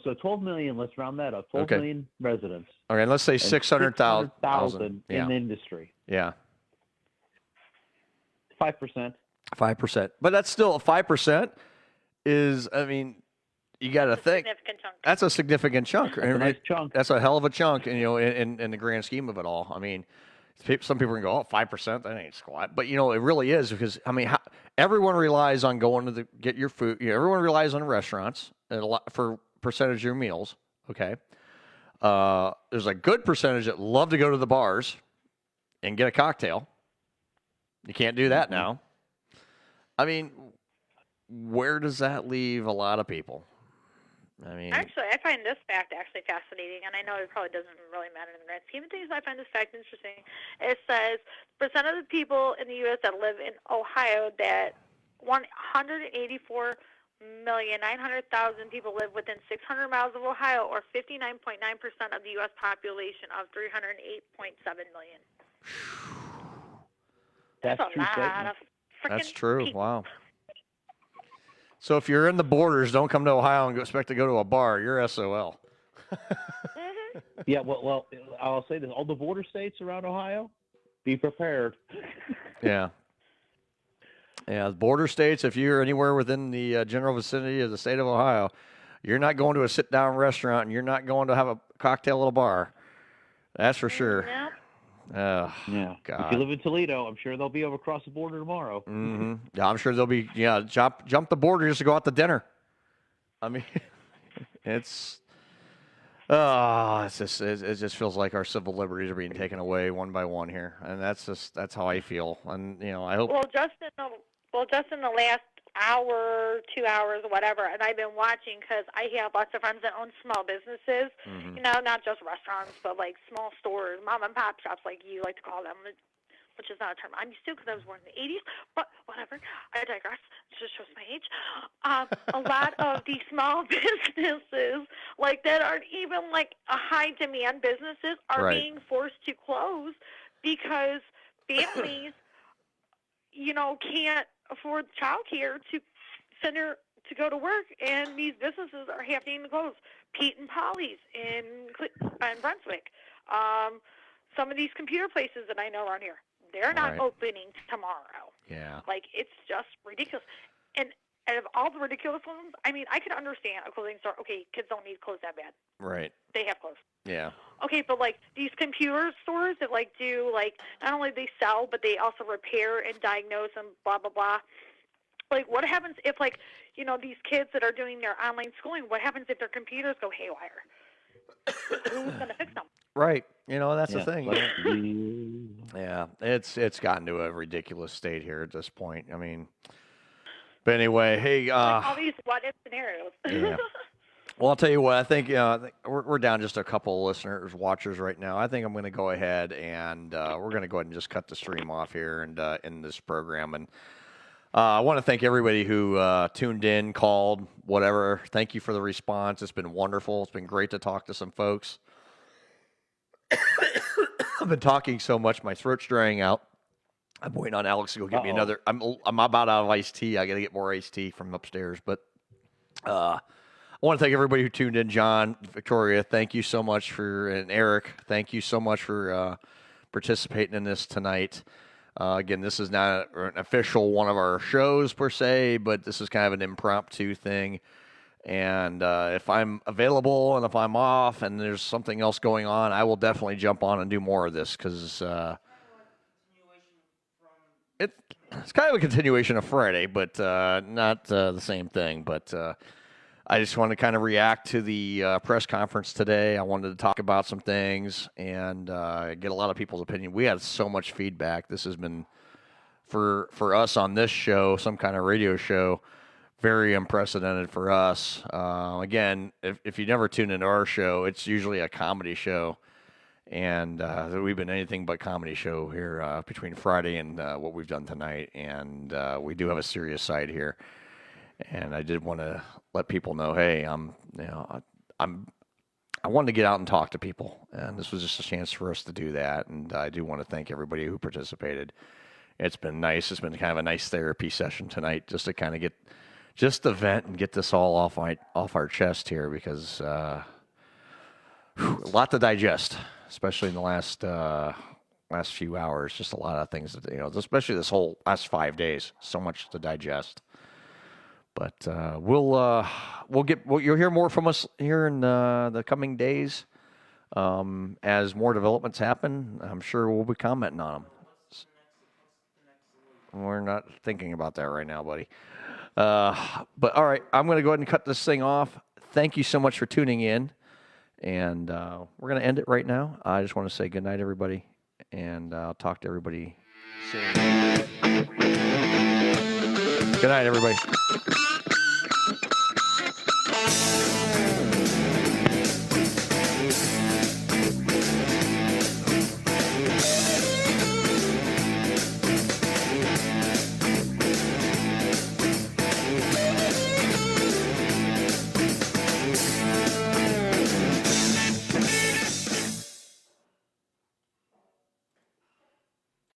L: So 12 million, let's round that up. 12 million residents.
B: Okay, let's say 600,000
L: in the industry.
B: Yeah.
L: 5%.
B: 5%. But that's still 5% is, you got to think.
E: Significant chunk.
B: That's a significant chunk.
L: That's a nice chunk.
B: That's a hell of a chunk, in the grand scheme of it all. Some people can go, 5%, that ain't squat. But, it really is because, everyone relies on going to get your food. Everyone relies on restaurants for percentage of your meals, okay? There's a good percentage that love to go to the bars and get a cocktail. You can't do that now. Where does that leave a lot of people?
E: Actually, I find this fact fascinating, and I know it probably doesn't really matter in the grand scheme of things. I find this fact interesting. It says percent of the people in the U.S. that live in Ohio, that 184,900,000 people live within 600 miles of Ohio, or 59.9% of the U.S. population of 308.7 million. That's a lot of freaking
B: That's true.
E: people.
B: Wow. So if you're in the borders, don't come to Ohio and expect to go to a bar. You're SOL.
E: Mm-hmm.
L: Yeah, well, I'll say this. All the border states around Ohio, be prepared.
B: Yeah. Yeah, border states, if you're anywhere within the general vicinity of the state of Ohio, you're not going to a sit-down restaurant and you're not going to have a cocktail at a bar. That's for sure.
E: Nope.
B: Yeah.
L: God. If you live in Toledo, I'm sure they'll be over across the border tomorrow.
B: Mm-hmm. Yeah, I'm sure they'll be. Yeah, jump the border just to go out to dinner. It's. It just feels like our civil liberties are being taken away one by one here, and that's how I feel. And I hope.
E: Well, just in the last hour, 2 hours, whatever, and I've been watching because I have lots of friends that own small businesses.
B: Mm-hmm.
E: Not just restaurants, but like small stores, mom and pop shops, like you like to call them, which is not a term I'm used to because I was born in the 80s. But whatever, I digress. It just shows my age. A lot of these small businesses, like that aren't even like a high demand businesses, are being forced to close because families, can't afford childcare to send her to go to work, and these businesses are having to close. Pete and Polly's in Brunswick. Some of these computer places that I know around here, they're not opening tomorrow.
B: Yeah.
E: Like, it's just ridiculous. And out of all the ridiculous ones, I mean, I can understand a clothing store. Okay, kids don't need clothes that bad.
B: Right.
E: They have clothes.
B: Yeah.
E: Okay, but like these computer stores that like do like not only they sell but they also repair and diagnose and blah blah blah. Like, what happens if like these kids that are doing their online schooling? What happens if their computers go haywire? Who's gonna fix them?
B: Right. That's the
H: Yeah,
B: thing.
H: like the
B: Yeah, it's gotten to a ridiculous state here at this point. I mean, but anyway, hey,
E: Like all these what if scenarios.
B: yeah. Well, I'll tell you what. I think we're down just a couple listeners, watchers right now. I think I'm going to go ahead and we're going to go ahead and just cut the stream off here and in this program. And I want to thank everybody who tuned in, called, whatever. Thank you for the response. It's been wonderful. It's been great to talk to some folks. I've been talking so much, my throat's drying out. I'm waiting on Alex to go get me another. I'm about out of iced tea. I got to get more iced tea from upstairs. But I want to thank everybody who tuned in. John, Victoria, thank you so much and Eric, thank you so much for participating in this tonight. Again, this is not an official one of our shows per se, but this is kind of an impromptu thing. And if I'm available and if I'm off and there's something else going on, I will definitely jump on and do more of this because it's kind of a continuation of Friday, but not the same thing. But I just want to kind of react to the press conference today. I wanted to talk about some things and get a lot of people's opinion. We had so much feedback. This has been, for us on this show, some kind of radio show, very unprecedented for us. Again, if you never tune into our show, it's usually a comedy show. And we've been anything but comedy show here between Friday and what we've done tonight. And we do have a serious side here. And I did want to let people know, hey, I wanted to get out and talk to people, and this was just a chance for us to do that. And I do want to thank everybody who participated. It's been nice. It's been kind of a nice therapy session tonight, just to kind of to vent and get this all off our chest here, because a lot to digest, especially in the last few hours. Just a lot of things that, especially this whole last 5 days. So much to digest. But you'll hear more from us here in the coming days as more developments happen. I'm sure we'll be commenting on them. We're not thinking about that right now, buddy. But all right, I'm going to go ahead and cut this thing off. Thank you so much for tuning in, and we're going to end it right now. I just want to say good night, everybody, and I'll talk to everybody soon. Good night, everybody.